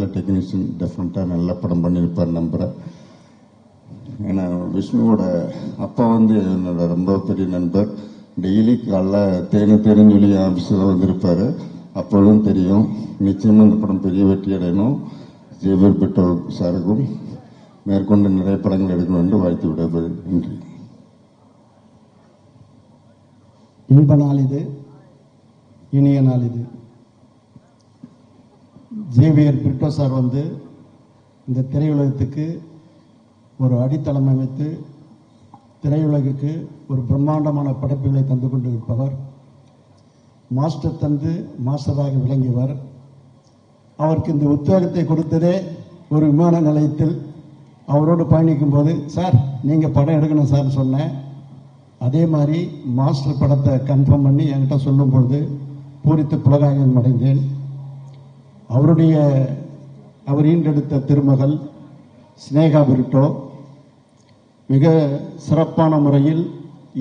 நல்ல டெக்னீஷியன், டெஃபினட்டாக நல்ல படம் பண்ணியிருப்பார் நம்புகிறேன். ஏன்னா விஷ்ணுவோட அப்பா வந்து என்னோட ரொம்ப பெரிய நண்பர். டெய்லி காலைல தேனுன்னு சொல்லி ஆஃபீஸில் வந்திருப்பார். அப்பொழுதும் தெரியும் நிச்சயமாக இந்த படம் பெரிய வெற்றி அடையணும். ஜேவியர் பிட்டோ சாருக்கும் மேற்கொண்டு நிறைய படங்கள் எடுக்கணும் என்று வாழ்த்து விடுவது. நன்றி. இன்ப நாள் இது, இனிய நாள் இது. ஜேவியர் பிட்டோ சார் வந்து இந்த திரையுலகத்துக்கு ஒரு அடித்தளம் அமைத்து திரையுலகுக்கு ஒரு பிரம்மாண்டமான படைப்புகளை தந்து கொண்டு இருப்பவர். மாஸ்டர் தந்து மாஸ்டராக விளங்கியவர். அவருக்கு இந்த உத்வேகத்தை கொடுத்ததே ஒரு விமான நிலையத்தில் அவரோடு பயணிக்கும் போது, சார் நீங்கள் படம் எடுக்கணும் சார் சொன்னேன். அதே மாதிரி மாஸ்டர் படத்தை கன்ஃபார்ம் பண்ணி என்கிட்ட சொல்லும்பொழுது பூரித்து புலகாயம் அடைந்தேன். அவர் ஈண்டெடுத்த திருமகள் ஸ்னேகா பிரிட்டோ மிக சிறப்பான முறையில்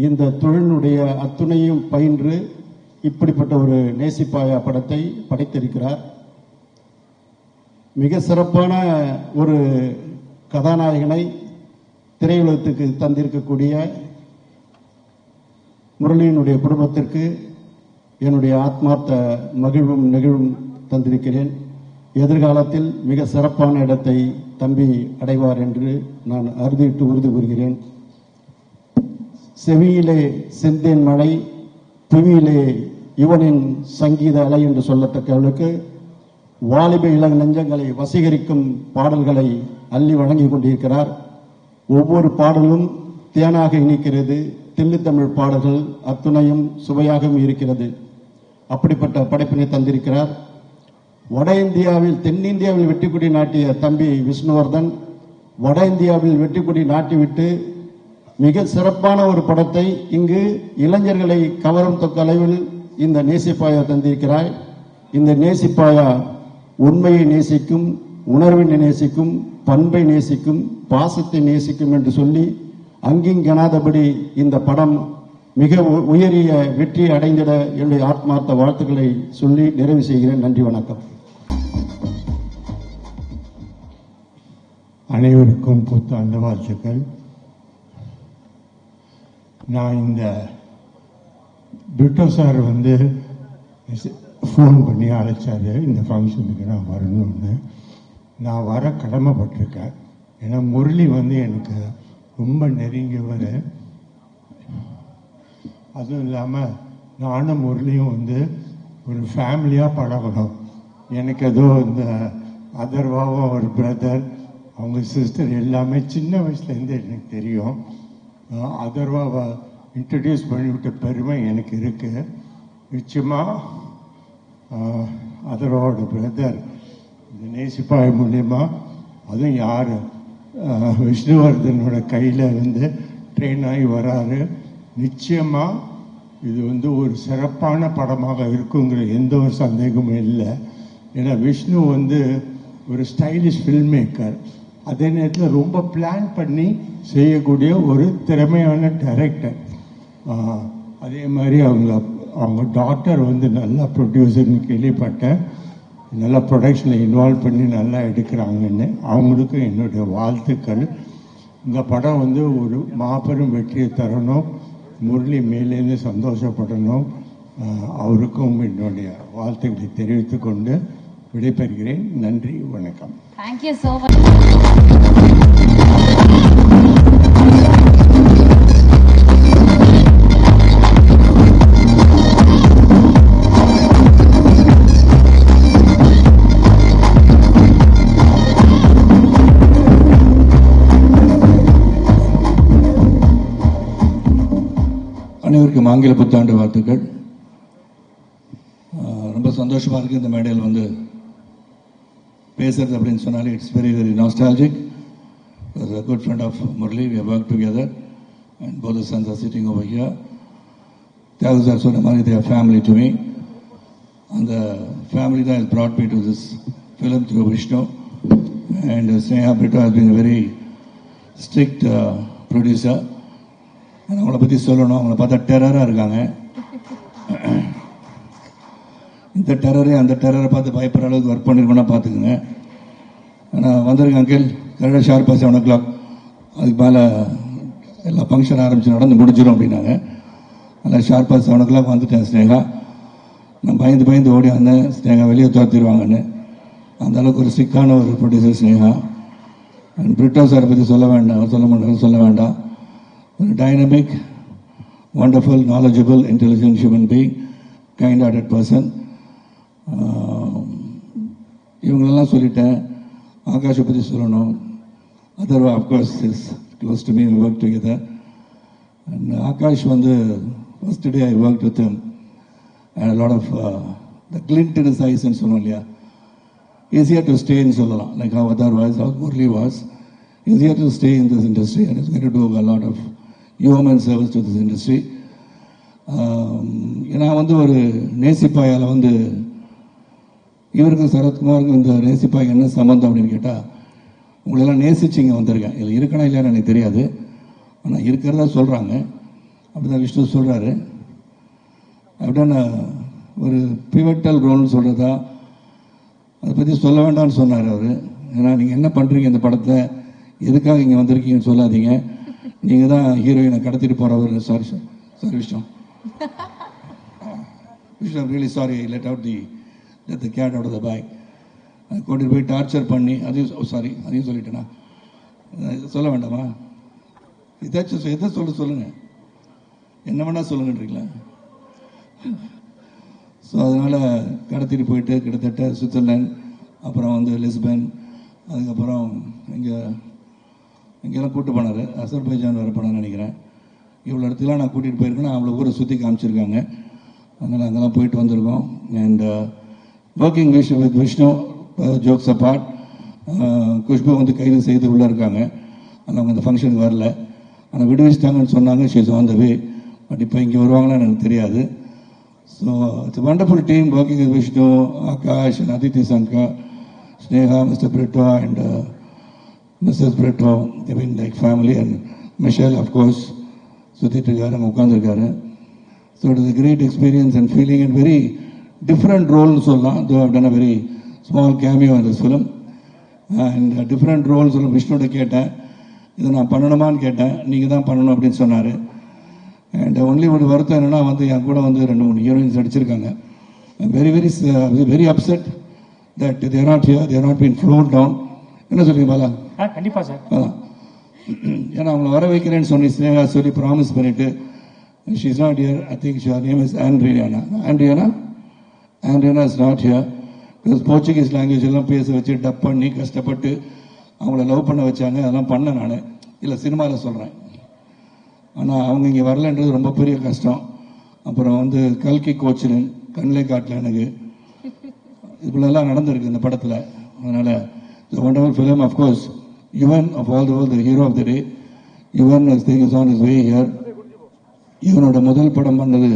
இந்த தொழிலுடைய அத்துணையும் பயின்று இப்படிப்பட்ட ஒரு நேசிப்பாயா படத்தை படைத்திருக்கிறார். மிக சிறப்பான ஒரு கதாநாயகனை திரையுலகத்துக்கு தந்திருக்கக்கூடிய முரளியினுடைய குடும்பத்திற்கு என்னுடைய ஆத்மார்த்த மகிழ்வும் நெகிழ்வும் தந்திருக்கிறேன். எதிர்காலத்தில் மிக சிறப்பான இடத்தை தம்பி அடைவார் என்று நான் அறுதிட்டு உறுதி கூறுகிறேன். செவியிலே செந்தேன் மழை, புவியிலே இவனின் சங்கீத அலை என்று சொல்லத்தக்கவளுக்கு வாலிப இளம் நெஞ்சங்களை வசீகரிக்கும் பாடல்களை அள்ளி வழங்கி கொண்டிருக்கிறார். ஒவ்வொரு பாடலும் தேனாக இனிக்கிறது. தில்லுத்தமிழ் பாடல்கள் அத்துணையும் சுவையாகவும் இருக்கிறது. அப்படிப்பட்ட படைப்பினை தந்திருக்கிறார். வட இந்தியாவில் தென்னிந்தியாவில் வெற்றிக்குடி நாட்டிய தம்பி விஷ்ணுவர்தன் வட இந்தியாவில் வெற்றிக்குடி நாட்டிவிட்டு மிக சிறப்பான ஒரு படத்தை இங்கு இளைஞர்களை கவரும் தொக்க அளவில் இந்த நேசிப்பாயா தந்திருக்கிறாய். இந்த நேசிப்பாயா உண்மையை நேசிக்கும், உணர்வினை நேசிக்கும், பண்பை நேசிக்கும், பாசத்தை நேசிக்கும் என்று சொல்லி அங்கிங்கனாதபடி இந்த படம் மிக உயரிய வெற்றி அடைந்திட என்னுடைய ஆத்மார்த்த வாழ்த்துக்களை சொல்லி நிறைவு செய்கிறேன். நன்றி, வணக்கம். அனைவருக்கும் புத்தாண்டு வாழ்த்துக்கள். நான் இந்த பிட்டோ சார் வந்து ஃபோன் பண்ணி அழைச்சாரு இந்த ஃபங்க்ஷனுக்கு நான் வரணும்னு. நான் வர கடமைப்பட்டிருக்கேன். ஏன்னா முரளி வந்து எனக்கு ரொம்ப நெருங்கியவர். அதுவும் இல்லாமல் நானும் முரளியும் வந்து ஒரு ஃபேமிலியாக பழகணும். எனக்கு ஏதோ இந்த அதர்வாவும் ஒரு பிரதர், அவங்க சிஸ்டர் எல்லாமே சின்ன வயசுலேருந்து எனக்கு தெரியும். அதர்வாவை இன்ட்ரடியூஸ் பண்ணிவிட்ட பெருமை எனக்கு இருக்குது. நிச்சயமாக அதர்வாவோட பிரதர் இந்த நேசிப்பாய் மூலியமா, அதுவும் யார் விஷ்ணுவர்தனோட கையில் வந்து ட்ரெயின் ஆகி வராரு. நிச்சயமாக இது வந்து ஒரு சிறப்பான படமாக இருக்குங்கிற எந்த ஒரு சந்தேகமும் இல்லை. ஏன்னா விஷ்ணு வந்து ஒரு ஸ்டைலிஷ் ஃபில்ம் மேக்கர், அதே நேரத்தில் ரொம்ப பிளான் பண்ணி செய்யக்கூடிய ஒரு திறமையான டைரக்டர். அதே மாதிரி அவங்க டாட்டர் வந்து நல்லா ப்ரொடியூசர்னு கேள்விப்பட்டேன். நல்லா ப்ரொடக்ஷனில் இன்வால்வ் பண்ணி நல்லா எடுக்கிறாங்கன்னு அவங்களுக்கும் என்னுடைய வாழ்த்துக்கள். இந்த படம் வந்து ஒரு மாபெரும் வெற்றியை தரணும். முரளி மேலேருந்து சந்தோஷப்படணும். அவருக்கும் என்னுடைய வாழ்த்துக்களை தெரிவித்துக் கொண்டு விடைபெறுகிறேன். நன்றி, வணக்கம். Thank you so much. அனைவருக்கும் ஆங்கில புத்தாண்டு வாழ்த்துக்கள். ரொம்ப சந்தோஷமாக இருக்குது இந்த மேடையில் வந்து பேசுறது அப்படின்னு சொன்னாலே it's very very nostalgic. A good friend of Murali, we have worked together and both the sons are sitting over here. Thiagu sir சொன்ன மாதிரி they are family to me, and the family that has brought me to this film through Vishnu, and Sneha Brito has been a very strict producer. அவங்கள பற்றி சொல்லணும், அவங்கள பார்த்தா டெரராக இருக்காங்க. இந்த டெரரே அந்த டெரரை பார்த்து பயப்படுற அளவுக்கு ஒர்க் பண்ணியிருக்கோன்னா பார்த்துக்குங்க. நான் வந்திருக்கேன் அங்கிள் கரெக்டாக ஷார்ப்பாக 7 o'clock அதுக்கு மேலே எல்லா ஃபங்க்ஷன் ஆரம்பித்து நடந்து முடிஞ்சிடும் அப்படின்னாங்க. அதனால் ஷார்ப்பாக 7 o'clock வந்துட்டேன் ஸ்னேகா. நான் பயந்து ஓடி வந்தேன் ஸ்னேகா வெளியே துரத்திடுவாங்கன்னு. அந்த அளவுக்கு ஒரு ஸ்ட்ரிக்டான ஒரு ப்ரொடியூசர் ஸ்னேகா. அண்ட் பிரிட்டோ சாரை பற்றி சொல்ல வேண்டாம். ஒரு dynamic, wonderful, knowledgeable, intelligent human being, kind-hearted person. இவங்களெல்லாம் சொல்லிட்டேன். ஆகாஷை பற்றி சொல்லணும். Atharva of course is close to me, we work together. And Akash வந்து first day I worked with him and a lot of the glint in his eyes ன்னு சொல்லுவோம் இல்லையா, easier to stay ன்னு சொல்லலாம், like how Adar was, how Murli was, easier to stay in this industry and is going to do a lot of human service to this industry. ஏன்னா வந்து ஒரு நேசிப்பாயால் வந்து இவருக்கும் சரத்குமாருக்கும் இந்த நேசிப்பாய் என்ன சம்மந்தம் அப்படின்னு கேட்டால், உங்களெல்லாம் நேசிச்சு இங்கே வந்திருக்கேன். இதில் இருக்கணும் இல்லையான்னு எனக்கு தெரியாது, ஆனால் இருக்கிறதா சொல்கிறாங்க. அப்படி தான் விஷ்ணு சொல்கிறாரு. அப்படின்னா ஒரு பிவட்டல் ரோல்னு சொல்கிறதா, அதை பற்றி சொல்ல வேண்டாம்னு சொன்னார் அவர். ஏன்னா நீங்கள் என்ன பண்ணுறீங்க இந்த படத்தை, எதுக்காக இங்கே வந்திருக்கீங்கன்னு சொல்லாதீங்க, நீங்கள் தான் ஹீரோயினை கடத்திட்டு போகிறவர். Sorry Vishnu, I'm really sorry I let the cat out of the bag. கூட்டிட்டு போய் டார்ச்சர் பண்ணி அதையும் சொல்லிட்டேனா, சொல்ல வேண்டாமா? இதாச்சும் எதை சொல்லுங்க, என்ன வேணா சொல்லுங்கன்றீங்களா? ஸோ அதனால் கடத்திட்டு போயிட்டு கிட்டத்தட்ட சுவிட்சர்லாந்து, அப்புறம் வந்து லிஸ்பன், அதுக்கப்புறம் இங்கெல்லாம் கூப்பிட்டு போனார். அசர்பைஜான் வர போனான்னு நினைக்கிறேன். இவ்வளோ இடத்துலாம் நான் கூட்டிகிட்டு போயிருக்கேன்னா அவ்வளோ ஊரை சுற்றி காமிச்சிருக்காங்க. அதனால் அங்கெல்லாம் போயிட்டு வந்திருக்கோம். And working with Vishnu, jokes apart, Khushbu வந்து கைது செய்து உள்ளே இருக்காங்க. ஆனால் அவங்க அந்த ஃபங்க்ஷனுக்கு வரல, ஆனால் விடுவிச்சிட்டாங்கன்னு சொன்னாங்க. She's on the way. But இப்போ இங்கே வருவாங்களான்னு எனக்கு தெரியாது. So it's wonderful team working with Vishnu, Akash, and Aditi Shankar, Sneha, mister Brito and missus Brito. I mean like family. And Michelle of course சுற்றிட்டு இருக்காரு, அங்கே உட்காந்துருக்காரு. So it is a great experience and feeling and very different ரோல்னு சொல்லலாம். they have done a very small cameo in this film and different roles. விஷ்ணுவோட கேட்டேன், இதை நான் பண்ணணுமான்னு கேட்டேன். நீங்கள் தான் பண்ணணும் அப்படின்னு சொன்னார். அண்ட் ஒன்லி ஒரு வருத்தம் என்னென்னா வந்து என் கூட வந்து 2-3 ஹீரோயின்ஸ் நடிச்சிருக்காங்க. Very upset that they are not here, they are not been flown down. என்ன சொல்றீங்க பாலா? கண்டிப்பாக சார். அதான், ஏன்னா அவங்கள வர வைக்கிறேன்னு சொல்லி ஸ்னேகா சொல்லி ப்ராமிஸ் பண்ணிவிட்டு she is not here. I think her name is Andriana is not here because Portuguese language எல்லாம் பேச வச்சு டப் பண்ணி கஷ்டப்பட்டு அவங்கள லவ் பண்ண வச்சாங்க. அதெல்லாம் பண்ண நான் இல்லை, சினிமாவில் சொல்கிறேன். ஆனால் அவங்க இங்கே வரலன்றது ரொம்ப பெரிய கஷ்டம். அப்புறம் வந்து கல்கி கோச்சின் கண்ணிலே காட்டல எனக்கு. இப்படிலாம் நடந்திருக்கு இந்த படத்தில். அதனால் the wonderful film, of course, Yuvan of all the world, the hero of the day. Yuvan is on his way here. இவனோட முதல் படம் பண்ணது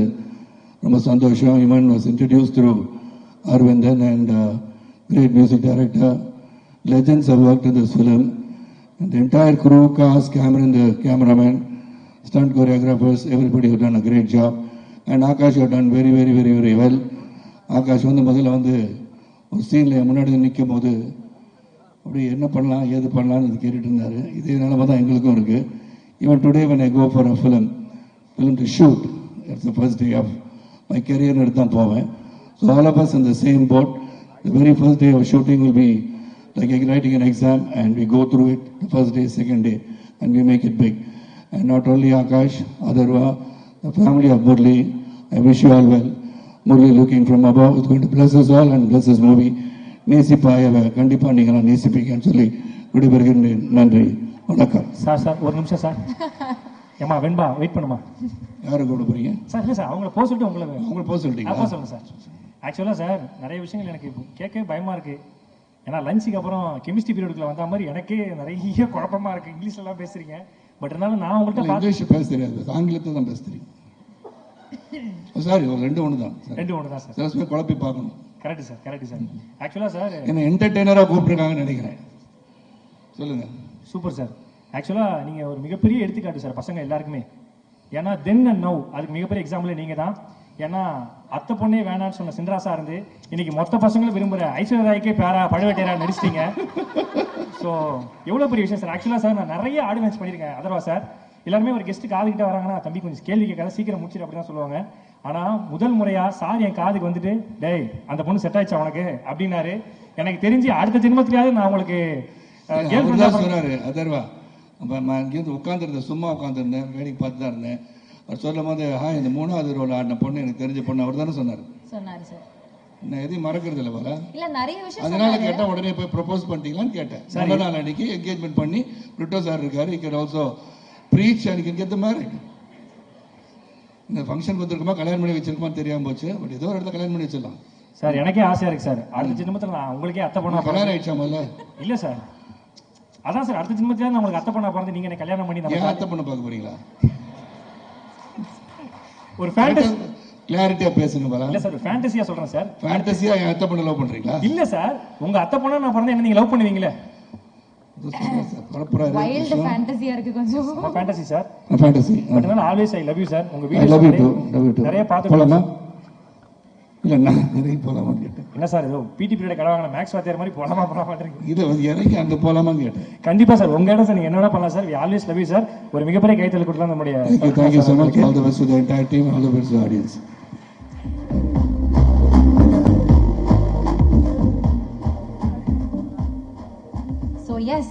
ரொம்ப சந்தோஷம். Yuvan was introduced through Arvindan and great music director. Legends have worked in this film. And the entire crew, cast, Cameron, the cameraman, stunt choreographers, everybody have done a great job. And Akash have done very, very, very, very well. Akash வந்து முதல்ல வந்து ஒரு சீனில் முன்னாடி நிற்கும் போது அப்படி என்ன பண்ணலாம் ஏது பண்ணலான்னு கேட்டுட்டு இருந்தார். இதே நிலைமை தான் எங்களுக்கும் இருக்குது. Even today when I go for a film to shoot, it's the first day of my career எடுத்து தான் போவேன். So all of us in the same boat. The very first day of shooting will be like writing an exam, and we go through it the first day, second day, and we make it big. And not only Akash, Adarva, the family of Murli, I wish you all well. Murli looking from above is going to bless us all and bless this movie. நேசிப்பாயவை கண்டிப்பாக நீங்கள் நேசிப்பீங்கன்னு சொல்லி விடைபெறுகின்றேன். நன்றி, வணக்கம். Sir ஒரு நிமிஷம் sir. ஏமா வெண்பா wait பண்ணுமா? யாரை கூப்பிட போறீங்க சார்? இல்லை சார், அவங்கள போக சொல்லிட்டு உங்களை போக சொல்லிட்டீங்க. சொல்லுங்க சார். ஆக்சுவலாக சார் நிறைய விஷயங்கள் எனக்கு கேட்கவே பயமாக இருக்குது. ஏன்னா லஞ்சுக்கு அப்புறம் கெமிஸ்ட்ரி பீரியடுக்குள்ள வந்த மாதிரி எனக்கே நிறைய குழப்பமாக இருக்குது. இங்கிலீஷ்லாம் பேசுகிறீங்க, பட் இருந்தாலும் நான் உங்கள்கிட்ட இங்கிலீஷ் பேச தெரியாது, ஆங்கிலத்தை தான் பேச தெரியும். சாரி, ரெண்டு ஒன்று தான் சார். சில சமயம் குழப்பி பார்க்கணும். Correct sir. ஆக்சுவலாக சார் என்ன என்டர்டெய்னராக கூப்பிட்டுருக்காங்கன்னு நினைக்கிறேன். சொல்லுங்கள். Super sir. ஆக்சுவலாக நீங்கள் ஒரு மிகப்பெரிய எடுத்துக்காட்டு சார் பசங்க எல்லாருக்குமே. ஏன்னா தென் அண்ட் நவ் அதுக்கு மிகப்பெரிய எக்ஸாம்பிள் நீங்கள் தான். ஏன்னா அத்தை பொண்ணே வேணான்னு சொன்ன சின்ராசா இருந்து இன்னைக்கு மொத்த பசங்களும் விரும்புகிற ஐஸ்வர்யா ராய்க்கே பேரா பழுவேட்டையரா நடிச்சிட்டீங்க. ஸோ எவ்வளோ பெரிய விஷயம் சார். ஆக்சுவலாக சார் நான் நிறைய ஆடியன்ஸ் பண்ணியிருக்கேன். அதர்வா சார் எல்லாருமே ஒரு கெஸ்ட்டு காதுகிட்ட வராங்கன்னா தம்பி கொஞ்சம் கேள்வி கேட்காத சீக்கிரம் முடிச்சிடு அப்படி தான் சொல்லுவாங்க. ஆனால் முதல் முறையாக சார் என் காதுக்கு வந்துட்டு டேய் அந்த பொண்ணு செட் ஆயிடுச்சா உனக்கு அப்படின்னாரு. எனக்கு தெரிஞ்சு அடுத்த ஜென்மத்திலேயாவது நான் உங்களுக்கு சொன்னாரு அதர்வா. அப்போ நான் இங்கேருந்து உட்காந்துருந்தேன், சும்மா உட்காந்துருந்தேன், வேடிக்கை பார்த்து தான் இருந்தேன். அவர் சொல்லும் போது இந்த 3வது ரோல் ஆடின பொண்ணு எனக்கு தெரிஞ்ச பொண்ணு அவர் தானே சொன்னார். சொன்னாரு சார். நான் எதையும் மறக்கிறது இல்லை போல. இல்ல நிறைய விஷயம் அதனால கேட்டேன், உடனே போய் ப்ரொபோஸ் பண்ணிட்டீங்களான்னு கேட்டேன். நல்ல நாள் அன்னைக்கு என்கேஜ்மெண்ட் பண்ணி பிரிட்டோ சார் இருக்காரு, he can also preach and he can get the married. இந்த ஃபங்க்ஷன் கொடுத்துருக்குமா கல்யாணம் பண்ணி வச்சிருக்குமான்னு தெரியாம போச்சு. பட் ஏதோ ஒரு இடத்துல கல்யாணம் பண்ணி வச்சிடலாம் சார். எனக்கே ஆசையா இருக்கு சார். அடுத்த ஜென்மத்தில் நான் உங்களுக்கே அத்தை பொண்ணா கல்யாணம் ஆயிடுச்சா முதல்ல? இல்லை சார், அதான் சார் அடுத்த ஜென்மத்தில் நான் உங்களுக்கு அத்தை பொண்ணா பிறந்து நீங்க எனக்கு கல்யாணம் பண்ணி ஏன் அத்தை பொண்ணு பார்க்க போறீங்களா? ஒரு ஃபேண்டசி கிளாரிட்டியா பேசுங்க பாரா. இல்ல சார் ஃபேண்டசியா சொல்றேன் சார். ஃபேண்டசியா என் அத்தை பொண்ணு லவ் பண்றீங்களா? இல்ல சார், உங்க அத்தை பொண்ணா நான் பிறந்தா என்ன நீங்க லவ் பண்ணுவீங்களே? வைல்ட் ஃபேண்டசியா இருக்கு கொஞ்சம். Fantasy sir, fantasy. பட் நான் always I love you sir. உங்க I love you too, love you too. நிறைய பார்த்து போலாமா? இல்ல நான் நிறைய போலாமான்னு கேட்டேன். என்ன சார் ஏதோ பிடி பீரியட் கடவாங்க மேக்ஸ் வாத்தியார் மாதிரி போலாமா போலாமான்றீங்க. இது வந்து இறங்கி அங்க போலாமான்னு கேட்டேன். கண்டிப்பா சார், உங்க இடம் சார், நீங்க என்னடா பண்ணலாம் sir. We always love you sir. ஒரு மிகப்பெரிய கைத்தல் கொடுக்கலாம் நம்முடைய. Thank you so much. All the best to the entire team, all the best to the audience. So yes,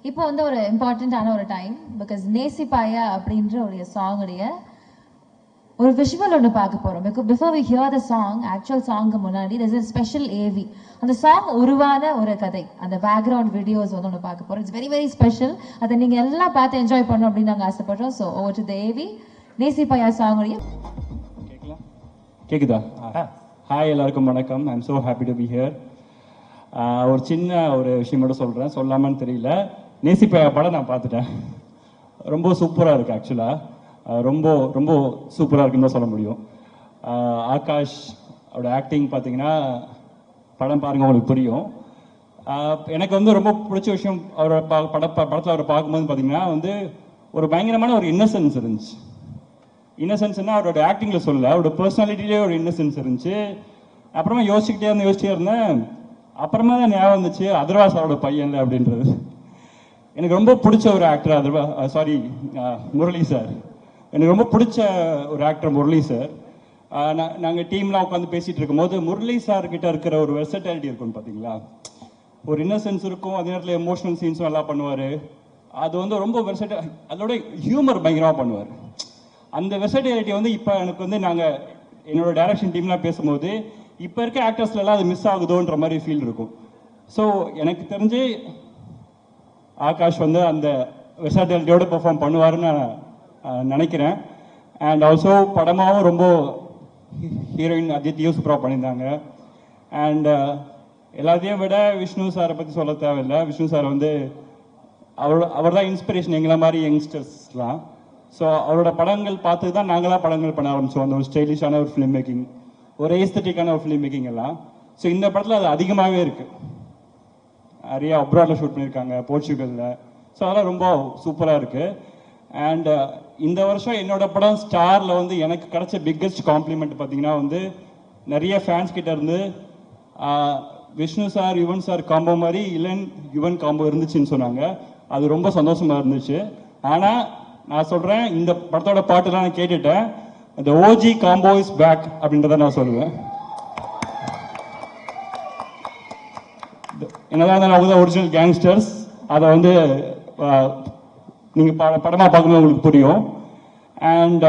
இப்போ வந்து ஒரு இம்பார்ட்டன்டான ஒரு டைம். பிகாஸ் நேசிப்பாயா அப்படின்ற ஒரு சாங்குடைய ஒரு விஷுவல் ஒன்று பார்க்க போறோம். Before we hear the song, actual சாங்க்கு முன்னாடி there's a ஸ்பெஷல் ஏவி. அந்த சாங் உருவான ஒரு கதை, அந்த பேக்ரவுண்ட் வீடியோஸ் வந்து ஒன்று பார்க்க போறோம். It's very very special. அதை நீங்க எல்லாம் பார்த்து என்ஜாய் பண்ணணும் அப்படின்னு நாங்கள் ஆசைப்படுறோம். So over to the AV நேசிப்பாயா சாங்குடைய. கேக்குதா? ஹாய் எல்லாருக்கும் வணக்கம். I am so happy to be here. ஒரு சின்ன ஒரு விஷயம் மட்டும் சொல்கிறேன், சொல்லாமான்னு தெரியல. நேசிப்பாயா படம் நான் பார்த்துட்டேன். ரொம்ப சூப்பராக இருக்குது. ஆக்சுவலாக ரொம்ப ரொம்ப சூப்பராக இருக்குன்னு தான் சொல்ல முடியும். ஆகாஷ் அவரோட ஆக்டிங் பார்த்தீங்கன்னா படம் பாருங்கள் உங்களுக்கு புரியும். எனக்கு வந்து ரொம்ப பிடிச்ச விஷயம் அவரோட படத்தில் அவரை பார்க்கும்போது பார்த்தீங்கன்னா வந்து ஒரு பயங்கரமான ஒரு இன்னசென்ஸ் இருந்துச்சு. இன்னசென்ஸ்னா அவரோட ஆக்டிங்கில் சொல்ல, அவரோட பர்சனாலிட்டிலே ஒரு இன்னசென்ஸ் இருந்துச்சு. அப்புறமா யோசிச்சுக்கிட்டே இருந்தேன். அப்புறமா தான் ஞாபகம் வந்துச்சு அதர்வா சாரோட பையன்ல அப்படின்றது. எனக்கு ரொம்ப பிடிச்ச ஒரு ஆக்டர் முரளி சார். எனக்கு ரொம்ப பிடிச்ச ஒரு ஆக்டர் முரளி சார். நாங்கள் டீம்லாம் உட்காந்து பேசிகிட்டு இருக்கும்போது முரளி சார் கிட்ட இருக்கிற ஒரு வெர்சட்டாலிட்டி இருக்குன்னு பார்த்தீங்களா, ஒரு இன்னசென்ஸ் இருக்கும், அதே நேரத்தில் எமோஷனல் சீன்ஸும் நல்லா பண்ணுவார். அது வந்து ரொம்ப அதோட ஹியூமர் பயங்கரமாக பண்ணுவார். அந்த வெர்சட்டாலிட்டி வந்து இப்போ எனக்கு வந்து நாங்கள் என்னோட டைரக்ஷன் டீம்லாம் பேசும்போது இப்போ இருக்க ஆக்டர்ஸ்லாம் அது மிஸ் ஆகுதோன்ற மாதிரி ஃபீல் இருக்கும். ஸோ எனக்கு தெரிஞ்சு ஆகாஷ் வந்து அந்த வெர்சட்டாலிட்டியோட பெர்ஃபார்ம் பண்ணுவாருன்னு நான் நினைக்கிறேன். அண்ட் ஆல்சோ படமாகவும் ரொம்ப ஹீரோயின் அதித்தியும் சூப்பராக பண்ணியிருந்தாங்க. அண்ட் எல்லாத்தையும் விட விஷ்ணு சாரை பற்றி சொல்ல தேவையில்லை. விஷ்ணு சார் வந்து அவர் தான் இன்ஸ்பிரேஷன் எங்களை மாதிரி யங்ஸ்டர்ஸ்லாம். ஸோ அவரோட படங்கள் பார்த்து தான் நாங்களாம் படங்கள் பண்ண ஆரம்பித்தோம். அந்த ஒரு ஸ்டைலிஷான ஒரு ஃபிலிம் மேக்கிங், ஒரு ஏஸ்தட்டிக்கான ஒரு ஃபிலிம் மேக்கிங் எல்லாம். ஸோ இந்த படத்தில் அது அதிகமாகவே இருக்குது. நிறைய அப்ராடில் ஷூட் பண்ணியிருக்காங்க, போர்ச்சுகலில். ஸோ அதெல்லாம் ரொம்ப சூப்பராக இருக்குது. அண்ட் இந்த வருஷம் என்னோட படம் ஸ்டாரில் வந்து எனக்கு கிடைச்ச பிக்கஸ்ட் காம்ப்ளிமெண்ட் பார்த்தீங்கன்னா வந்து நிறைய ஃபேன்ஸ் கிட்ட இருந்து Vishnu sir Yuvan sir combo மாதிரி யுவன் காம்போ இருந்துச்சுன்னு சொன்னாங்க. அது ரொம்ப சந்தோஷமாக இருந்துச்சு. ஆனால் நான் சொல்கிறேன், இந்த படத்தோட பாட்டுலாம் நான் கேட்டுட்டேன். The OG combo is back அப்படின்றத நான் சொல்லுவேன். என்னதான் அவங்க தான் ஒரிஜினல் கேங்ஸ்டர்ஸ். அதை வந்து நீங்கள் படமாக பார்க்கும்போது உங்களுக்கு புரியும். அண்ட்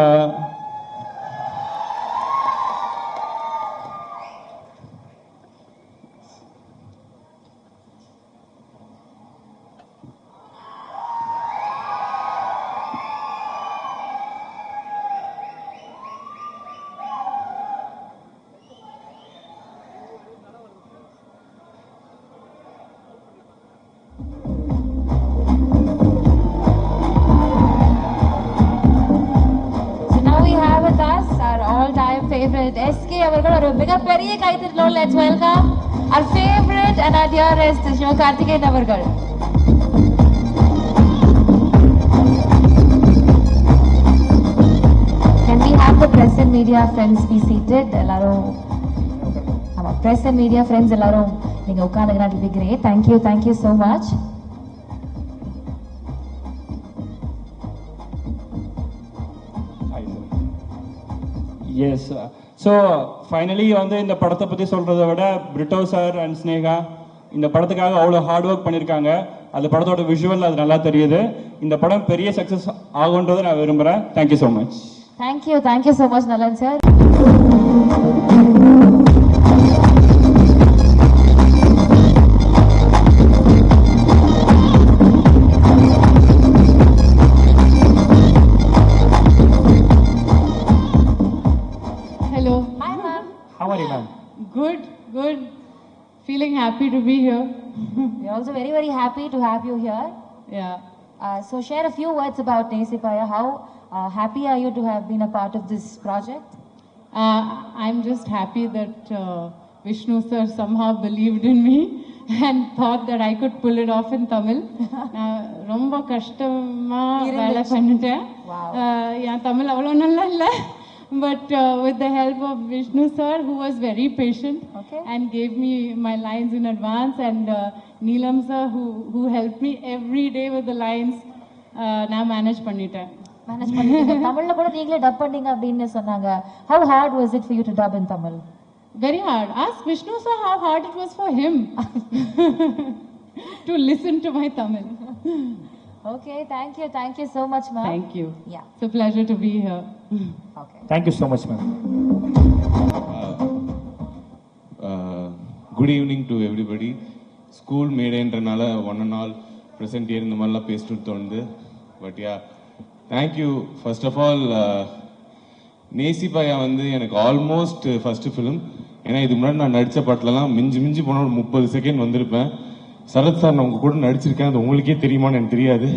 favorite SK அவர்கள் ஒரு மிகப்பெரிய கைத்தட்டலோடு let's welcome our favorite and our dearest Sivakarthikeyan அவர்கள். Can we have the press and media friends be seated. எல்லாரும் ஆமா press and media friends எல்லாரும் நீங்க உட்கார்ந்தீங்கன்னா it will be great. Thank you so much. Yes so finally வந்து இந்த படத்தை பற்றி சொல்கிறத விட பிரிட்டோ சார் அண்ட் ஸ்னேகா இந்த படத்துக்காக அவ்வளோ ஹார்ட் ஒர்க் பண்ணியிருக்காங்க. அது படத்தோட விஷுவல் அது நல்லா தெரியுது. இந்த படம் பெரிய சக்ஸஸ் ஆகுன்றதை நான் விரும்புகிறேன். Thank you so much. Thank you so much Nalan sir. Hello. Hi ma'am. How are you ma'am? Good. Feeling happy to be here. We are also very happy to have you here. Yeah. So share a few words about Nesipaya. How happy are you to have been a part of this project? I'm just happy that Vishnu sir somehow believed in me and thought that I could pull it off in Tamil. ரொம்ப கஷ்டமா வேலை பண்ணிட்டேன். என் தமிழ் அவ்வளோ நல்லா இல்லை. But with the help of Vishnu sir, who was very patient and gave me my lines in advance, and Neelam sir, who helped me every day with the lines, நான் manage பண்ணிட்டேன். தமிழ்ல கூட நீங்களே டப் பண்ணீங்க அப்படின்னு சொன்னாங்க. How hard was it for you to dub in Tamil? Very hard. Ask Vishnu sir how hard it was for him to listen to my Tamil. Okay, thank you so much ma'am. Thank you. Yeah. It's a pleasure to be here. Okay. Thank you so much ma'am. Good evening to everybody. School மேடைன்றனால one and all present here இந்த மாதிரிலாம் பேசிட்டு தோணுது. But yeah thank you first of all. நேசிபாயா வந்து எனக்கு almost first film. ஏன்னா இது முன்னாடி நான் நடித்த பாட்டிலலாம் மிஞ்சி போனால் ஒரு 30 செகண்ட் வந்திருப்பேன். சரத் சார் நான் உங்க கூட நடிச்சிருக்கேன், அது உங்களுக்கே தெரியுமான்னு எனக்கு தெரியாது.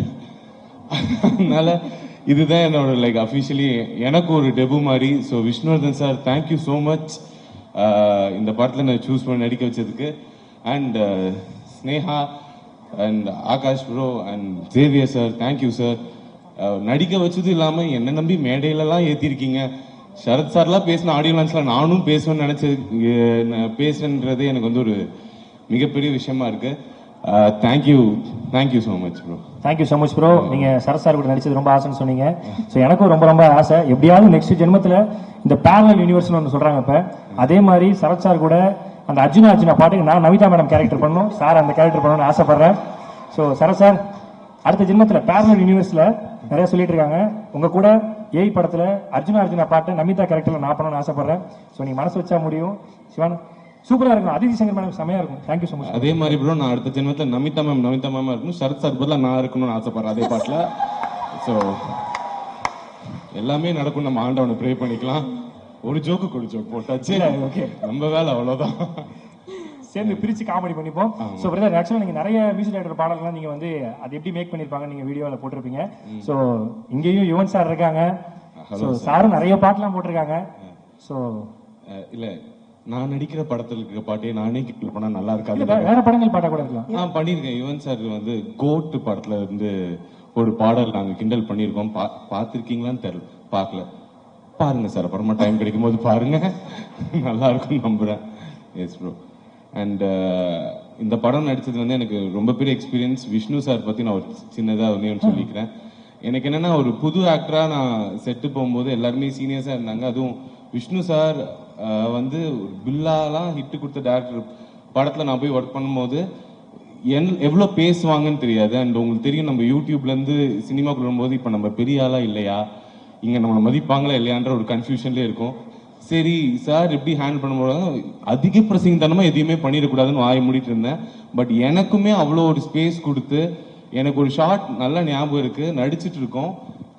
அதனால இதுதான் என்னோட லைக் அஃபிஷியலி எனக்கு ஒரு டெபு மாதிரி. So Vishnuvardhan sir thank you so much இந்த படத்தில் நான் சூஸ் பண்ணி நடிக்க வச்சதுக்கு. And Sneha and Akash bro and Xavier sir thank you sir. நடிக்க வச்சது இல்லாமல் என்ன நம்பி மேடையிலலாம் ஏற்றிருக்கீங்க. சரத் சார்லாம் பேசின ஆடியோ லான்ச்சில் நானும் பேசுவேன்னு நினச்சி பேசுறேன்றது எனக்கு வந்து ஒரு மிகப்பெரிய விஷயமா இருக்கு. Thank you so much bro. Thank you so much bro. நீங்க சரத் சார் கூட நடிச்சது ரொம்ப ஆசைன்னு சொன்னீங்க. ஸோ எனக்கும் ரொம்ப ஆசை. எப்படியாவது நெக்ஸ்ட் ஜென்மத்தில் இந்த பேரலல் யூனிவர்ஸ்னு ஒன்று சொல்றாங்க. இப்போ அதே மாதிரி சரத் சார் கூட அந்த அர்ஜுனா பாட்டுக்கு நான் நமிதா மேடம் கேரக்டர் பண்ணணும், சார் அந்த கேரக்டர் பண்ணணும்னு ஆசைப்படுறேன். ஸோ சரத் சார் அடுத்த ஜென்மத்தில் பேரலல் யூனிவர்ஸ்ல நிறைய சொல்லிட்டு இருக்காங்க. உங்க கூட ஏய் படத்துல அர்ஜுனா பாட்டு நமிதா கேரக்டர்ல நான் பண்ணணும்னு ஆசைப்படுறேன். ஸோ நீங்க மனசு வச்சா முடியும். சிவான் சூப்பரா இருக்கும். அதிதி சங்கர் மேடம் செமையா இருக்கும். Thank you so much. அதே மாதிரி ப்ரோ நான் அடுத்த ஜென்மத்தில் நமிதா மேம் இருக்கணும், சரத் சார் பதிலாக நான் இருக்கணும்னு ஆசைப்படுறேன் அதே பாட்டில். ஸோ எல்லாமே நடக்கும். நம்ம ஆண்டவனை ப்ரே பண்ணிக்கலாம். ஒரு ஜோக்கு போட்டாச்சு. ஓகே, நம்ம வேலை அவ்வளோதான். சேர்ந்து பிரிச்சு காமெடி பண்ணிப்போம். ஸோ பிரதர் ஆக்சுவலாக நீங்கள் நிறைய மியூசிக் டைரக்டர் பாடல்கள்லாம் நீங்கள் வந்து அது எப்படி மேக் பண்ணியிருப்பாங்க நீங்கள் வீடியோவில் போட்டிருப்பீங்க. ஸோ இங்கேயும் யுவன் சார் இருக்காங்க. ஸோ சாரும் நிறைய பாட்டுலாம் போட்டிருக்காங்க. ஸோ இல்லை நான் நடிக்கிற படத்தில் இருக்கிற பாட்டையே நானே கிண்டல் பண்ணா நல்லா இருக்காது. வேற படங்கள் பாட்டா கூட இருக்கலாம். நான் பண்ணியிருக்கேன். யுவன் சார் வந்து கோட் படத்துல இருந்து ஒரு பாடல் நாங்க கிண்டல் பண்ணியிருக்கோம். பார்த்துருக்கீங்களான்னு தெரியல, பார்க்கல. பாருங்க சார், அப்புறமா டைம் கிடைக்கும் போது பாருங்க, நல்லா இருக்கும் நம்புறேன். S bro. அண்ட் இந்த படம் நடிச்சது வந்து எனக்கு ரொம்ப பெரிய எக்ஸ்பீரியன்ஸ். விஷ்ணு சார் பத்தி நான் ஒரு சின்னதாக ஒன்று சொல்லிக்கிறேன். எனக்கு என்னன்னா ஒரு புது ஆக்டரா நான் செட்டு போகும்போது எல்லாருமே சீனியர்ஸா இருந்தாங்க. அதுவும் விஷ்ணு சார் வந்து ஒரு பில்லாலாம் ஹிட்டு கொடுத்த டேரக்டர் படத்துல நான் போய் ஒர்க் பண்ணும்போது எவ்வளோ பேசுவாங்கன்னு தெரியாது. அண்ட் உங்களுக்கு தெரியும் நம்ம யூடியூப்ல இருந்து சினிமாக்குள்ள வரும்போது இப்போ நம்ம பெரிய ஆளா இல்லையா, இங்க நம்மளை மதிப்பாங்களா இல்லையான்ற ஒரு கன்ஃபியூஷன்லேயே இருக்கும். சரி சார் எப்படி ஹேண்டில் பண்ணும்போது அதிக பிரசிங்கத்தனமா எதையுமே பண்ணிடக்கூடாதுன்னு வாய் மூடிட்டு இருந்தேன். பட் எனக்குமே அவ்வளோ ஒரு ஸ்பேஸ் கொடுத்து எனக்கு ஒரு ஷார்ட் நல்லா ஞாபகம் இருக்கு. நடிச்சிட்டு இருக்கோம்,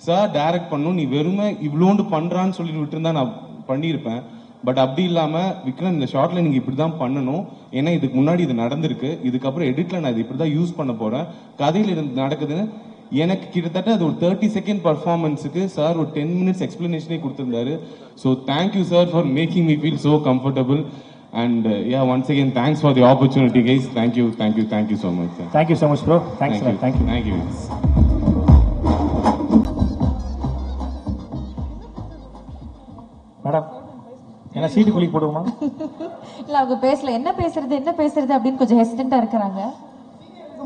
சார் டைரக்ட் பண்ணும், நீ வெறுமை இவ்வளோண்டு பண்றான்னு சொல்லிட்டு விட்டுருந்தா நான் பண்ணியிருப்பேன். பட் அப்படி இல்லாம விக்ரம் இந்த ஷார்ட்ல நீங்க இப்படிதான் பண்ணணும், ஏன்னா இதுக்கு முன்னாடி இது நடந்திருக்கு, இதுக்கப்புறம் எடிட்ல நான் இது இப்படிதான் யூஸ் பண்ண போறேன், கதையில இருந்து நடக்குதுன்னு எனக்கு கிட்டத்தட்ட அது ஒரு 30 செகண்ட் பர்ஃபார்மன்ஸுக்கு சார் ஒரு 10 மினிட்ஸ் எக்ஸ்பிளனேஷனே கொடுத்திருந்தாரு. So thank you sir for making me feel so comfortable. And yeah, once again, thanks for the opportunity, guys. Thank you so much. Sir. Thank you so much, bro. Thank you. Madam என்ன சீட்டு குழி போடுவோமா? இல்ல அவங்க பேசல, என்ன பேசுறது அப்படின்னு கொஞ்சம் ஹெசிடென்ட்டா இருக்கிறாங்க.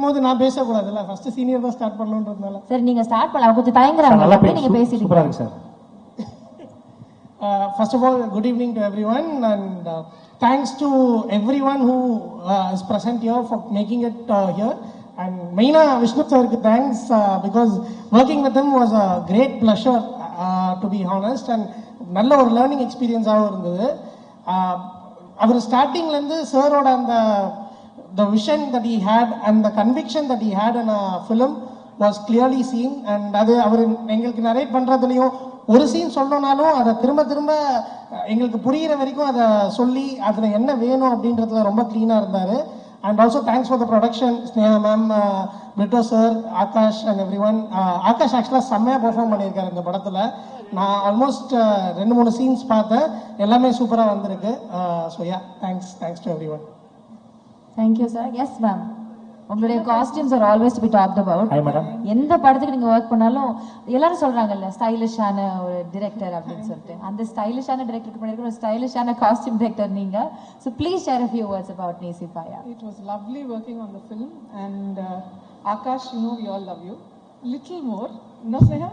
போது நான் பேசக்கூடாதுல்ல, ஃபர்ஸ்ட் சீனியர் தான் ஸ்டார்ட் பண்ணணும்ன்றதுனால. சரி நீங்க ஸ்டார்ட் பண்ணலாம், கொஞ்சம் தயங்குறாங்க, அப்படியே நீங்க பேசிடுங்க. சூப்பரா இருக்கு sir. First of all, good evening to everyone, and thanks to everyone who is present here for making it here. And maina Vishnu sir ku thanks, because working with him was a great pleasure, to be honest, and nalla or learning experience ah irundhudu. Our starting la irundhu sir oda and the vision that he had and the conviction that he had in a film was clearly seen. And adu அவர் எங்களுக்கு narrate பண்றதுலயும் ஒரு scene சொல்லணும்னாலும் அதை திரும்ப திரும்ப எங்களுக்கு புரிகிற வரைக்கும் அதை சொல்லி அதில் என்ன வேணும் அப்படின்றதுல ரொம்ப க்ளீனாக இருந்தார். And also thanks for the production, Sneha ma'am, Brito sir, Akash and everyone. Akash ஆக்சுவலாக செம்மையாக பெர்ஃபார்ம் பண்ணியிருக்காரு இந்த படத்தில். நான் ஆல்மோஸ்ட் 2-3 சீன்ஸ் பார்த்தேன், எல்லாமே சூப்பராக வந்திருக்கு. So yeah, thanks to everyone. Thank you sir. Yes ma'am, உங்களுடைய costumes are always to be talked about. எந்த படத்துக்கு நீங்க ஒர்க் பண்ணாலும் எல்லாரும் சொல்றாங்கல்ல ஸ்டைலிஷான ஒரு டைரக்டர் அப்படின்னு சொல்லிட்டு. அந்த ஸ்டைலிஷான டைரக்டருக்கு பண்ணிருக்க ஒரு ஸ்டைலிஷான காஸ்டியூம் டைரக்டர் நீங்க. So please share a few words about Nesi Paya. It was lovely working on the film, and Akash, you know we all love you. Little more, no Sneha?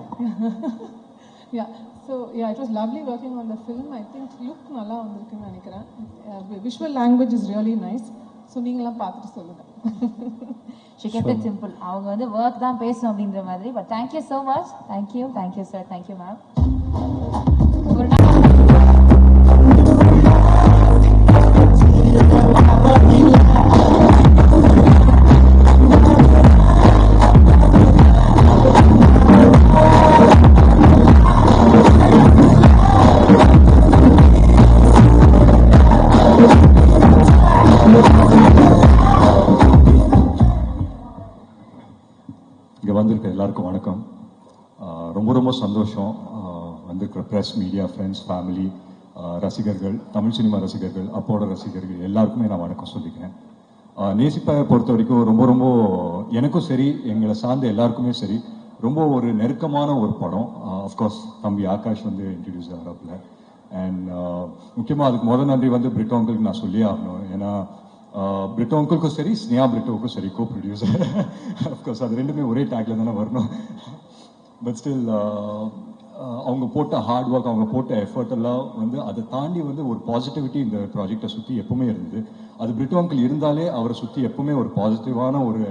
Yeah. So yeah, it was lovely working on the film. I think look nalla vandirukku nenikiren. Visual language is really nice. So நீங்களாம் பார்த்துட்டு சொல்லுங்க. She kept it simple. அவங்க வந்து work தான் பேசணும் அப்படின்ற மாதிரி. But thank you so much. Thank you sir. Thank you ma'am. இங்கே வந்திருக்க எல்லாருக்கும் வணக்கம். ரொம்ப சந்தோஷம். வந்திருக்கிற ப்ரெஸ், மீடியா, ஃப்ரெண்ட்ஸ், ஃபேமிலி, ரசிகர்கள், தமிழ் சினிமா ரசிகர்கள், அப்போட ரசிகர்கள் எல்லாருக்குமே நான் வணக்கம் சொல்லிக்கிறேன். நேசிப்பாயை பொறுத்த வரைக்கும் ரொம்ப எனக்கும் சரி, எங்களை சார்ந்த எல்லாருக்குமே சரி, ரொம்ப ஒரு நெருக்கமான ஒரு படம். அஃப்கோர்ஸ் தம்பி ஆகாஷ் வந்து இன்ட்ரடியூஸ் ஆகிறப்பல. அண்ட் முக்கியமாக அதுக்கு முதல் நன்றி வந்து பிரிட்டோ அங்கிளுக்கு நான் சொல்லியே ஆகணும். ஏன்னா பிரிட்டோ அங்கிளுக்கும் சரி, ஸ்னேஹா பிரிட்டோவுக்கும் சரி, கோ ப்ரொடியூசர். அஃப்கோர்ஸ் அது ரெண்டுமே ஒரே டேக்ல தானே வரணும். பட் ஸ்டில் அவங்க போட்ட ஹார்ட் ஒர்க், அவங்க போட்ட எஃபர்ட் எல்லாம் வந்து அதை தாண்டி வந்து ஒரு பாசிட்டிவிட்டி இந்த ப்ராஜெக்டை சுற்றி எப்பவுமே இருந்தது. அது பிரிட்டோ அங்கிள் இருந்தாலே அவரை சுற்றி எப்பவுமே ஒரு பாசிட்டிவான ஒரு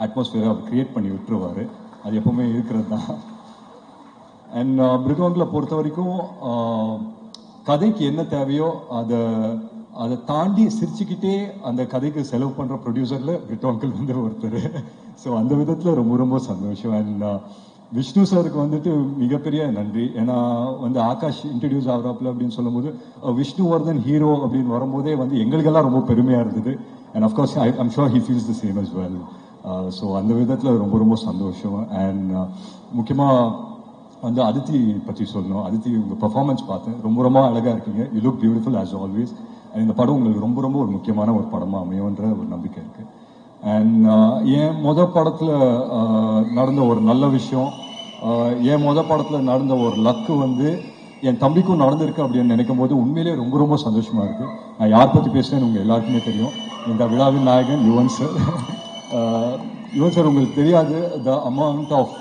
அட்மாஸ்பியரை அவர் கிரியேட் பண்ணி விட்டுருவார். அது எப்பவுமே இருக்கிறது தான். அண்ட் பிரிட்டோ அங்கிளை பொறுத்த வரைக்கும் கதைக்கு என்ன தேவையோ அதை தாண்டி சிரிச்சுக்கிட்டே அந்த கதைக்கு செலவு பண்ணுற ப்ரொடியூசரில் பிரிட்டோ அங்கிள் வந்து ஒருத்தர். ஸோ அந்த விதத்தில் ரொம்ப சந்தோஷம். அண்ட் விஷ்ணு சாருக்கு வந்துட்டு மிகப்பெரிய நன்றி. ஏன்னா வந்து ஆகாஷ் இன்ட்ரடியூஸ் ஆகிறாப்புல அப்படின்னு சொல்லும்போது விஷ்ணுவர்தன் ஹீரோ அப்படின்னு வரும்போதே வந்து எங்களுக்கெல்லாம் ரொம்ப பெருமையாக இருந்தது. And of course I'm sure he feels the same as well. So அந்த விதத்தில் ரொம்ப சந்தோஷம். அண்ட் முக்கியமாக வந்து அதித்தி பற்றி சொல்லணும். அதித்தி உங்கள் பர்ஃபார்மன்ஸ் பார்த்தேன், ரொம்ப அழகாக இருக்கீங்க. You look beautiful as always. இந்த படம் உங்களுக்கு ரொம்ப ஒரு முக்கியமான ஒரு படமாக அமையும்ன்ற ஒரு நம்பிக்கை இருக்குது. அண்ட் என் படத்தில் நடந்த ஒரு நல்ல விஷயம், என் படத்தில் நடந்த ஒரு லக்கு வந்து என் தம்பிக்கும் நடந்திருக்கு அப்படின்னு நினைக்கும் போது உண்மையிலேயே ரொம்ப சந்தோஷமாக இருக்குது. நான் யார் பற்றி பேசுகிறேன்னு உங்கள் எல்லாருக்குமே தெரியும். இந்த விழாவின் நாயகன் யுவன் சார். யுவன் சார் உங்களுக்கு தெரியாது the amount of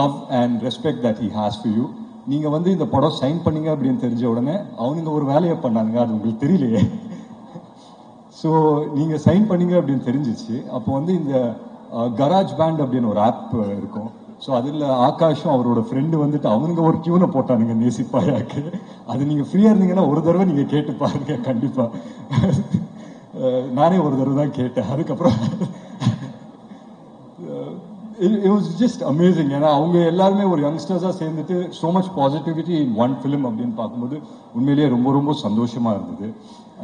love and respect that he has for you. நீங்கள் வந்து இந்த படம் சைன் பண்ணீங்க அப்படின்னு தெரிஞ்ச உடனே அவனுங்க ஒரு வேலையை பண்ணானுங்க, அது உங்களுக்கு தெரியலையே. ஸோ நீங்கள் சைன் பண்ணீங்க அப்படின்னு தெரிஞ்சிச்சு. அப்போ வந்து இந்த கராஜ் பேண்ட் அப்படின்னு ஒரு ஆப் இருக்கும். ஸோ அதில் ஆகாஷும் அவரோட ஃப்ரெண்டு வந்துட்டு அவனுங்க ஒரு டியூனை போட்டானுங்க நேசிப்பாயாக்கு. அது நீங்கள் ஃப்ரீயாக இருந்தீங்கன்னா ஒரு தடவை நீங்கள் கேட்டு பாருங்க கண்டிப்பாக. நானே ஒரு தடவை தான் கேட்டேன். அதுக்கப்புறம் it was just amazing. ஏன்னா அவங்க எல்லாருமே ஒரு யங்ஸ்டர்ஸாக சேர்ந்துட்டு so much positivity in one film அப்படின்னு பார்க்கும்போது உண்மையிலேயே ரொம்ப சந்தோஷமாக இருந்தது.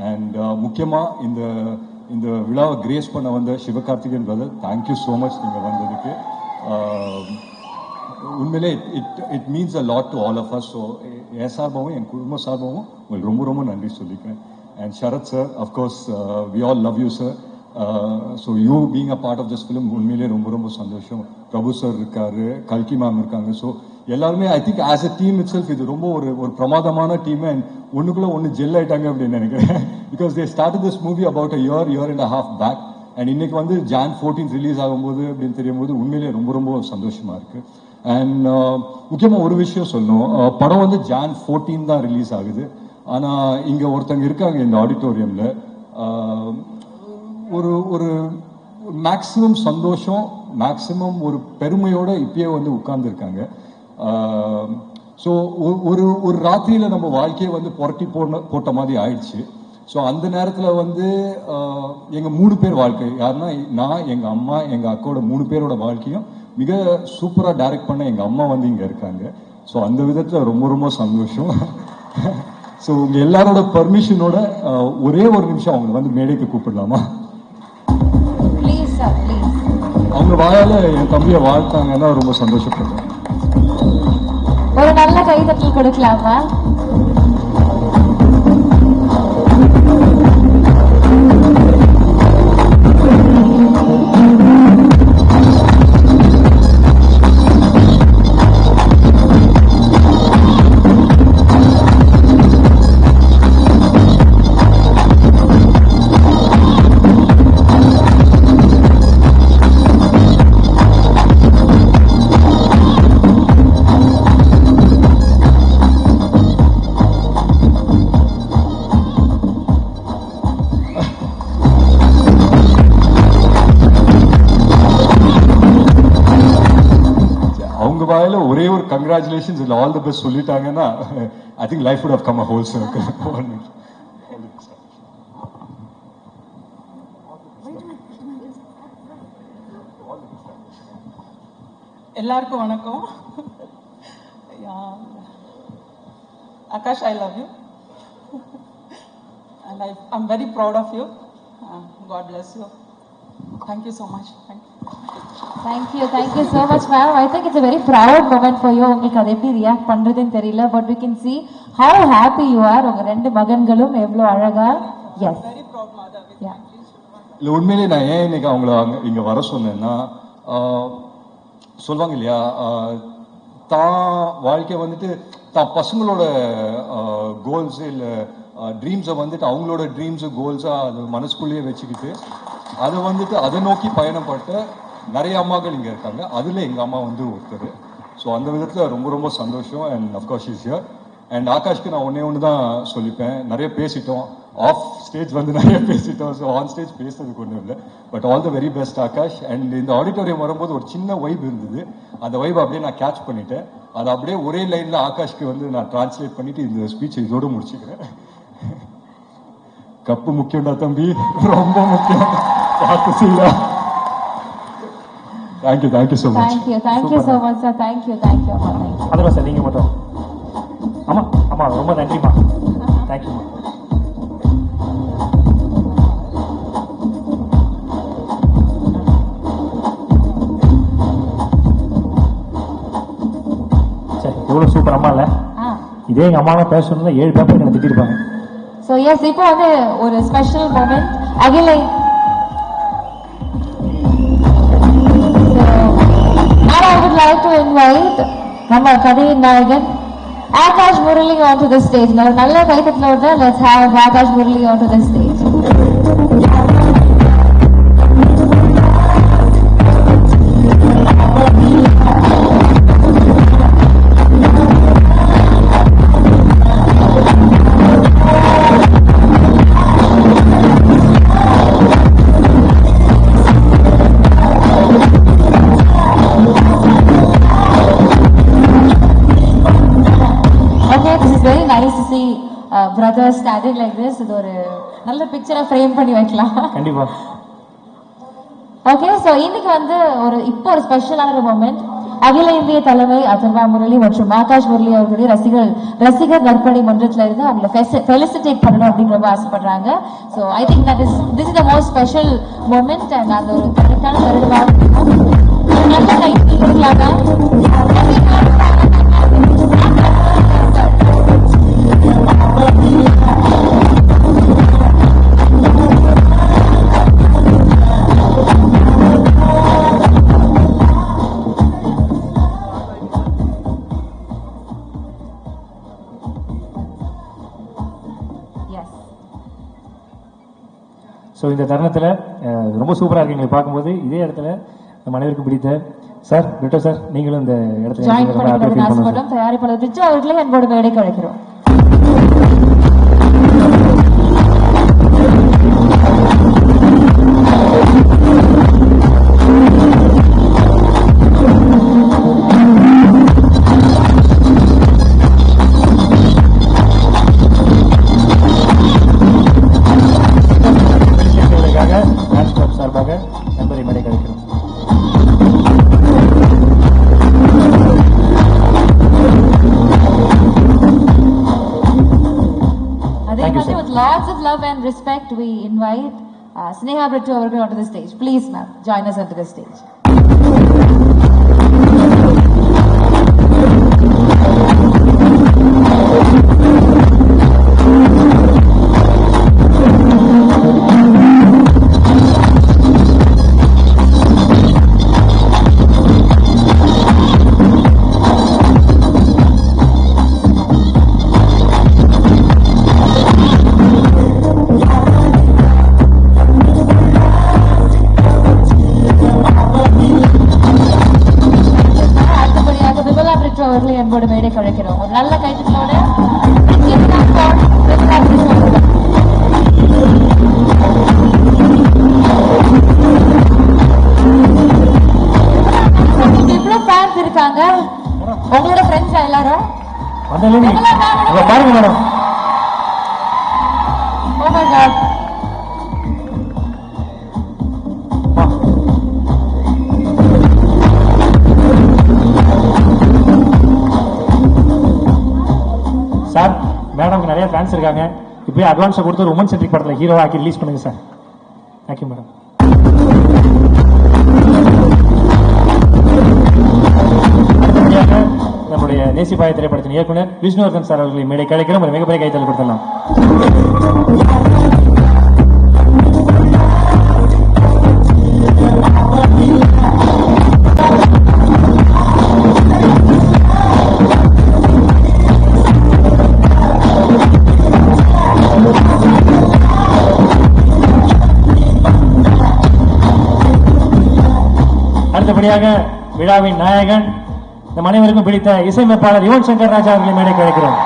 அண்ட் முக்கியமாக இந்த விழாவை கிரேஸ் பண்ண வந்த Sivakarthikeyan brother, thank you so much நீங்கள் வந்ததுக்கு. உண்மையிலே it means a lot to all of us. So என் சார்பாகவும் என் குடும்ப சார்பாகவும் உங்களுக்கு ரொம்ப நன்றி சொல்லிக்கிறேன். And Sarath sir, of course we all love you sir. So you being a part of this film உண்மையிலே ரொம்ப சந்தோஷம். பிரபு சார் இருக்காரு, கல்கி மேம் இருக்காங்க. ஸோ எல்லாருமே I think as a team it self இது ரொம்ப ஒரு பிரமாதமான டீம் அண்ட் ஒன்றுக்குள்ள ஒன்று ஜெல் ஆயிட்டாங்க அப்படின்னு நினைக்கிறேன். Because they started this movie about a year and half back அண்ட் இன்னைக்கு வந்து Jan 14 ரிலீஸ் ஆகும்போது அப்படின்னு தெரியும் போது உண்மையிலேயே ரொம்ப ரொம்ப சந்தோஷமா இருக்கு. அண்ட் முக்கியமாக ஒரு விஷயம் சொல்லணும், படம் வந்து Jan 14 தான் ரிலீஸ் ஆகுது. ஆனால் இங்கே ஒருத்தங்க இருக்காங்க இந்த ஆடிட்டோரியமில், ஒரு ஒரு மேக்சிமம் சந்தோஷம், மேக்சிமம் ஒரு பெருமையோட இப்பயே வந்து உட்கார்ந்துருக்காங்க. ஸோ ஒரு ராத்திரியில் நம்ம வாழ்க்கையை வந்து புரட்டி போட்ட மாதிரி ஆயிடுச்சு. ஸோ அந்த நேரத்தில் வந்து எங்கள் 3 பேர் வாழ்க்கை, யாருன்னா நான், எங்கள் அம்மா, எங்கள் அக்காவோட 3 பேரோட வாழ்க்கையும் மிக சூப்பராக டைரக்ட் பண்ண எங்கள் அம்மா வந்து இங்கே இருக்காங்க. ஸோ அந்த விதத்தில் ரொம்ப ரொம்ப சந்தோஷம். ஸோ உங்கள் எல்லாரோட பர்மிஷனோட ஒரே ஒரு நிமிஷம் அவங்க வந்து மேடைக்கு கூப்பிடலாமா? அவங்க வாயால என் தம்பியை வாழ்த்தாங்கன்னா ரொம்ப சந்தோஷப்படுறேன். ஒரு நல்ல கைதட்டல் கொடுக்கலாமா? ஒரே ஒரு கங்க்ராச்சுலேஷன்ஸ் இல்லை ஆல் தி பெஸ்ட் சொல்லிட்டாங்கன்னா I think life would have come a whole circle. எல்லாருக்கும் வணக்கம். Akash, I love you and I'm very proud of you. God bless you. Thank you so much. Thank you so much, ma'am. I think it's a very proud moment for you. உங்களுக்கு அது எப்படி react பண்றதுன்னு தெரியல, but we can see how happy you are. உங்க 2 மகன்களும் எவ்வளவு அழகா. Yes, very proud mother. இல்லை உண்மையிலேயே நான் ஏன் இன்னைக்கு அவங்கள இங்கே வர சொன்னேன்னா, சொல்லுவாங்க இல்லையா, தான் வாழ்க்கை வந்துட்டு தான் பசங்களோட கோல்ஸு இல்லை ட்ரீம்ஸை வந்துட்டு அவங்களோட ட்ரீம்ஸு கோல்ஸாக அது மனசுக்குள்ளேயே வச்சுக்கிட்டு அதை வந்துட்டு அதை நோக்கி பயணப்பட்ட நிறைய அம்மாக்கள் இங்கே இருக்காங்க. அதில் எங்கள் அம்மா வந்து ஒருத்தர். ஸோ அந்த விதத்தில் ரொம்ப ரொம்ப சந்தோஷம். And of course is here. And ஆகாஷ்க்கு நான் ஒன்று தான் சொல்லிப்பேன், நிறைய பேசிட்டோம், ஆஃப் ஸ்டேஜ் வந்து நிறைய பேசிட்டோம். ஸோ ஆன் ஸ்டேஜ் பேசுறதுக்கு ஒன்றும் இல்லை. But all the very best Akash. And இந்த ஆடிட்டோரியம் வரும்போது ஒரு சின்ன வைப் இருந்தது, அந்த வைப் அப்படியே நான் கேட்ச் பண்ணிட்டேன். அதை அப்படியே ஒரே லைனில் ஆகாஷ்க்கு வந்து நான் டிரான்ஸ்லேட் பண்ணிட்டு இந்த ஸ்பீச் இதோடு முடிச்சுக்கிறேன். கப்பு முக்கியம்டா தம்பி, ரொம்ப முக்கியம், பார்த்து செய்யலாம். Thank you so much. Thank you so much, sir. Thank you. அதெல்லாம் சார் நீங்க மட்டும். ஆமா ரொம்ப நன்றிமா. Thank you. சரி, எவ்வளவு சூப்பர் அம்மா இல்ல? இதே எங்க அம்மாவை பேசணும்னா 7 பேப்பர் எனக்கு திட்டிருப்பாங்க. So yes, இப்போ வந்து ஒரு ஸ்பெஷல் மொமெண்ட் அகிலை. Now I would like to invite நம்ம கதையின் நாயகன் Akash Murali onto the stage. நல்ல கைத்தட்டலோட let's have Akash Murali onto the stage. Brothers standing like this, இது ஒரு நல்ல பிக்சரை ஃப்ரேம் பண்ணி வைக்கலாம் கண்டிப்பா. ஓகே, சோ இன்னைக்கு வந்து இப்போ ஒரு ஸ்பெஷலான மொமெண்ட். அகில இந்திய தலைமை அதர்வா முரளி மற்றும் ஆகாஷ் முரளி அவர்களுடைய ரசிகர் நற்பணி மன்றத்துல இருந்து அவங்களை ஃபெலிசிட்டேட் பண்ணணும் அப்படின்னு ரொம்ப ஆசைப்படுறாங்க. So I think that is this is the most special moment. And அந்த ஒரு கரெக்டான வருடமாக நல்ல கைது கொடுக்கலாங்க. ஸோ இந்த தருணத்தில் ரொம்ப சூப்பராக இருக்கு எங்களுக்கு பார்க்கும்போது. இதே இடத்துல நம்ம அனைவருக்கும் பிடித்த சார் பிரிட்டோ சார், நீங்களும் இந்த இடத்துல தயாரிப்பாளர் பிரிட்ஜு அவர்களே என்னோட மேடைக்கு அழைக்கிறோம். சார்பாக நண்பரை மேடை கிடைக்கிறோம். With lots of love and respect, we invite Sneha Brittu onto the stage. Please, ma'am, join us onto the stage. அவர்களை அன்போடு மேடை கழைக்கிறோம். ஒரு நல்ல கைத்தட்டலோட இவ்வளவு ஃபேன்ஸ் இருக்காங்க. உங்களோட ஃப்ரெண்ட்ஸ் எல்லாரும் பாருங்க madam. Oh my God. Sir, மேடம்க்கு நிறைய ஃபேன்ஸ் இருக்காங்க. இப்போயே அட்வான்ஸை கொடுத்து ஒரு உமன் சென்ட்ரிக் படத்தில் ஹீரோவா ஆக்கி ரிலீஸ் பண்ணுங்க சார். Thank you madam. அடுத்தபடியாக நம்முடைய நேசிப்பாய திரைப்படத்தின் இயக்குனர் விஷ்ணுவர்தன் சார் அவர்களை மேடை கிடைக்கிறோம். ஒரு மிகப்பெரிய கைத்தல் கொடுத்தலாம். அடுத்தபடியாக விழாவின் நாயகன், நம் அனைவருக்கும் பிடித்த இசையமைப்பாளர் யுவன் சங்கர் ராஜா அவர்களை மேடை கிடைக்கிறோம்.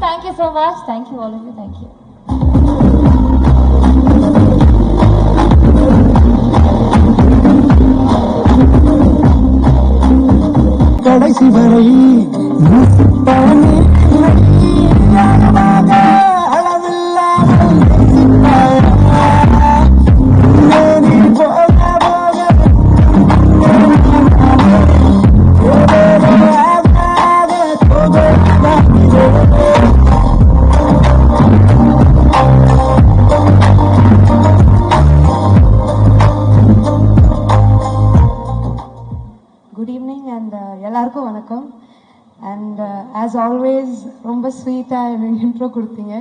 Thank you so much. Thank you all of you. Thank you. கடைசி வரை எல்லாருக்கும் வணக்கம். அண்ட் ஆஸ் ஆல்வேஸ் ரொம்ப ஸ்வீட்டாக எனக்கு இன்ட்ரோ கொடுத்தீங்க.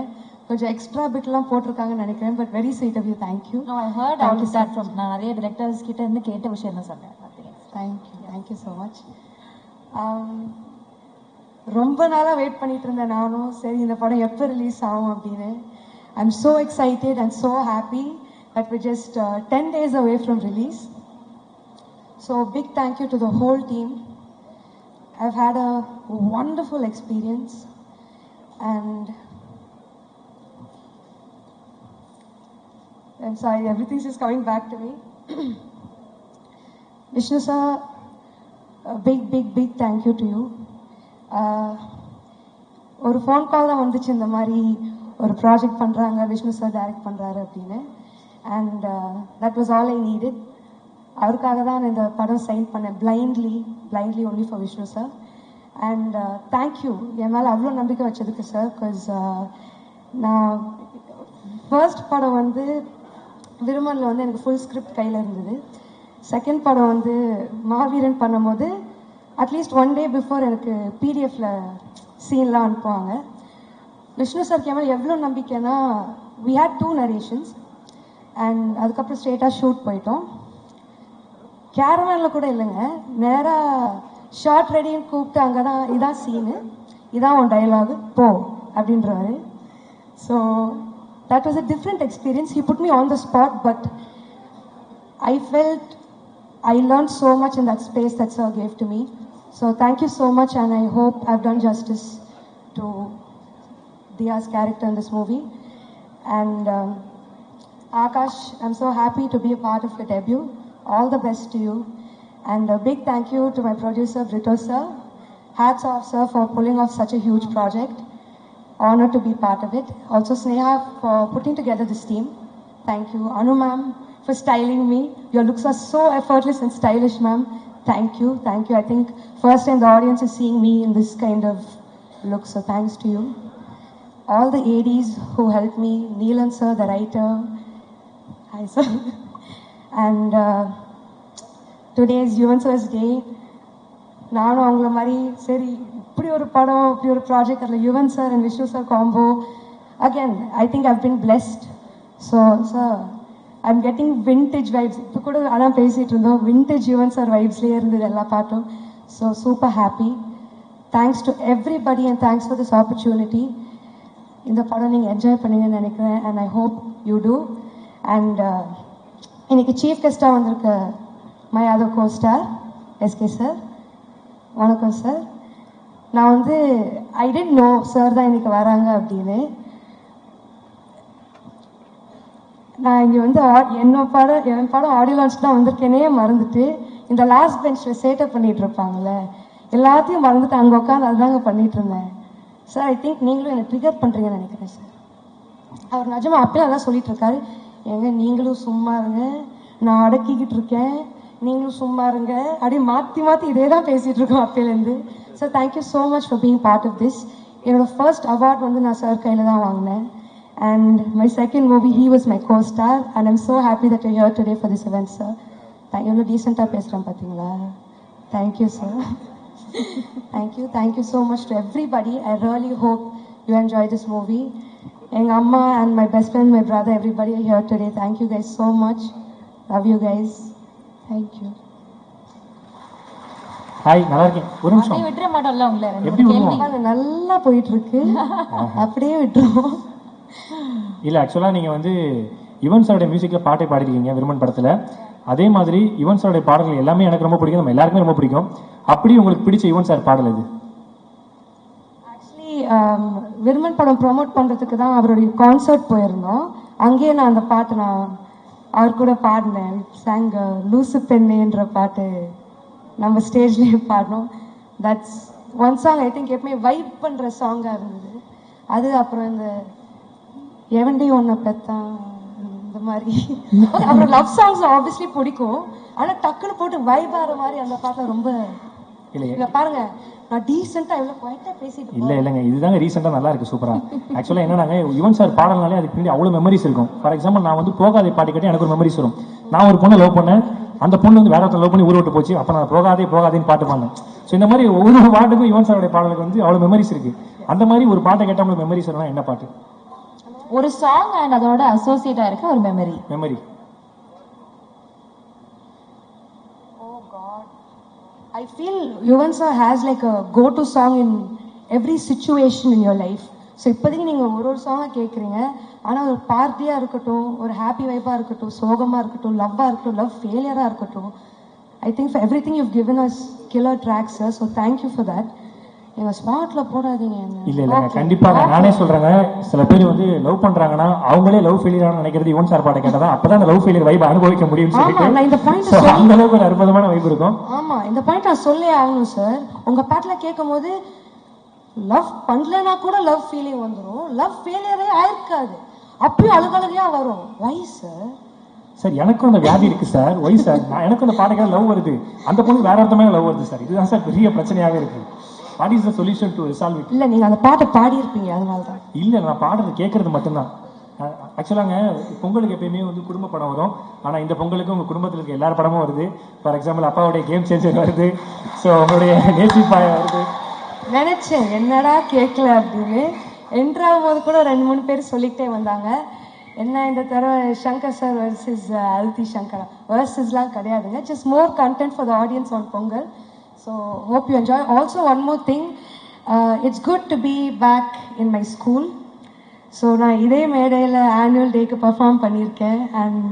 கொஞ்சம் எக்ஸ்ட்ரா பிட்லாம் போட்டிருக்காங்கன்னு நினைக்கிறேன். But very sweet of you. Thank you. I heard all that from நான் நிறைய டிரெக்டர்ஸ் கிட்ட இருந்து கேட்ட விஷயம் என்ன சொன்னேன். Thank you so much. ரொம்ப நாளாக வெயிட் பண்ணிட்டு இருந்தேன் நானும். சரி இந்த படம் எப்போ ரிலீஸ் ஆகும் அப்படின்னு. I am so excited and so happy that we're just 10 days away from release. So big thank you to the whole team. I've had a wonderful experience and I'm sorry, everything's just coming back to me. Vishnu sir, a big thank you to you. ஒரு phone call தான் வந்துச்சு, இந்த மாதிரி ஒரு project பண்ணுறாங்க, Vishnu sir direct பண்ணுறாரு அப்படின்னு. And that was all I needed. அவருக்காக தான் இந்த படம் சைன் பண்ணேன், blindly only for Vishnu sir. And thank you என் மேலே அவ்வளோ நம்பிக்கை வச்சதுக்கு சார். பிகாஸ் நான் ஃபர்ஸ்ட் படம் வந்து விருமனில் வந்து எனக்கு ஃபுல் ஸ்கிரிப்ட் கையில் இருந்தது. செகண்ட் படம் வந்து மாவீரன் பண்ணும்போது அட்லீஸ்ட் 1 day பிஃபோர் எனக்கு பிடிஎஃப்ல சீன்லாம் அனுப்புவாங்க. விஷ்ணு சார் கேமரா எவ்வளோ நம்பிக்கைன்னா we had 2 narrations அண்ட் அதுக்கப்புறம் ஸ்ட்ரெயிட்டாக ஷூட் போயிட்டோம். கேரவேனில் கூட இல்லைங்க, நேராக ஷார்ட் ரெடின்னு கூப்பிட்டு அங்கே தான் இதான் சீனு, இதான் உன் டைலாகு போ அப்படின்றவாரு. So that was a different experience. He put me on the spot, but I felt I learned so much in that space that sir gave to me. So thank you so much, and I hope I've done justice to Diya's character in this movie. And Akash, I'm so happy to be a part of your debut. All the best to you. And a big thank you to my producer, Brito sir. Hats off, sir, for pulling off such a huge project. Honored to be part of it. Also, Sneha for putting together this team. Thank you. Anu ma'am for styling me. Your looks are so effortless and stylish, ma'am. Thank you. Thank you. I think first time the audience is seeing me in this kind of look, so thanks to you. All the ADs who helped me, Neelan sir, the writer. Hi, sir. And today is Yuvan sir's day. நானும் அவங்கள மாதிரி சரி இப்படி ஒரு படம் இப்படி ஒரு project அதில் Yuvan sir and Vishnu sir combo again I think I've been blessed. So sir I am getting vintage vibes. இப்போ கூட அதான் பேசிகிட்டு இருந்தோம், விண்டேஜ் யுவன் சார் வைப்ஸ்லேயே இருந்தது எல்லா பாட்டும். So super happy. Thanks to everybody and thanks for this opportunity. இந்த படம் நீங்கள் என்ஜாய் பண்ணுங்கன்னு நினைக்கிறேன் and I hope you too. அண்ட் இன்னைக்கு சீஃப் கெஸ்ட்டாக வந்திருக்க my other costar SK sir. வணக்கம் சார். நான் வந்து ஐ டென்ட் நோ சார் தான் இன்னைக்கு வராங்க அப்படின்னு. நான் இங்கே வந்து என் படம் ஆடியோ லான்ச் தான் வந்திருக்கேனே மறந்துட்டு இந்த லாஸ்ட் பெஞ்சில் சேட்டப் பண்ணிட்டு இருப்பாங்கல்ல எல்லாத்தையும் மறந்துட்டு அங்கே உட்காந்து அதுதாங்க பண்ணிட்டு இருந்தேன். சார் ஐ திங்க் நீங்களும் என்னை ட்ரிகர் பண்ணுறீங்கன்னு நினைக்கிறேன் சார். அவர் நிஜமா அப்பயும் அதான் சொல்லிட்டு இருக்காரு, ஏங்க நீங்களும் சும்மா இருங்க, நான் அடக்கிக்கிட்டு இருக்கேன், நீங்களும் சும்மா இருங்க அப்படி மாற்றி மாற்றி இதே தான் பேசிகிட்டு இருக்கோம் அப்பையிலேருந்து. So thank you so much for being part of this. என்னோட ஃபர்ஸ்ட் அவார்ட் வந்து நான் சார் கையில் தான் வாங்கினேன். And my second movie he was my co star and I'm so happy that you here today for this event sir. எவ்வளோ டீசெண்டாக பேசுகிறேன் பார்த்தீங்களா? Thank you sir. Thank you so much to everybody. I really hope you enjoy this movie. எங்கள் அம்மா and my best friend, my brother, everybody here today. Thank you guys so much. Love you guys. Thank you. Hi, நல்லா இருக்கேன். ஒரு நிமிஷம் அப்படியே விட்டுற மாட்டோம்ல உங்களை. எப்படி விடுவோம்? நல்லா போயிட்டு இருக்கு, அப்படியே விட்டுருவோம். இல்லை ஆக்சுவலாக நீங்கள் வந்து யுவன் சாரோட மியூசிக்கில் பாட்டை பாடிருக்கீங்க விருமன் படத்தில். அதே மாதிரி யுவன் சாரோடைய பாடல்கள் எல்லாமே எனக்கு ரொம்ப பிடிக்கும், நம்ம எல்லாருக்குமே ரொம்ப பிடிக்கும். அப்படி உங்களுக்கு பிடிச்ச யுவன் சார் பாடல் இது? ஆக்சுவலி விருமன் படம் ப்ரொமோட் பண்ணுறதுக்கு தான் அவருடைய கான்சர்ட் போயிருந்தோம். அங்கேயே நான் அந்த பாட்டு நான் அவர் கூட பாடினேன். சாங் லூசு பெண்ணேன்ற பாட்டு நம்ம ஸ்டேஜ்லேயே பாடினோம். That's one song I think எப்பவுமே வைப் பண்ணுற சாங்காக இருந்தது அது. அப்புறம் இந்த எவன்டி ஒன்றை பெத்தான் இந்த மாதிரி அப்புறம் லவ் சாங்ஸ் ஆப்வியஸ்லி பிடிக்கும், ஆனால் டக்குன்னு போட்டு வைப் ஆகிற மாதிரி அந்த பாட்டில் ரொம்ப இல்லை. பாருங்க நான் டீசெண்டாக எவ்வளோ குவைட்டாக பேசிட்டு இல்லைங்க, இதுதாங்க ரீசெண்டாக நல்லா இருக்கு, சூப்பராக. ஆக்சுவலாக என்னன்னாங்க யுவன் சார் பாடல்னாலே அதுக்கு பின்னாடி அவ்வளோ மெமரிஸ் இருக்கும். ஃபார் எக்ஸாம்பிள் நான் வந்து போகாதே பாட்டு கேட்டு எனக்கு ஒரு மெமரிஸ் வரும். நான் ஒரு பொண்ணை லவ் பண்ணேன், அந்த பொண்ணு வந்து வேற ஒருத்தர் லவ் பண்ணி ஊர் விட்டு போச்சு, அப்போ நான் போகாதேன்னு பாட்டு பாடினேன். ஸோ இந்த மாதிரி ஒவ்வொரு பாட்டுக்கும் யுவன் சாரோட பாடலுக்கு வந்து அவ்வளோ மெமரிஸ் இருக்கு. அந்த மாதிரி ஒரு பாட்டை கேட்டால் உங்களுக்கு மெமரிஸ் வரும்னா என்ன பாட்டு? ஒரு சாங் அண்ட் அதோட அசோசியேட்டா இருக்க ஒரு memory. I feel Yuvan sir has like a go-to song in every situation in your life. So இப்போதைக்கு நீங்கள் ஒரு சாங்காக கேட்குறீங்க, ஆனால் ஒரு பார்ட்டியாக இருக்கட்டும், ஒரு ஹாப்பி வைப்பாக இருக்கட்டும், சோகமாக இருக்கட்டும், லவ்வாக இருக்கட்டும், லவ் ஃபெயிலியராக இருக்கட்டும், I think for everything you've given us killer tracks sir. So thank you for that. எங்கள் ஸ்பாட்டில் போடாதீங்க. இல்லை கண்டிப்பாக நானே சொல்கிறேங்க. சில பேர் வந்து லவ் பண்ணுறாங்கன்னா அவங்களே லவ் ஃபெயிலியர் நினைக்கிறது யுவன் சார் பாட்டை கேட்டால் தான் அப்போ தான் அந்த லவ் ஃபெயிலியர் வைப் அனுபவிக்க முடியும்னு சொல்லிட்டு இந்த பாயிண்ட் அந்த அளவுக்கு ஒரு அற்புதமான வைப் இருக்கும். ஆமாம், இந்த பாயிண்ட் நான் சொல்லே ஆகணும் சார். உங்கள் பாட்டில் கேட்கும் போது லவ் பண்ணலனா கூட லவ் ஃபீலிங் வந்துடும், லவ் ஃபெயிலியரே ஆயிருக்காது, அப்பயும் அழுகழுகையா வரும். வை சார்? சார் எனக்கும் அந்த வியாதி இருக்கு சார். Why sir? எனக்கும் அந்த பாட்டுக்காக லவ் வருது, அந்த பொண்ணு வேற ஒருத்தமே லவ் வருது சார். இதுதான் சார் பெரிய பிரச்சனையாவே இருக்கு. What is the solution to resolve it? இல்ல நீங்க அந்த பாட்டை பாடி இருப்பீங்க, அதனால தான். இல்ல நான் பாடுறது கேட்கறது மட்டும்தான். ஆக்சுவலாங்க பொங்கலுக்கு எப்பயுமே வந்து குடும்ப படம் வரும். ஆனால் இந்த பொங்கலுக்கு உங்கள் குடும்பத்தில் இருக்க எல்லார் படமும் வருது. ஃபார் எக்ஸாம்பிள் அப்பாவுடைய கேம் சேஞ்சர் வருது, ஸோ உங்களுடைய நேசிப்பாயா வருது. நினைச்சேன் என்னடா கேட்கல அப்படின்னு. என்ட்ராகும் போது கூட 2-3 பேர் சொல்லிக்கிட்டே வந்தாங்க. என்ன இந்த தடவை சங்கர் சார் வர்சஸ் அதித்தி சங்கரா வர்சஸ்லாம் கிடையாதுங்க. Just more content for the audience on Pongal. So hope you enjoy. Also one more thing, it's good to be back in my school. So நான் இதே மேடையில் ஆனுவல் டேக்கு பர்ஃபார்ம் பண்ணியிருக்கேன். And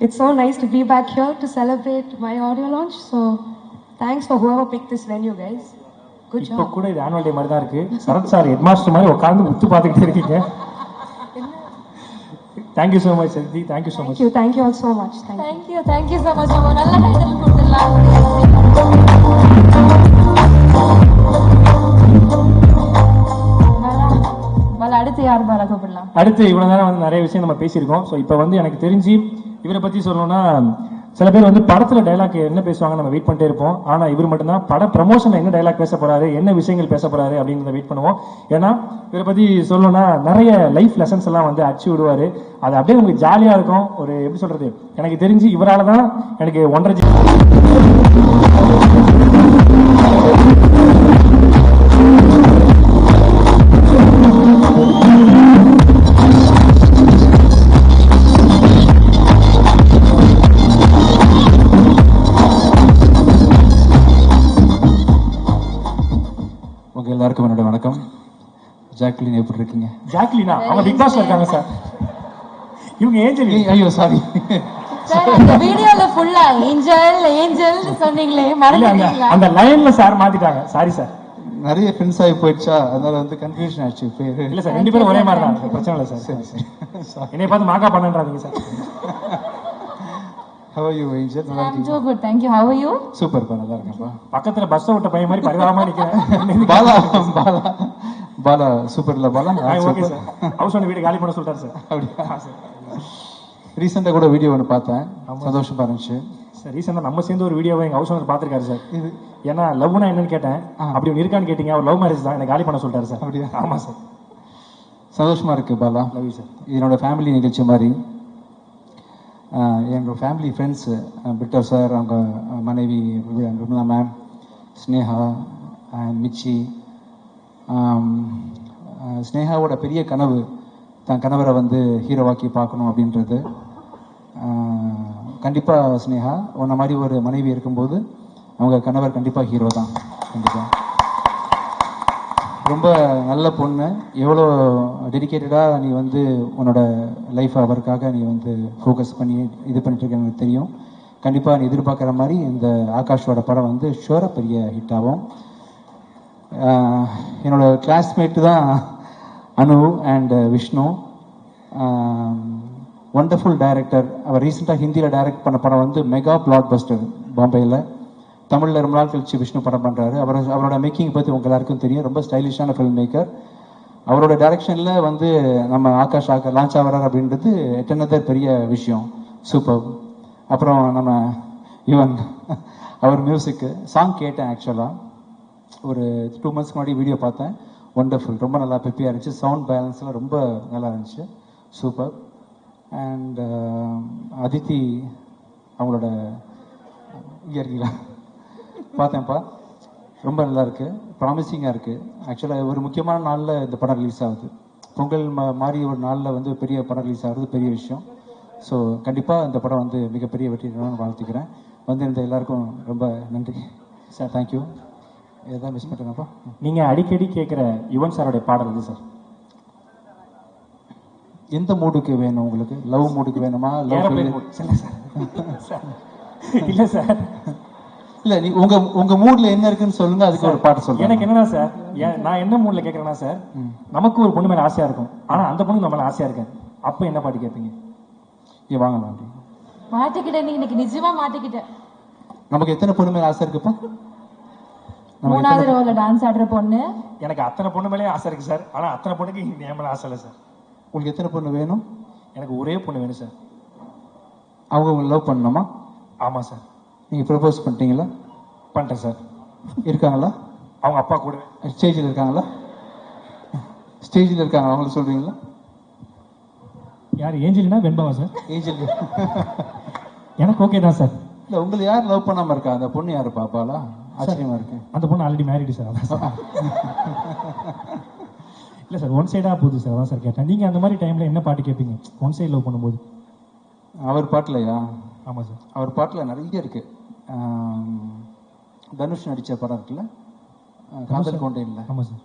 it's so nice to be back here to celebrate my audio launch. So thanks for whoever picked this venue, guys. Good job. இப்போ கூட இது annual day மாதிரி தான் இருக்கு. சரத் சார் ஹெட்மாஸ்டர் மாதிரி உட்காந்து உத்து பார்த்துக்கிட்டே இருக்கீங்க. தேங்க்யூ ஸோ மச் சந்தி. Thank you so much. Thank you all so much. Thank you so much. நம்ம நல்ல டைட்டில் கொடுத்துடலாம். அடுத்து யார் பாலா கூப்பிடலாம்? அடுத்து இவ்வளவு நேரம் வந்து நிறைய விஷயம் நம்ம பேசியிருக்கோம். ஸோ இப்போ வந்து எனக்கு தெரிஞ்சு இவரை பத்தி சொல்லணும்னா, சில பேர் வந்து படத்துல டைலாக் என்ன பேசுவாங்க நம்ம வெயிட் பண்ணிட்டே இருப்போம். ஆனா இவர் மட்டும்தான் பட ப்ரமோஷன்ல என்ன டைலாக் பேச போறாரு, என்ன விஷயங்கள் பேச போறாரு அப்படிங்கிறத வெயிட் பண்ணுவோம். ஏன்னா இவரை பத்தி சொல்லணும்னா நிறைய லைஃப் லெசன்ஸ் எல்லாம் வந்து அடிச்சு விடுவாரு. அது அப்படியே உங்களுக்கு ஜாலியா இருக்கும். ஒரு எப்படி சொல்றது, எனக்கு தெரிஞ்சு இவரால தான் எனக்கு 1.5 எல்லாருக்கும் என்னோட வணக்கம். ஜாக்லின் எப்படி இருக்கீங்க? ஜாக்லினா அவங்க பிக் பாஸ்ல இருக்காங்க சார். இவங்க ஏஞ்சல். ஐயோ சாரி சார், அந்த வீடியோல ஃபுல்லா ஏஞ்சல் சொன்னீங்களே மறந்துட்டீங்களா? அந்த லைன்ல சார் மாத்திட்டாங்க. Sorry sir. நிறைய ஃப்ரெண்ட்ஸ் ஆகி போயிடுச்சா, அதனால வந்து கன்ஃபியூஷன் ஆச்சு பேரு. இல்ல சார், 2 பேரும் ஒரே மாதிரி தான். பிரச்சனை இல்லை சார். சரி சரி. என்னைய பார்த்து மாக்கா பண்ணன்றாதீங்க sir. How are you, Angel? நல்லா I'm so good, thank you. How are you? Super பா, நல்லா இருக்கேன்ப்பா. பக்கத்துல பஸ் விட்ட பையன் மாதிரி பரிவாரமா நிக்கிறேன். பாலா சூப்பர்ல Bala. Okay sir. House owner வீடு காலி பண்ண சொல்லிட்டாரு சார். அப்படியா சார்? ரீசெண்டா கூட வீடியோ ஒன்று பார்த்தேன், சந்தோஷமா இருந்துச்சு சார். ரீசெண்டா நம்ம சேர்ந்து ஒரு வீடியோவை எங்க ஹவுஸ் ஓனர் பாத்துருக்காரு சார். ஏன்னா லவ்னா என்னன்னு கேட்டேன். அப்படி ஒன்று இருக்கான்னு கேட்டீங்க. அவர் லவ் மேரேஜ் தான், எனக்கு காலி பண்ண சொல்லிட்டாரு சார். அப்படியா? ஆமா சார். சந்தோஷமா இருக்கு பாலா. Love you sir. என்னோட ஃபேமிலி நிகழ்ச்சி மாதிரி என்னோட ஃபேமிலி ஃப்ரெண்ட்ஸு பிட்டர் சார், அவங்க மனைவி விமலா மேம், ஸ்னேகா அண்ட் மிச்சி. ஸ்னேகாவோட பெரிய கனவு தன் கணவரை வந்து ஹீரோவாக்கி பார்க்கணும் அப்படின்றது. கண்டிப்பாக ஸ்னேகா உன்ன மாதிரி ஒரு மனைவி இருக்கும்போது அவங்க கணவர் கண்டிப்பாக ஹீரோ தான். கண்டிப்பாக ரொம்ப நல்ல பொண்ணு. எவ்வளோ டெடிக்கேட்டடாக நீ வந்து உன்னோட லைஃப்பை அவருக்காக நீ வந்து ஃபோக்கஸ் பண்ணி இது பண்ணிட்டுருக்க எனக்கு தெரியும். கண்டிப்பாக நீ எதிர்பார்க்குற மாதிரி இந்த ஆகாஷோட படம் வந்து ஷுவராக பெரிய ஹிட் ஆகும். என்னோட கிளாஸ்மேட்டு தான் Anu and Vishnu. Wonderful director. அவர் ரீசெண்டாக ஹிந்தியில் டைரக்ட் பண்ண படம் வந்து மெகா பிளாக் பஸ்டர் பாம்பேயில். தமிழில் ரொம்ப நாள் கழிச்சு விஷ்ணு படம் பண்ணுறாரு. அவரோட மேக்கிங் பற்றி உங்கள் எல்லாருக்கும் தெரியும். ரொம்ப ஸ்டைலிஷான ஃபில்ம் மேக்கர். அவரோட டைரக்ஷனில் வந்து நம்ம ஆகாஷ் லான்ச் ஆகிறார் அப்படின்றது எட்டனதர் பெரிய விஷயம். சூப்பர். அப்புறம் நம்ம யுவன் அவர் மியூசிக்கு சாங் கேட்டேன். ஆக்சுவலாக ஒரு 2 months முன்னாடி வீடியோ பார்த்தேன். ஒண்டர்ஃபுல், ரொம்ப நல்லா பெப்பியாக இருந்துச்சு. சவுண்ட் பேலன்ஸ்லாம் ரொம்ப நல்லா இருந்துச்சு. சூப்பர். அண்ட் அதித்தி அவங்களோட இயற்கையில் பார்த்தேன்ப்பா, ரொம்ப நல்லா இருக்குது, ப்ராமிசிங்காக இருக்குது. ஆக்சுவலாக ஒரு முக்கியமான நாளில் இந்த படம் ரிலீஸ் ஆகுது. பொங்கல் மாதிரி ஒரு நாளில் வந்து பெரிய படம் ரிலீஸ் ஆகுறது பெரிய விஷயம். ஸோ கண்டிப்பாக இந்த படம் வந்து மிகப்பெரிய வெற்றி வாழ்த்துக்கிறேன். வந்து இந்த எல்லாருக்கும் ரொம்ப நன்றி சார். தேங்க்யூ. எதாவது மிஸ் பண்ணுறேன்ப்பா. நீங்கள் அடிக்கடி கேட்குற யுவன் சாரோடைய பாடல் இது சார். எந்த மூடுக்கு வேணும் உங்களுக்கு? லவ் மூடுக்கு வேணுமா? லவ் இல்லை சார். இல்ல நீ உங்க மூட்ல என்ன இருக்குன்னு சொல்லுங்க, அதுக்கு ஒரு பாட்டு சொல்லுங்க. எனக்கு என்னன்னா சார், நான் என்ன மூட்ல கேக்குறேன்னா சார், நமக்கு ஒரு பொண்ணு மேல ஆசையா இருக்கும், ஆனா அந்த பொண்ணு நம்ம மேல ஆசையா இருக்கேன். அப்ப என்ன பாட்டு கேட்பீங்க? இங்க வாங்க. மாட்டிக்கிட்டேன், நீ இன்னைக்கு நிஜமா மாட்டிக்கிட்டேன். நமக்கு எத்தனை பொண்ணு மேல ஆசை இருக்குப்பா? 3வது ரோல டான்ஸ் ஆடுற பொண்ணு. எனக்கு அத்தனை பொண்ணு மேலே ஆசை இருக்கு சார், ஆனா அத்தனை பொண்ணுக்கு என் மேல ஆசை இல்லை சார். உங்களுக்கு எத்தனை பொண்ணு வேணும்? எனக்கு ஒரே பொண்ணு வேணும் சார். அவங்க உங்களை லவ் பண்ணணுமா? ஆமா சார். நீங்க ப்ரப்போஸ் பண்ணிட்டீங்களா? பண்ணிட்டேன் சார். இருக்காங்களா? அவங்க அப்பா கூட. ஸ்டேஜில் இருக்காங்களா? ஸ்டேஜில் இருக்காங்களா? அவங்களுக்கு சொல்றீங்களா? யார் ஏஞ்சலினா வெண்பாவா சார்? ஏஞ்சல் எனக்கு ஓகே தான் சார். இல்லை, உங்களை யார் லவ் பண்ணாமல் இருக்கா? அந்த பொண்ணு யார் பாப்பாளா? ஆச்சரியமா இருக்கு. அந்த பொண்ணு ஆல்ரெடி மேரிடு சார். அதான் சார். இல்லை சார், ஒன் சைடாக போகுது சார். அதான் சார் கேட்டேன். நீங்கள் அந்த மாதிரி டைமில் என்ன பாட்டு கேட்பீங்க ஒன் சைடு லவ் பண்ணும்போது? அவர் பாட்டிலையா? ஆமாம் சார். அவர் பாட்டில் நிறைய இருக்கு. தனுஷ் நடித்த படம் இருக்குல்ல, காதல் கொண்டேன்ல. ஆமாம் சார்.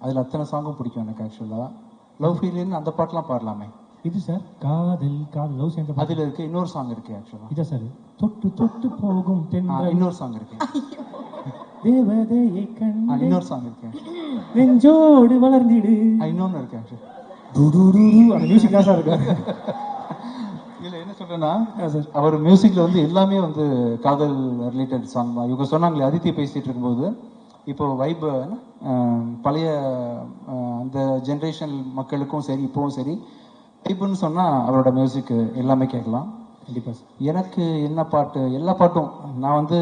அதில் அத்தனை சாங்கும் பிடிக்கும் எனக்கு ஆக்சுவலாக. லவ் ஃபீலின்னு அந்த பாட்டெலாம் பாடலாமே. இது சார் காதல் காதல் லவ் சேர்ந்த அதில் இருக்கு. இன்னொரு சாங் இருக்கு ஆக்சுவலாக. இதா சார் தொட்டு தொட்டு போகும் தென்றல். இன்னொரு சாங் இருக்கு. தேவதையை கண்டு இன்னொரு சாங் இருக்கு. நெஞ்சோடு வளர்ந்திடு. இன்னொன்று இருக்கு ஆக்சுவலி. அந்த மியூசிக் தான் சார் இருக்கு. இல்லை, என்ன சொல்றேன்னா, அவர் மியூசிக்ல வந்து எல்லாமே வந்து காதல் ரிலேட்டட் சாங் தான். இவங்க சொன்னாங்களே அதித்தி பேசிட்டு இருக்கும்போது, இப்போ வைப் பழைய அந்த ஜென்ரேஷன் மக்களுக்கும் சரி இப்போவும் சரி வைப்புன்னு சொன்னால் அவரோட மியூசிக் எல்லாமே கேட்கலாம். கண்டிப்பாக சார். எனக்கு என்ன பாட்டு, எல்லா பாட்டும் நான் வந்து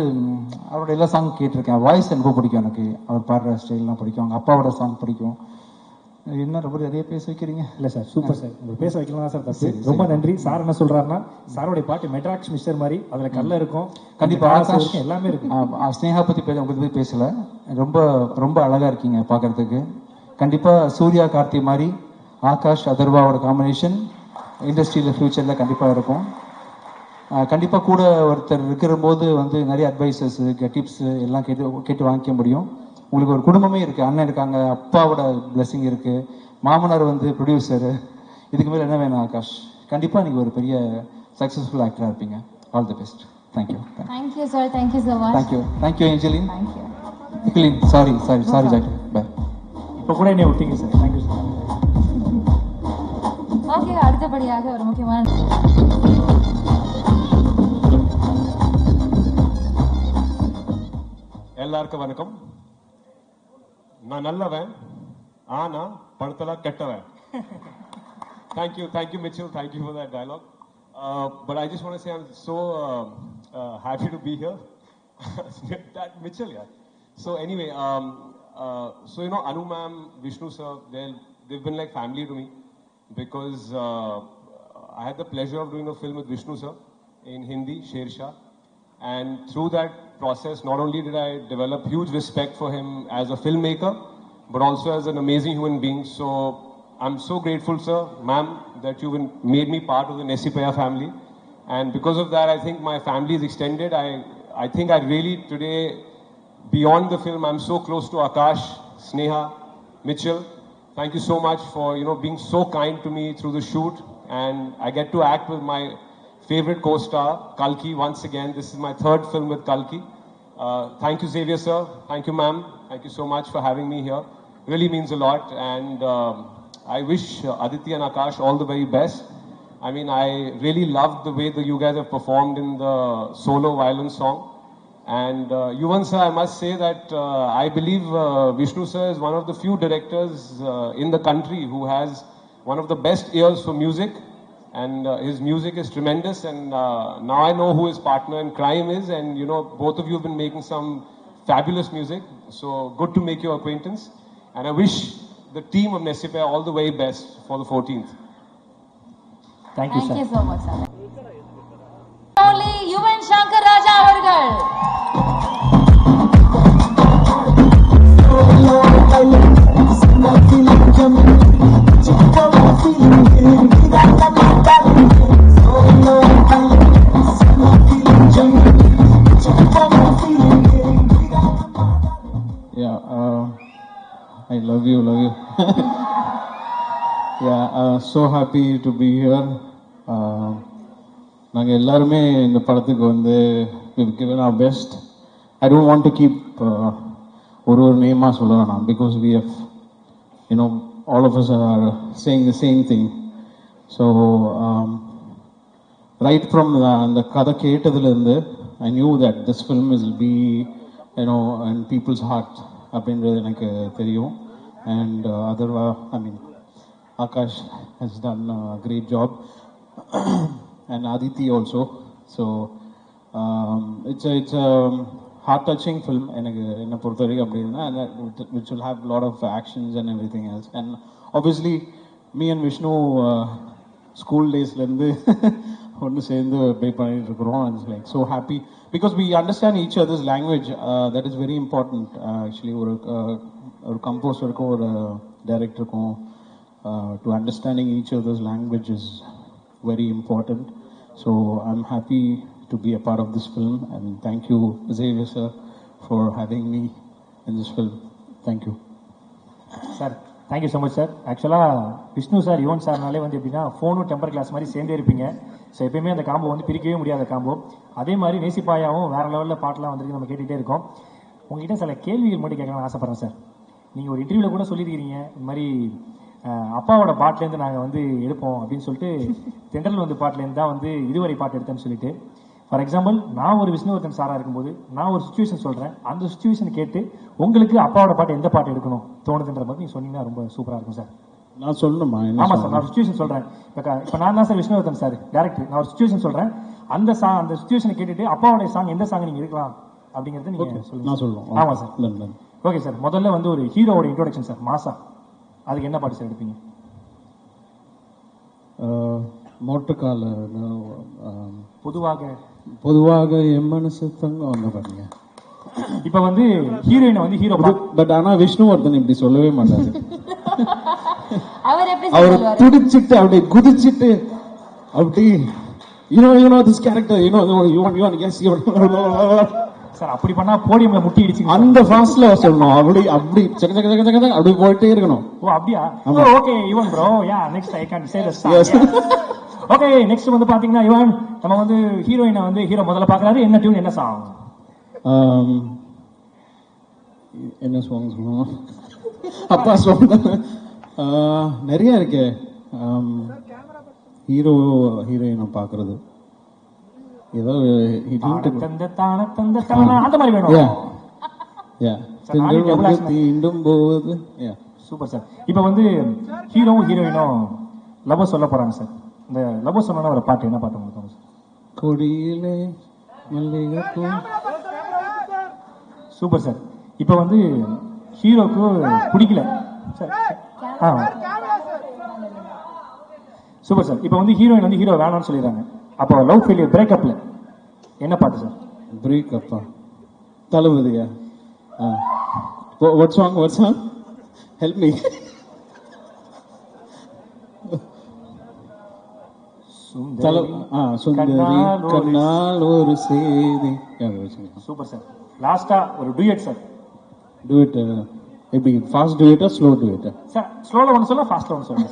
அவரோட எல்லா சாங் கேட்டிருக்கேன். வாய்ஸ் ரொம்ப பிடிக்கும் எனக்கு. அவர் பாடுற ஸ்டைல்லாம் பிடிக்கும். அவங்க அப்பாவோட சாங் பிடிக்கும். என்ன ரொம்ப நிறைய பேச வைக்கிறீங்க? இல்லை சார், சூப்பர் சார். உங்களுக்கு பேச வைக்கலாம் சார். தப்பு. ரொம்ப நன்றி. சார் என்ன சொல்றாருன்னா, சாரோடைய பாட்டு மெட்ராக்ஸ் மிஸ்டர் மாதிரி அதில் கல்ல இருக்கும், கண்டிப்பாக எல்லாமே இருக்கும். ஸ்னேகா பற்றி உங்களுக்கு பற்றி பேசல. ரொம்ப ரொம்ப அழகாக இருக்கீங்க பார்க்கறதுக்கு. கண்டிப்பாக சூர்யா கார்த்தி மாதிரி ஆகாஷ் அதர்வாவோட காம்பினேஷன் இண்டஸ்ட்ரியில் ஃப்யூச்சரில் கண்டிப்பாக இருக்கும். கண்டிப்பாக கூட ஒருத்தர் இருக்கிற போது வந்து நிறைய அட்வைசஸ் டிப்ஸ் எல்லாம் கேட்டு வாங்கிக்க முடியும். உங்களுக்கு ஒரு குடும்பமே இருக்குது. அண்ணன் இருக்காங்க, அப்பாவோட பிளெஸிங் இருக்குது, மாமனார் வந்து ப்ரொடியூசரு. இதுக்கு மேலே என்ன வேணும் ஆகாஷ்? கண்டிப்பாக நீங்கள் ஒரு பெரிய சக்ஸஸ்ஃபுல் ஆக்டராக இருப்பீங்க. All the best. Thank you. Thank you sir. Thank you so much. Thank you Angeline. Thank you. Sorry Jacqueline. Bye. இப்போ கூட என்ன விட்டீங்க சார். Thank you sir. ஓகே, அடுத்தபடியாக ஒரு முக்கியமான எல்லாருக்கும் வணக்கம். நான் நல்லவன், ஆனா படத்துல கெட்டவன். Thank you Mitchell, thank you for that dialogue. But I just want to say I'm so happy to be here. That Mitchell, yeah. So anyway, so you know Anu ma'am, Vishnu sir, they've been like family to me because I had the pleasure of doing a film with Vishnu sir in Hindi, Shershah, and through that process, not only did I develop huge respect for him as a filmmaker, but also as an amazing human being. So I'm so grateful, sir, ma'am, that you've made me part of the Nesipaya family. And because of that, I think my family is extended. I think I really today, beyond the film, I'm so close to Akash, Sneha, Mitchell. Thank you so much for, you know, being so kind to me through the shoot. And I get to act with my favorite co-star, Kalki, once again. This is my third film with Kalki. Thank you, Xavier, sir. Thank you, ma'am. Thank you so much for having me here. Really means a lot. And I wish Aditya and Akash all the very best. I mean, I really loved the way that you guys have performed in the solo violin song. And Yuvan sir, I must say that I believe Vishnu sir is one of the few directors in the country who has one of the best ears for music. And his music is tremendous. And now I know who his partner in crime is. And you know, both of you have been making some fabulous music. So good to make your acquaintance. And I wish the team of Nesipaya all the very best for the 14th. Thank you, sir. Thank you so much, sir. Only Yuvan Shankar Raja avargal. Yeah, I love you. Yeah, so happy to be here. நாங்கள் எல்லாருமே இந்த படத்துக்கு வந்து we've given our best. I don't want to keep ஒரு நேமாக சொல்ல வேணாம் because we have, you know, all of us are saying the same thing. So right from அந்த கதை கேட்டதுலேருந்து I knew that this film will be, you know, in people's heart அப்படின்றது எனக்கு தெரியும். And Adarva, I mean, Akash has done a great job. And Aditi also. So it's a heart-touching film, and which will have a lot of actions and everything else. And obviously, me and Vishnu school டேஸ்லேருந்து ஒன்று சேர்ந்து play பண்ணிட்டு இருக்கிறோம். It's like so happy because we understand each others language. That is very important actually. ஒரு கம்போசருக்கும் ஒரு டைரக்டருக்கும் to understanding each others language is very important. So I'm happy to be a part of this film, and thank you Xavier sir for having me in this film. Thank you sir. Thank you so much sir. ஆக்சுவலாக Vishnu sir Yuvan சார்னாலே வந்து எப்படின்னா ஃபோனும் temper glass மாதிரி சேர்ந்தே இருப்பீங்க. So எப்பயுமே அந்த combo வந்து பிரிக்கவே முடியாத காம்போ. அதே மாதிரி நேசிப்பாயாவும் வேறு லெவலில் பாட்டெலாம் வந்துருக்கு, நம்ம கேட்டுகிட்டே இருக்கோம். உங்ககிட்ட சில கேள்விகள் மட்டும் கேட்கலாம்னு ஆசைப்பட்றேன் சார். நீங்கள் ஒரு இன்டர்வியூவில் கூட சொல்லியிருக்கிறீங்க, இந்த மாதிரி அப்பாவோட பாட்டிலேருந்து நாங்கள் வந்து எடுப்போம் அப்படின்னு சொல்லிட்டு தென்றல் வந்து பாட்டிலேருந்து தான் வந்து இதுவரை பாட்டு எடுத்தேன்னு சொல்லிட்டு. ஃபார் எக்ஸாம்பிள், நான் ஒரு விஷ்ணுவர்தன் சாராக இருக்கும்போது நான் ஒரு சுச்சுவேஷன் சொல்கிறேன், அந்த சுச்சுவேஷன் கேட்டு உங்களுக்கு அப்பாவோட பாட்டு எந்த பாட்டு எடுக்கணும் தோணுதுன்ற மாதிரி நீங்கள் சொன்னீங்கன்னா ரொம்ப சூப்பராக இருக்கும் சார். நான் சொல்லணுமா? ஆமாம் சார், நான் ஒரு சுச்சுவேஷன் சொல்கிறேன். இப்போ நான் தான் சார் விஷ்ணுவர்தன் சார் டேரக்டர். நான் ஒரு சுச்சுவேஷன் சொல்கிறேன், அந்த சுச்சுவேஷனை கேட்டுட்டு அப்பாவோட சாங் எந்த சாங் நீங்கள் எடுக்கலாம் அப்படிங்கிறது நீங்கள் சொல்லுங்கள். நான் சொல்லுவோம். ஆமாம் சார். Okay sir. முதல்ல வந்து ஒரு ஹீரோவோட இன்ட்ரோடக்ஷன் சார், மாசா. அதுக்கு என்ன பாட்டு சார் எடுப்பீங்க? மோட்டர்கால பொதுவாக என் மனசு தங்கம் வந்து பாருங்க. இப்போ வந்து ஹீரோயினை வந்து ஹீரோ பட் ஆனா விஷ்ணுவர்தன் இப்படி சொல்லவே மாட்டாரு. அவர் துடிச்சிட்டு அப்படியே குதிச்சிட்டு அப்படி you know this character you yes sir அப்படி பண்ணா போடியம்ல முட்டி இடிச்சு அந்த ஃபாஸ்ட்ல சொல்லணும். அப்படி சக சக சக சக அப்படி போயிட்டே இருக்கணும். ஓ அப்படியா? Okay Yuvan bro, yeah next I can say this. Okay next வந்து பாத்தீங்கன்னா யுவன், நம்ம வந்து ஹீரோயினை வந்து ஹீரோ முதல்ல பாக்குறாரு, என்ன டியூன் என்ன சாங்? என்ன சாங் சொல்லுவோம்? அப்பா சொல்லுங்க. நிறைய இருக்கு. ஹீரோயினை பாக்குறது சூப்பர் சார். இப்ப வந்து ஹீரோவும் ஹீரோயினும் லவ் சொல்ல போறாங்க சார். இந்த லவ் சொன்ன ஒரு பாட்டு என்ன பாட்டு உங்களுக்கு சார்? கொடியிலே மல்லிகைப்பூ. Super sir. இப்ப வந்து ஹீரோக்கு பிடிக்கல சார். Super sir. இப்ப வந்து ஹீரோயின் வந்து ஹீரோ வேணாம்னு சொல்லிடுறாங்க. அப்போ லவ் ஃபெயிலியர் பிரேக்கப்ல என்ன பாட்டு சார்? பிரேக்கப்பா தளபதியா? What song help me. சுந்தரி கண்ணால் ஒரு செய்தி. Super sir. லாஸ்டா ஒரு டுயட் சார். டுயட் எப்படி? ஃபாஸ்ட் டுயட்டா ஸ்லோ டுயட்டா? சார் ஸ்லோல ஒன்னு சொல்ல, ஃபாஸ்ட்ல ஒன்னு சொல்லுங்க.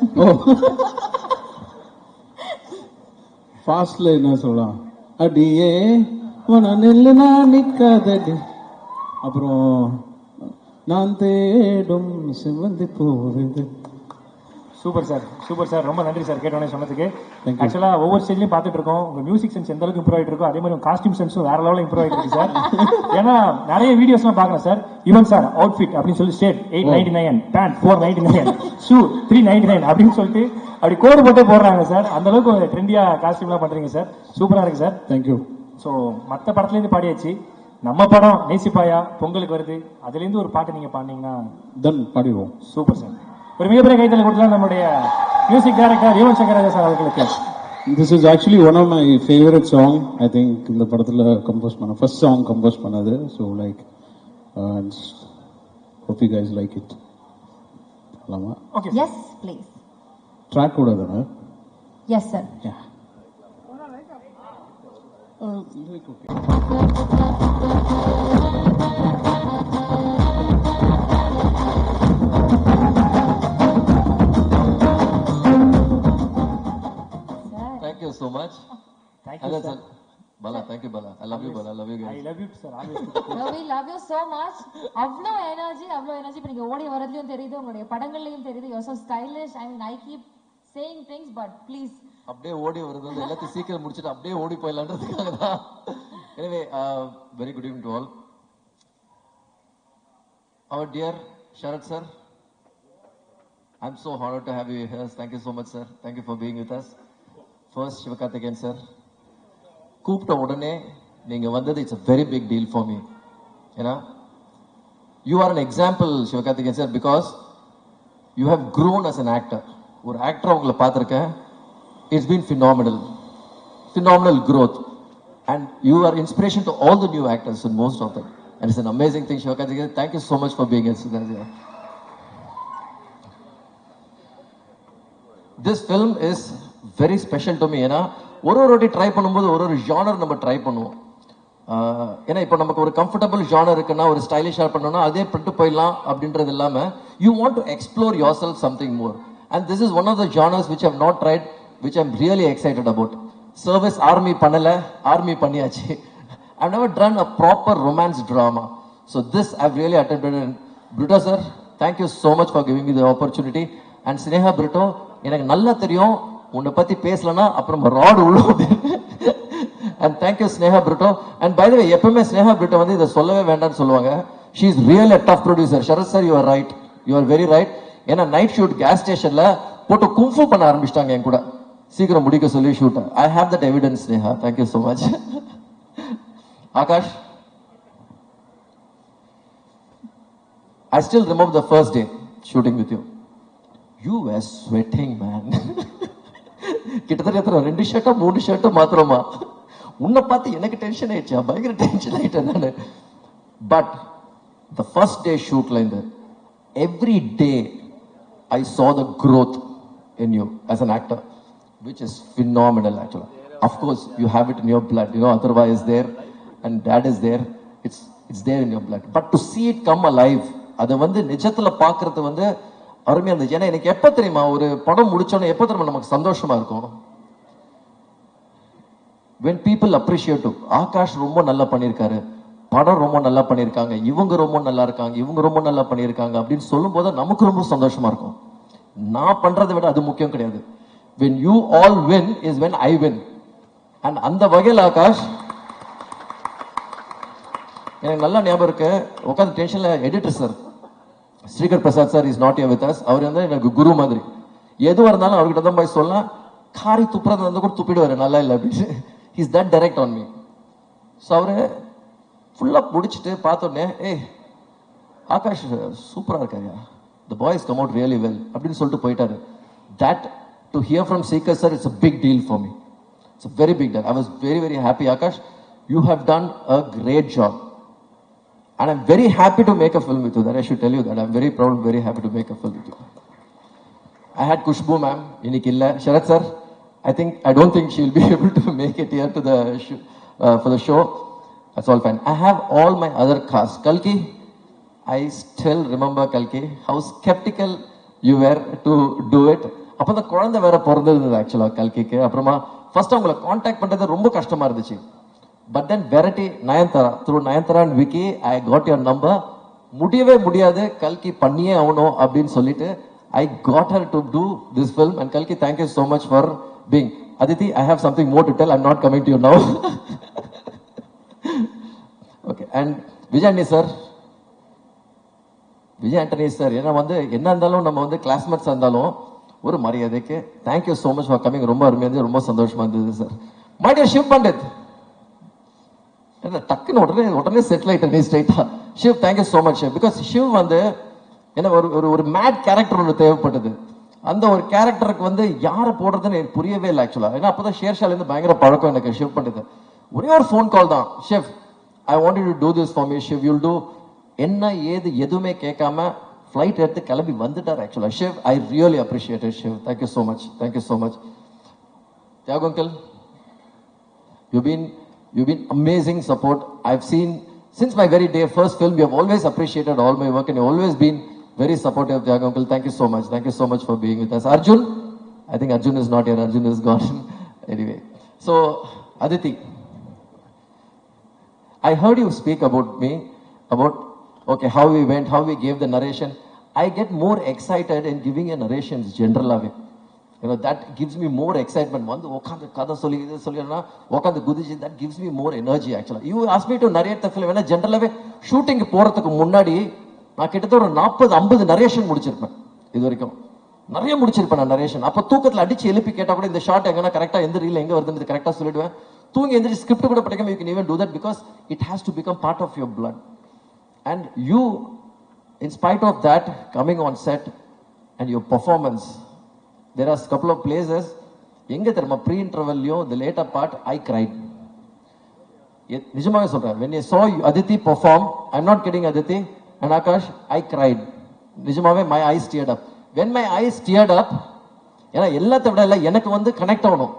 ஃபாஸ்ட்ல என்ன சொல்லலாம்? அடியே உன நெல்லு நான் நிக்காதடி, அப்புறம் நான் தேடும் சிவந்தி போவது. Super sir, super sir. ரொம்ப நன்றி சார் கேட்டோன்னே சொன்னதுக்கு. ஆக்சுவலா ஒவ்வொரு ஸ்டேஜ்லயும் பார்த்துட்டு இருக்கோம், உங்க மியூசிக் சென்ஸ் எந்த அளவுக்கு இம்ப்ரூவ் ஆயிட்டு இருக்கோ அதே மாதிரி உங்க காஸ்டியூம் சென்ஸும் வேற லெவலில் இம்ப்ரூவ் ஆயிட்டு இருக்கு சார். ஏன்னா நிறைய வீடியோஸ்லாம் பாக்குறேன் சார், ஈவன் சார் அவுட்ஃபிட் அப்படின்னு சொல்லி ஸ்டேட் 899, பேண்ட் 499, ஷூ 399 அப்படின்னு சொல்லிட்டு அப்படி கோடு போட்டே போடுறாங்க சார். அந்த அளவுக்கு ட்ரெண்டியா காஸ்டியூம்லாம் பண்றீங்க சார். சூப்பரா இருக்கு சார். தேங்க்யூ. ஸோ மற்ற படத்துலேருந்து பாடியாச்சு, நம்ம படம் நேசிப்பாயா பொங்கலுக்கு வருது, அதுலேருந்து ஒரு பாட்டு நீங்க பாடினீங்கன்னா தென் பாடிடுவோம். Super sir. ஒரு மிகப்பெரிய கைத்தலை கொடுக்கலாம் நம்முடைய மியூசிக் டைரக்டர் யுவன் சங்கர் ராஜா சார் அவர்களுக்கு. This is actually one of my favorite song. I think இந்த படத்துல கம்போஸ் பண்ண ஃபர்ஸ்ட் சாங் கம்போஸ் பண்ணது. So like hope you guys like it. Lama. Okay. Yes, please. Track கூட தானே? Yes sir. Yeah. Okay. Thank you so much. Thank you sir. Bala, thank you Bala. I love you Bala. I love you guys. I love you sir. No, we love you so much. அவ்வளோ energy இப்போ நீங்க ஓடி வரதுலயும் தெரியுது, உங்களுடைய படங்கள்லயும் தெரியுது. You're so stylish. I mean, I keep saying things, but please. அப்படியே ஓடி வருது வந்து எல்லாத்தையும் சீக்கிரம் முடிச்சிட்டு அப்படியே ஓடி போயிடலான்றதுக்காக தான். Anyway, very good evening to all. Our dear Sharat sir, I'm so honored to have you here. Thank you so much sir. Thank you for being with us. First Sivakarthikeyan sir, கூப்பிட்ட உடனே நீங்க வந்தது it's a very big deal for me. ஏன்னா you are an example Sivakarthikeyan sir, because you have grown as an actor. ஒரு ஆக்டரா உங்களை பார்த்துருக்கேன், It's been phenomenal. Phenomenal growth. And you are inspiration to all the new actors and most of them. And it's an amazing thing, Shivakarthikeyan. Thank you so much for being here. This film is very special to me. ஏன்னா ஒரு வாட்டி try பண்ணும்போது ஒரு genre நம்ம try பண்ணுவோம். ஏன்னா இப்போ நமக்கு ஒரு கம்ஃபர்டபுள் ஜானர் இருக்குன்னா ஒரு ஸ்டைலிஷாக பண்ணோம்னா அதே பண்ணிட்டு போயிடலாம் அப்படின்றது இல்லாமல் you want to explore yourself something more. And this is one of the genres which I've not tried, which I'm really excited about. Service army பண்ணலை, ஆர்மி பண்ணியாச்சு. I've never done a proper romance drama. So this I've really attempted. And Brito sir, thank you so much for giving me the opportunity. And Sneha Brito, எனக்கு நல்லா தெரியும் உன்னை பத்தி பேசலனா அப்புறம் rod உள்ள. And thank you Sneha Brito. And by the way, எப்பவுமே Sneha Brito வந்து இதை சொல்லவே வேண்டாம்னு சொல்லுவாங்க. She is really a tough producer. Sharad sir, you are right. You are very right. ஏன்னா நைட் ஷூட் கேஸ் ஸ்டேஷன்ல போட்டு கும்ஃபு பண்ண ஆரம்பிச்சிட்டாங்க என் கூட. சீக்கிரம் முடிக்க சொல்லி shoot. I have that evidence Sneha. Thank you so much. Akash, I still remember the first day shooting with you. You were sweating, man. கிட்டத்தட்ட 2 ஷர்ட்டோ 3 ஷர்ட்டோ மாத்திரமா. உன்னை பார்த்து எனக்கு டென்ஷன் ஆயிடுச்சா, பயங்கர டென்ஷன் ஆயிட்டேன் நான். பட் the first day shootல இருந்து every day I saw the growth in you as an actor, which is phenomenal actually. Of course, you have it in your blood, you know, otherwise is there. And that is there, it's there in your blood. But to see it come alive, அதை வந்து நிஜத்துல பார்க்கறது வந்து அருமையா இருந்துச்சு. ஏன்னா எனக்கு எப்ப தெரியுமா ஒரு படம் முடிச்சோன்னு எப்ப தெரியுமா நமக்கு சந்தோஷமா இருக்கும், when people appreciate you. Akash ரொம்ப நல்லா பண்ணியிருக்காரு, படம் ரொம்ப நல்லா பண்ணியிருக்காங்க, இவங்க ரொம்ப நல்லா இருக்காங்க, இவங்க ரொம்ப நல்லா பண்ணியிருக்காங்க அப்படின்னு சொல்லும் போது நமக்கு ரொம்ப சந்தோஷமா இருக்கும். நான் பண்றதை விட அது முக்கியம் கிடையாது. when you all win is when I win. and அந்த வகையில் ஆகாஷ் எனக்கு நல்லா ஞாபகம் இருக்கு. உட்காந்து டென்ஷன்ல editor sir Sreekar Prasad sir is not here with us. அவர் வந்து எனக்கு குரு மாதிரி. எதுவாக இருந்தாலும் அவர்கிட்ட தான் போய் சொல்லலாம். காரி துப்புறது வந்து கூட துப்பிடுவாரு, நல்லா இல்லை அப்படின்னு. Is that direct on me. So அவரு ஃபுல்லாக முடிச்சுட்டு பார்த்தோன்னே, ஏய் ஆகாஷ் சூப்பராக இருக்காருயா, the boys come out really well அப்படின்னு சொல்லிட்டு போயிட்டாரு. That to hear from Sreekar sir it's a big deal for me. It's a very big deal. I was very very happy. Aakash, you have done a great job. And I'm very happy to make a film with you. That I should tell you that I'm very proud and very happy to make a film with you. I had Kushbu ma'am, இன்னைக்கு இல்ல. Sharad sir, I don't think she'll be able to make it here to the for the show. That's all fine. I have all my other cast. Kalki, I still remember Kalki, how skeptical you were to do it. அப்ப அந்த குழந்தை வேற பிறந்தது ஆக்சுவலா கல்கிக்கு. அப்புறமா first அவங்களை contact பண்றது ரொம்ப கஷ்டமா இருந்துச்சு. But then Verity Nayanthara, through Nayanthara and Vicky, I got your number. முடியவே முடியாது, கல்கி பண்ணியே ஆகணும் அப்படின்னு சொல்லிட்டு I got her to do this film. And Kalki, thank you so much for being. Aditi, I have something more to tell. I'm not coming to you now. Okay. And Vijay Antony sir, ஏன்னா வந்து என்ன இருந்தாலும் நம்ம வந்து classmates இருந்தாலும் ஒரு மரியாதைக்கு thank you so much for coming. ரொம்ப அருமையா இருந்தது, ரொம்ப சந்தோஷமா இருந்தது sir. My dear Shiv Pandit, டக்குன்னு உடனே செட்டில் ஆயிட்டேன் ஸ்ட்ரைட்டா. Shiv, thank you so much. Because Shiv வந்து என்ன ஒரு மேட் கேரக்டர் ஒன்று தேவைப்பட்டது. அந்த ஒரு கேரக்டருக்கு வந்து யாரை போடுறதுன்னு எனக்கு புரியவே இல்லை ஆக்சுவலா. ஏன்னா அப்போதான் ஷேர்ஷாலேருந்து பயங்கர பழக்கம் எனக்கு ஷிவ் பண்ணுறது. ஒரே ஒரு ஃபோன் கால் தான், Shiv I want to do this for me Shiv, you'll two. என்ன ஏது எதுவுமே கேட்காம ஃப்ளைட் எடுத்து கிளம்பி வந்துட்டார் ஆக்சுவலா. Shiv, I really appreciate it Shiv. Thank you so much, thank you so much. Thiyagu uncle, You've been amazing support. I've seen since my very day first film, you have always appreciated all my work and you've always been very supportive. Thiago uncle, thank you so much. Thank you so much for being with us. Arjun, I think Arjun is not here. Arjun is gone. Anyway, so Aditi, I heard you speak about me, about okay how we went, how we gave the narration. I get more excited in giving a narrations generally. You know, that gives me more excitement. வந்து உட்காந்து கதை சொல்லி இது சொல்லினா உட்காந்து குதிச்சு, that gives me more energy actually. You asked me to narrate the film. ஏன்னா ஜென்ரலாகவே shooting போகிறதுக்கு முன்னாடி நான் கிட்டத்தட்ட ஒரு 40-50 நரேஷன் முடிச்சிருப்பேன். இது வரைக்கும் நிறைய முடிச்சிருப்பேன் நான் நரேஷன். அப்போ தூக்கத்தில் அடிச்சு எழுப்பி கேட்டால் கூட இந்த ஷார்ட் எங்கன்னா கரெக்டாக எந்த ரீல் எங்கே வருதுன்னு கரெக்டாக சொல்லிடுவேன். தூங்கி எந்திரிச்சு ஸ்கிரிப்ட் கூட படிக்காம you can even do that because it has to become part of your blood. And you, in spite of that, coming on set and your performance, there are a couple of places எங்க தெரியுமா pre இன்டர்வல்லையும் the later part I cried. நிஜமாவே சொல்றேன், when I saw Aditi perform, I'm not kidding Aditi and Akash, I cried. நிஜமாவே my eyes teared up. When my eyes teared up, ஏன்னா எல்லாத்த விட இல்லை எனக்கு வந்து கனெக்ட் ஆகணும்.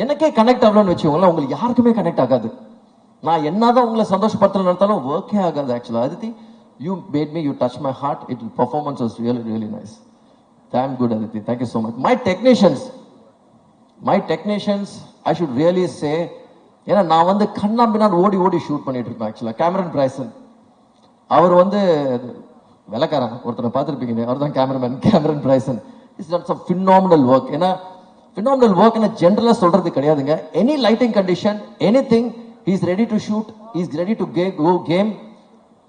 எனக்கே கனெக்ட் ஆகலன்னு வச்சுக்கோங்களேன், உங்களுக்கு யாருக்குமே கனெக்ட் ஆகாது. நான் என்னதான் உங்களை சந்தோஷப்படுத்தல நடத்தாலும் ஒர்க்கே ஆகாது ஆக்சுவலா. Aditi, you made me, you touched my heart. It performance was really really nice. Damn good Aditi, thank you so much. My technicians I should really say, ஏன்னா நான் வந்து கண்ணா பின்னாடி ஓடி ஓடி ஷூட் பண்ணிட்டு இருப்பேன் ஆக்சுவலா. கேமரன் பிரைசன் அவர் வந்து வெள்ளக்காரன் ஒருத்தனை பார்த்துருப்பீங்க, அவர் தான் Cameron Bryson. It's that some phenomenal work. ஏன்னா ஃபினாமினல் ஒர்க் என்ன ஜென்ரலாக சொல்றது கிடையாதுங்க. Any lighting condition, any thing, he is ready to shoot, he is ready to go game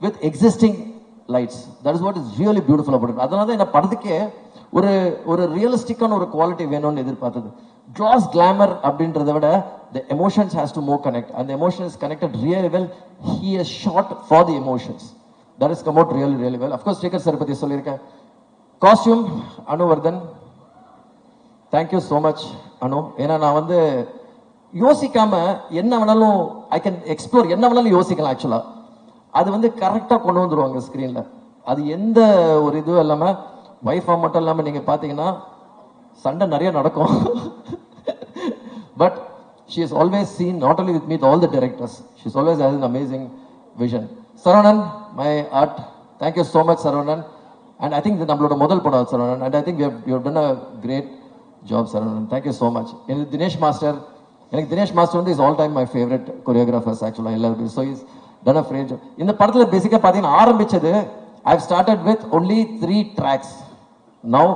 with existing lights. That is what is really beautiful about it. அதனால தான் என்ன படத்துக்கே ஒரு ரியலிஸ்டிக்கான ஒரு குவாலிட்டி வேணும்னு எதிர்பார்த்தது. Gloss glamour அப்படின்றத விட the emotions has to more connect, and the emotion is connected really well. He has shot for the emotions. That has come out really really well. Of course Shekhar sir பத்தி சொல்லியிருக்கேன். Costume Anuvardhan, thank you so much Anu. ஏன்னா நான் வந்து யோசிக்காம என்ன வேணாலும் I can explore, என்ன வேணாலும் யோசிக்கலாம் ஆக்சுவலா. அது வந்து கரெக்டாக கொண்டு வந்துருவாங்க ஸ்க்ரீன்ல. அது எந்த ஒரு இதுவும் இல்லாம, வைஃபா மட்டும் இல்லாம நீங்க பாத்தீங்கன்னா சண்டை நிறைய நடக்கும். But she has always seen, not only with me, with all the directors, she's always has an amazing vision. Saravanan, my art, thank you so much Saravanan. And I think நம்மளோட முதல் படம் Saravanan, and I think you have done a great job Saravanan. Thank you so much. And Dinesh Master, எனக்கு Dinesh master வந்து is all time my favourite choreographers ஆக்சுவலாக எல்லாருக்கும். So is done a French. இந்த படத்தில் பேசிக்காக பார்த்தீங்கன்னா ஆரம்பிச்சது I have started with only 3 tracks. Now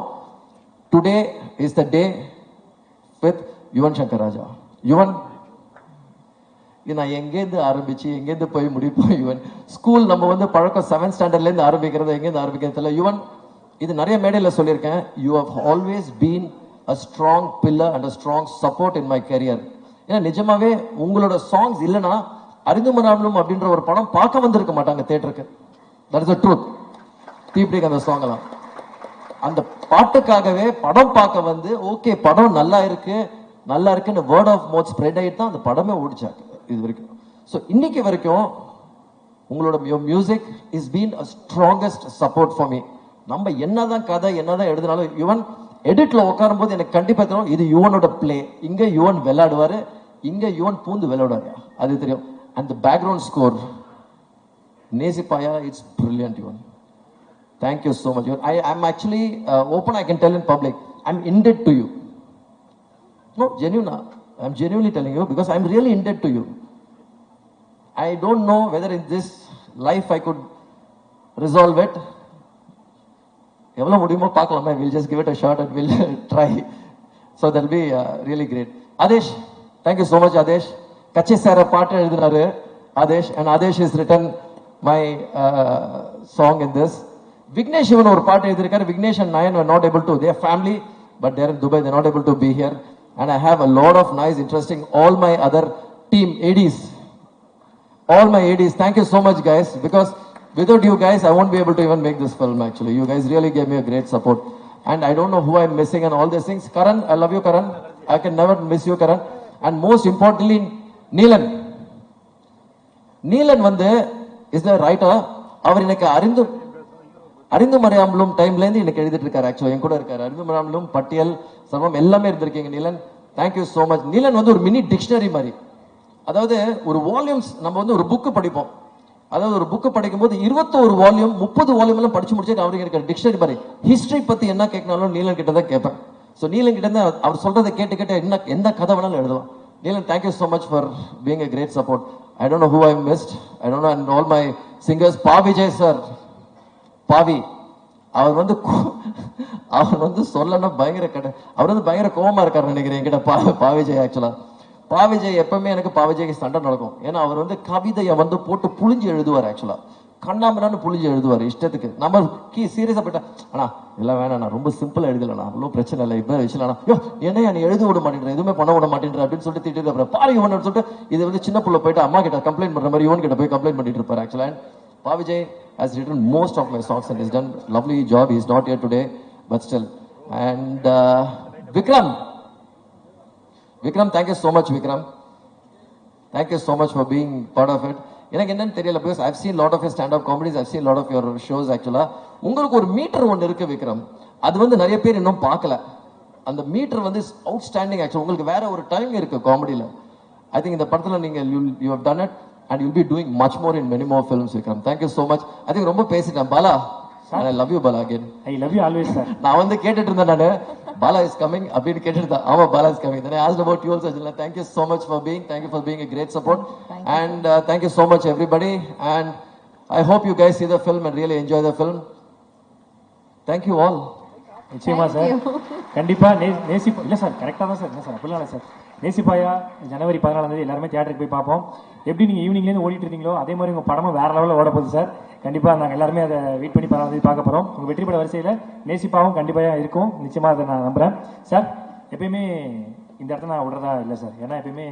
today is the day with Yuvan Shankar Raja. Yuvan நான் எங்கேருந்து ஆரம்பிச்சு எங்கேருந்து போய் முடிப்போம். யுவன் ஸ்கூல் நம்ம வந்து பழக்கம் 7th ஸ்டாண்டர்ட்லேருந்து ஆரம்பிக்கிறது, எங்கேருந்து ஆரம்பிக்கிறது தெரியல. யுவன் இது நிறைய மேடையில் சொல்லியிருக்கேன், you have always been a strong pillar and a strong support in my career. ஏன்னா நிஜமாவே உங்களோட சாங்ஸ் இல்லைன்னா அறிந்துமராமலும் அப்படின்ற ஒரு படம் பார்க்க வந்திருக்க மாட்டாங்க தியேட்டருக்கு. That is the truth. தீப்டிக் அந்த சாங் எல்லாம் அந்த பாட்டுக்காகவே படம் பார்க்க வந்து ஓகே படம் நல்லா இருக்குன்னு வேர்ட் ஆஃப் மவுத் ஸ்ப்ரெட் ஆகிட்டு தான் அந்த படமே ஓடிச்சாங்க இது வரைக்கும். ஸோ இன்னைக்கு வரைக்கும் உங்களோட music is been a strongest support for me. நம்ம என்னதான் கதை என்னதான் எழுதினாலும் யுவன் எடிட்ல உட்காரும் போது எனக்கு கண்டிப்பா தெரியும் இது யுவனோட பிளே, இங்க யுவன் விளையாடுவாரு, இங்க யுவன் பூந்து விளையாடுவாரு, அது தெரியும். அந்த background score நேசிப்பாயா, it's brilliant Yuvan. Thank you so much. I'm actually open, I can tell in public, I'm indebted to you. No, genuine. I'm genuinely telling you because I'm really indebted to you. I don't know whether in this life I could resolve it. எவ்வளவு முடியுமோ பார்க்கலாமா, we'll just give it a shot and we'll try. So that'll be really great. Adesh, thank you so much Adesh. கச்சி சார பாட்டு எழுதினாரு Adesh, and Adesh has written my song in this. Vignesh even ஒரு பாட்டு எழுதிருக்காரு. Vignesh and Nayan were not able to, they are family but they're in Dubai, they're not able to be here. And I have a lot of nice interesting, all my other team ADs, all my ADs, thank you so much guys, because without you guys I won't be able to even make this film actually. You guys really gave me a great support and I don't know who I'm missing and all these things. Karan, I love you Karan, I can never miss you Karan. And most importantly Neelan வந்து is the writer. அவர் எனக்கு அறிந்து மறையாமலும் டைம்லேருந்து எனக்கு எழுதிட்டு இருக்காரு. ஆக்சுவலாக என் கூட இருக்காரு. அறிந்து மறையாமலும் பட்டியல் சர்வம் எல்லாமே இருந்திருக்கீங்க Neelan. Thank you so much. Neelan வந்து ஒரு மினி டிக்ஷனரி மாதிரி. அதாவது ஒரு வால்யூம்ஸ் நம்ம வந்து ஒரு புக்கு படிப்போம். அதாவது ஒரு புக்கு படிக்கும் போது 21 வால்யூம் 30 வால்யூம் எல்லாம் படிச்சு முடிச்சுட்டு அவருக்கு எனக்கு டிக்ஷனரி மாதிரி ஹிஸ்டரி பத்தி என்ன கேட்கனாலும் நீலன் கிட்ட தான் கேட்பேன். ஸோ நீலன் கிட்ட தான் அவர் சொல்றதை கேட்டு எந்த கதை வேணாலும் எழுதலாம். Neelan, thank you so much for being a great support. I don't know who I missed, I don't know. And all my singers, Pa Vijay sir, பாவி அவர் வந்து சொல்லணும் பயங்கர அவர் வந்து பயங்கர கோவமா இருக்காரு நினைக்கிறேன் என்கிட்ட பா விஜய். ஆக்சுவலா பா விஜய் எப்பவுமே எனக்கு பா விஜய்க்கு சண்டை நடக்கும். ஏன்னா அவர் வந்து கவிதையை வந்து போட்டு புளிஞ்சு எழுதுவார். ஆக்சுவலா கண்ணாமண்ணு புளிஞ்சு எழுதுவார் இஷ்டத்துக்கு. நம்ம சீரியஸா போயிட்டா ஆனா எல்லாம் வேணாம், ரொம்ப சிம்பிளா எழுதலண்ணா, அவ்வளோ பிரச்சனை இல்லை, இப்ப வச்சுலண்ணா, என்னையா நீ எழுத விட மாட்டேன்ற, எதுவுமே பண்ண விட மாட்டேன்ற அப்படின்னு சொல்லிட்டு திட்டு அப்புறம் பாரு இவன் சொல்லிட்டு இது வந்து சின்ன புள்ள போயிட்டு அம்மா கிட்ட கம்ப்ளைண்ட் பண்ற மாதிரி இவன் கிட்ட போய் கம்ப்ளைண்ட் பண்ணிட்டு இருப்பாரு. ஆக்சுவலா Pa Vijay has written most of my songs and he's done a lovely job. He's not here today, but still. And Vikram, Vikram, thank you so much, Vikram. Thank you so much for being part of it. எனக்கு என்னன்னு தெரியல, because I've seen lot of your stand-up comedies, I've seen lot of your shows actually. உங்களுக்கு ஒரு metre ஒன்று இருக்கு விக்ரம், அது வந்து நிறைய பேர் இன்னும் பார்க்கல. அந்த மீட்டர் வந்து அவுட்ஸ்டாண்டிங் ஆக்சுவலி. உங்களுக்கு வேற ஒரு டைம் இருக்கு காமெடியில. I think இந்த படத்துல நீங்க you have done it and you'll be doing much more in many more films, Vikram. Thank you so much. I think ரொம்ப பேசிட்டேன். Bala, I love you Bala again. I love you always sir. நான் வந்து கேட்டுட்டு இருந்தேன், நானு Bala is coming அப்படின்னு கேட்டுட்டு ஆமா Bala is coming. Then I asked about you also. Thank you so much for being a great support. And thank you so much everybody, and I hope you guys see the film and really enjoy the film. Thank you all. நிச்சயமா sir, கண்டிப்பா நேசிப்பா இல்ல sir, கரெக்டா தான் sir. என்ன sir அப்படிலாம் இல்லை sir. நேசிப்பாயா ஜனவரி 14 எல்லாருமே தியேட்டருக்கு போய் பார்ப்போம். எப்படி நீங்க ஈவினிங்லேருந்து ஓடிட்டு இருந்தீங்களோ அதே மாதிரி உங்க படமும் வேற லெவலில் ஓட போகுது சார். கண்டிப்பா நாங்கள் எல்லாருமே அதை வெயிட் பண்ணி 14 பார்க்க போறோம். உங்க வெற்றி பட வரிசையில் நேசிப்பாவும் கண்டிப்பா இருக்கும். நிச்சயமா அதை நான் நம்புறேன் சார். எப்பயுமே இந்த இடத்த நான் விடுறதா இல்லை சார். ஏன்னா எப்பயுமே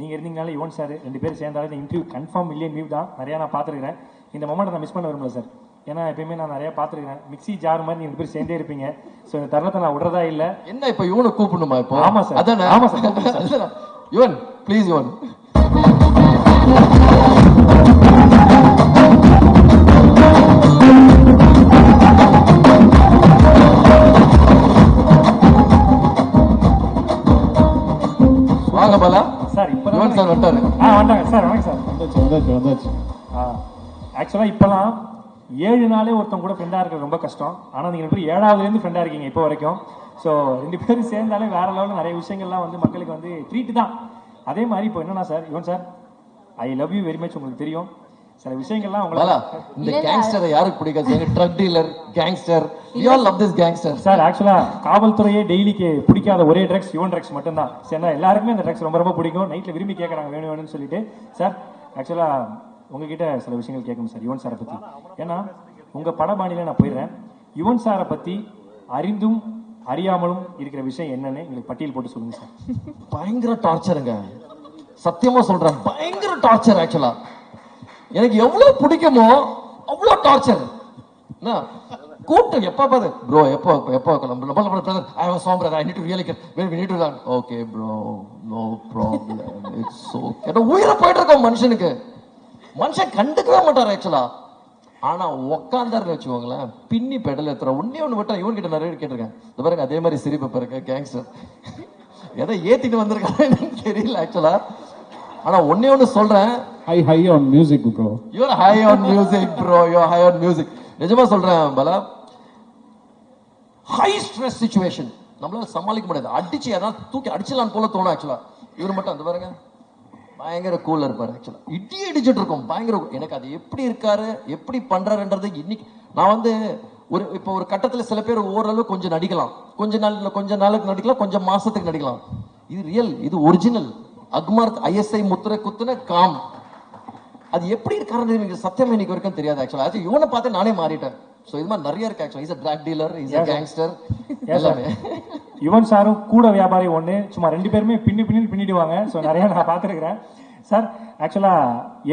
நீங்க இருந்தீங்கனால யுவன் சார் 2 பேர் சேர்ந்தாலும் இந்த இன்டர்வியூ கன்ஃபார்ம் மில்லியன் வியூ தான். நிறையா நான் பார்த்துருக்கிறேன். இந்த மொமெண்ட் நான் மிஸ் பண்ண விரும்பல சார். ஏன்னா எப்பயுமே நான் நிறைய பார்த்துருக்கேன். மிக்ஸி ஜார் மாதிரி நீங்க 2 பேர் சேர்ந்தே இருப்பீங்க. ஸோ இந்த தருணத்தை நான் விடுறதா இல்லை. என்ன இப்போ யுவனை கூப்பிடணுமா இப்போ? ஆமா சார், அதானே? ஆமா சார். யுவன் ப்ளீஸ், யுவன் வாங்க பாலா சார். இப்போ யுவன் சார் வந்துட்டாரு. வந்தாங்க சார். வணக்கம் சார். வந்தாச்சு. ஆக்சுவலாக இப்போலாம் 7 நாளே ஒருத்தவங்க கூட ஃப்ரெண்டாக இருக்கிறது ரொம்ப கஷ்டம். ஆனால் நீங்கள் 2 பேரும் 7வதுலேருந்து ஃப்ரெண்டாக இருக்கீங்க இப்போ வரைக்கும். ஸோ 2 பேரும் சேர்ந்தாலே வேற லெவலில் நிறைய விஷயங்கள்லாம் வந்து மக்களுக்கு வந்து ட்ரீட் தான். அதே மாதிரி இப்போ என்னன்னா sir, Yuvan sir I love you very much. உங்களுக்கு தெரியும் சில விஷயங்கள்லாம் உங்களுக்கு. இந்த கேங்ஸ்டரை யாருக்கு பிடிக்காது? Drug dealer, gangster, we all love this gangster. Sir ஆக்சுவலாக காவல்துறையே டெய்லிக்கு பிடிக்காத ஒரே ட்ரக்ஸ் யுவன் ட்ரக்ஸ் மட்டும்தான். சரிண்ணா, எல்லாருக்குமே இந்த ட்ரக்ஸ் ரொம்ப ரொம்ப பிடிக்கும். நைட்டில் விரும்பி கேட்குறாங்க வேணும் வேணும்னு சொல்லிட்டு. சார் ஆக்சுவலாக உங்ககிட்ட சில விஷயங்கள் கேட்கணும் சார் யுவன் சாரை பற்றி. ஏன்னா உங்கள் படபாணியில் நான் போயிடுறேன். யுவன் சாரை பற்றி அறிந்தும் அறியாமலும் இருக்கிற விஷயம் என்னன்னு எங்களுக்கு பட்டியல் போட்டு சொல்லுங்க சார். பயங்கர டார்ச்சருங்க, சத்தியமா சொல்றேன். பயங்கர டார்ச்சர். ஆக்சுவலா எனக்கு எவ்வளவு பிடிக்குமோ அவ்வளோ டார்ச்சர். கூட்டம் எப்ப பாரு ப்ரோ எப்போ I was song brother I need to really get very we need to learn. Okay bro, no problem, it's okay. உயிரை போயிட்டு இருக்கோம் மனுஷனுக்கு. மனுஷன் கண்டுக்கவே மாட்டார் ஆக்சுவலா. ஆனா உக்காந்தாருன்னு வச்சுக்கோங்களேன், பின்னி பெடல் ஏத்துற ஒண்ணு விட்டா. இவன் கிட்ட நிறைய கேட்டிருக்கேன். இந்த பாருங்க அதே மாதிரி சிரிப்பு பாருங்க, கேங்ஸ்டர் எதை ஏத்திட்டு வந்திருக்காங்க தெரியல ஆக்சுவலா. ஆனா ஒண்ணு சொல்றேன், high on music bro. You are high on music bro, you are high on music. நிஜமா சொல்றேன் பாலா, ஹை ஸ்ட்ரெஸ் சிச்சுவேஷன் நம்மளால சமாளிக்க முடியாது. அடிச்சு யாராவது தூக்கி அடிச்சலான்னு போல தோணும் ஆக்சுவலா. இவர் மட்டும் அந்த பாருங்க பயங்கர கூலா இருப்பாரு ஆக்சுவலா. இடி அடிச்சுட்டு இருக்கோம் பயங்கர. எனக்கு அது எப்படி இருக்காரு, எப்படி பண்றாருன்றது இன்னைக்கு நான் வந்து இப்போ ஒரு கட்டத்துல சில பேர் ஓரளவு கொஞ்சம் நடிக்கலாம், கொஞ்ச நாளுக்கு நடிக்கலாம், கொஞ்சம் மாசத்துக்கு நடிக்கலாம். இது ரியல், இது ஒரிஜினல். அக்மார் ISI முத்திரை குத்துன காம். அது எப்படி இருக்காருன்னு எனக்கு சத்தியமா இன்னைக்கு வரைக்கும் தெரியாது ஆக்சுவலா. அது இவனை பார்த்து நானே மாறிட்டேன். ஸோ இது மாதிரி நிறைய இருக்கு ஆக்சுவலா. Is a drug dealer, is a gangster, எல்லாமே. யுவன் சாரும் கூட வியாபாரி ஒன்று, சும்மா 2 பேருமே பின்னிடுவாங்க. ஸோ நிறைய நான் பார்த்துருக்கிறேன் சார். ஆக்சுவலா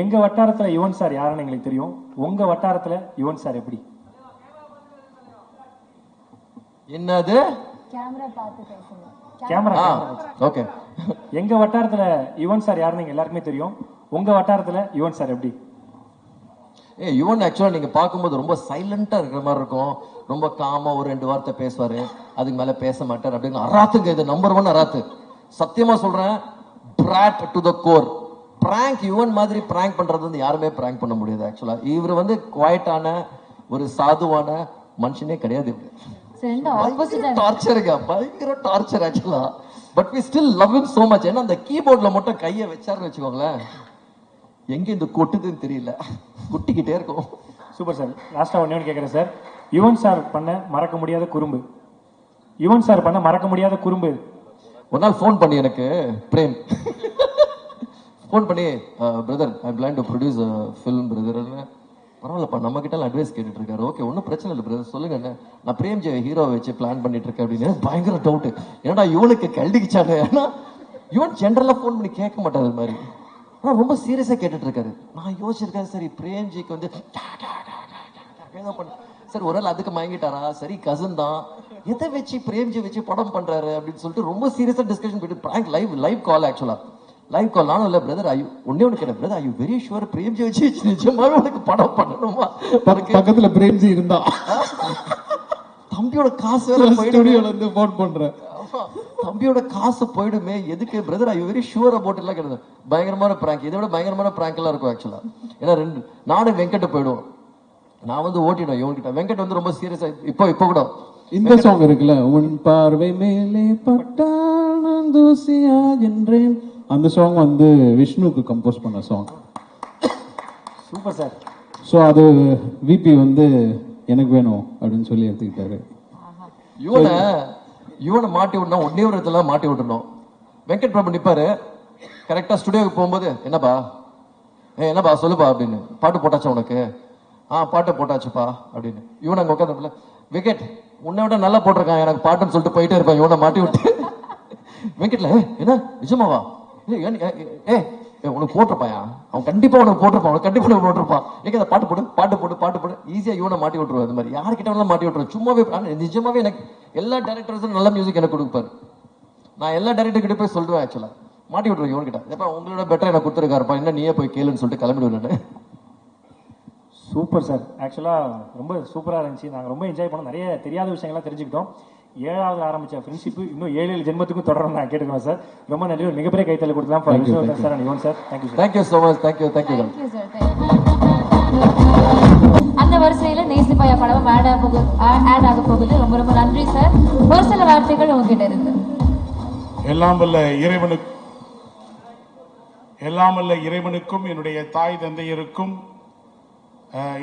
எங்க வட்டாரத்துல யுவன் சார் யாருன்னு எங்களுக்கு தெரியும். உங்க வட்டாரத்துல யுவன் சார் எப்படி? என்னது? Camera okay. எங்க வட்டாரத்துல யுவன் சார் யாருன்னு எல்லாருக்குமே தெரியும். உங்க வட்டாரத்துல யுவன் சார் எப்படி? யுவன் ஆக்சுவலா நீங்க பார்க்கும்போது ரொம்ப சைலண்டா இருக்கிற மாதிரி இருக்கும். ரொம்ப காமா ஒரு 2 வார்த்தை பேசுவாரு, அதுக்கு மேல பேச மாட்டார் அப்படின்னு. அராத்துங்க, இது நம்பர் 1 அராத்து. சத்தியமா சொல்றேன், brat to the core. Prank Yuvan மாதிரி பிராங்க் பண்றது வந்து யாருமே பிராங்க் பண்ண முடியாது ஆக்சுவலா. இவர் வந்து குவாய்ட்டான ஒரு சாதுவான மனுஷனே கிடையாது. டார்ச்சருங்க, பயங்கர டார்ச்சர் ஆக்சுவலா. But we still love him so much. ஏன்னா அந்த கீபோர்ட்ல மட்டும் கையை வச்சாருன்னு வச்சுக்கோங்களேன், எங்க இந்த கொட்டுதுன்னு தெரியல, கொட்டிக்கிட்டே இருக்கும். Super sir. லாஸ்டா ஒண்ணு கேட்கறேன் சார். யுவன் சார் பண்ண மறக்க முடியாத குறும்பு. யுவன் சார் பண்ண மறக்க முடியாத குறும்பு. ஒரு நாள் ஃபோன் பண்ணி எனக்கு பிரேம் ஃபோன் பண்ணி, brother I plan to produce film brother. பரவாயில்லப்பா, நம்ம கிட்ட அட்வைஸ் கேட்டுட்டு இருக்காரு. ஓகே, ஒன்றும் பிரச்சனை இல்லை பிரதர், சொல்லுங்க என்ன. நான் பிரேம் ஜெய ஹீரோ வச்சு பிளான் பண்ணிட்டு இருக்கேன் அப்படின்னு. பயங்கர டவுட், ஏன்னா இவனுக்கு கல்டிக்கிச்சாங்க. ஏன்னா இவன் ஜென்ரலா ஃபோன் பண்ணி கேட்க மாட்டாரு அது மாதிரி. ஆனால் ரொம்ப சீரியஸா கேட்டுட்டு இருக்காரு. நான் யோசிச்சிருக்கேன், சரி பிரேம்ஜிக்கு வந்து சார் ஒரு நாள் அதுக்கு மயங்கிட்டாரா, சரி கசன் தான், எதை வச்சு பிரேம்ஜி வச்சு படம் பண்றாரு அப்படின்னு சொல்லிட்டு ரொம்ப சீரியஸா டிஸ்கஷன் போயிட்டு பிராங்க் லைவ் கால், ஆக்சுவலா லைவ் கால். நானும் இல்ல பிரதர், ஒன்னே ஒன்று கேட்டேன், brother I you very sure Premji வச்சு நிஜமாவே உனக்கு படம் பண்ணணுமா? பக்கத்துல பிரேம்ஜி இருந்தா தம்பியோட காசு வந்து போன் பண்றேன், தம்பியோட காசு போயிடுமே எதுக்கு brother, I you very sure about எல்லாம் கேட்டது. பயங்கரமான பிராங்க், இதை விட பயங்கரமான பிராங்க் எல்லாம் இருக்கும் ஆக்சுவலா. ஏன்னா நானும் வெங்கட் போயிடுவோம், நான் வந்து ஓட்டிடுவேன் இவன்கிட்ட. வெங்கட் வந்து ரொம்ப சீரியஸா இப்போ கூட இந்த சாங் இருக்குல்ல, உன் பார்வை மேலே பட்டான் தூசியா என்றேன், அந்த சாங் வந்து விஷ்ணுக்கு கம்போஸ் பண்ண சாங். Super sir. ஸோ அது விபி வந்து எனக்கு வேணும் அப்படின்னு சொல்லி எடுத்துக்கிட்டாரு. இவனை மாட்டி விடணும், ஒன்னே ஒரு இடத்துல மாட்டி விட்டுணும். வெங்கட் பிரபு நிப்பாரு கரெக்டா ஸ்டுடியோக்கு போகும்போது, என்னப்பா சொல்லுப்பா அப்படின்னு, பாட்டு போட்டாச்சா உனக்கு? பாட்டு போட்டாச்சுப்பா அப்படின்னு. இவன் அங்க உட்காந்து, வெங்கட் உன்னை விட நல்லா போட்டிருக்கான் எனக்கு பாட்டுன்னு சொல்லிட்டு போயிட்டே இருப்பான். இவனை மாட்டி விட்டு வெங்கட்ல என்ன நிஜமாவா, உனக்கு போட்டிருப்பாயா, அவன் கண்டிப்பா உனக்கு போட்டிருப்பான், அவனுக்கு கண்டிப்பா உனக்கு போட்டிருப்பான், நீங்க அந்த பாட்டு போடு பாட்டு போடு பாட்டு போடு, ஈஸியா இவனை மாட்டி விட்டுருவாரு. அது மாதிரி யாருக்கிட்ட வேணாலும் மாட்டி விட்டுருவேன் சும்மாவே. நிஜமாவே எனக்கு எல்லா டைரக்டர்ஸும் நல்ல மியூசிக் எனக்கு கொடுப்பாரு. நான் எல்லா டைரக்டர் கிட்ட போய் சொல்லுவேன் ஆக்சுவலா, மாட்டி விட்டுருவேன் இவன்கிட்ட. எப்ப உங்களோட பெட்டர் எனக்கு கொடுத்துருக்காருப்பா, என்ன நீயே போய் கேளுன்னு சொல்லிட்டு கிளம்பிடுவேன். Super sir. ஆக்சுவலாக ரொம்ப சூப்பராக இருந்துச்சு. நாங்கள் ரொம்ப என்ஜாய் பண்ணோம், நிறைய தெரியாத விஷயங்கள்லாம் தெரிஞ்சுக்கிட்டோம். 7வது ஆரம்பித்த ஃப்ரெண்ட்ஷிப்பு இன்னும் 7 ஜென்மத்துக்கும் தொடரும் நான் கேட்டுக்கிறோம் சார். ரொம்ப நன்றி. ஒரு மிகப்பெரிய கைத்தறி கொடுக்கலாம் for Vishnuvardhan sir and Yuvan sir. Thank you sir. Thank you so much. Thank you sir. அந்த வரிசையில் நேசிப்பாயா படம் ஆட் ஆக போகுது. ரொம்ப ரொம்ப நன்றி சார். ஒரு சில வார்த்தைகள் உங்ககிட்ட இருக்கு. எல்லாம் வல்ல இறைவனுக்கும் என்னுடைய தாய் தந்தையருக்கும்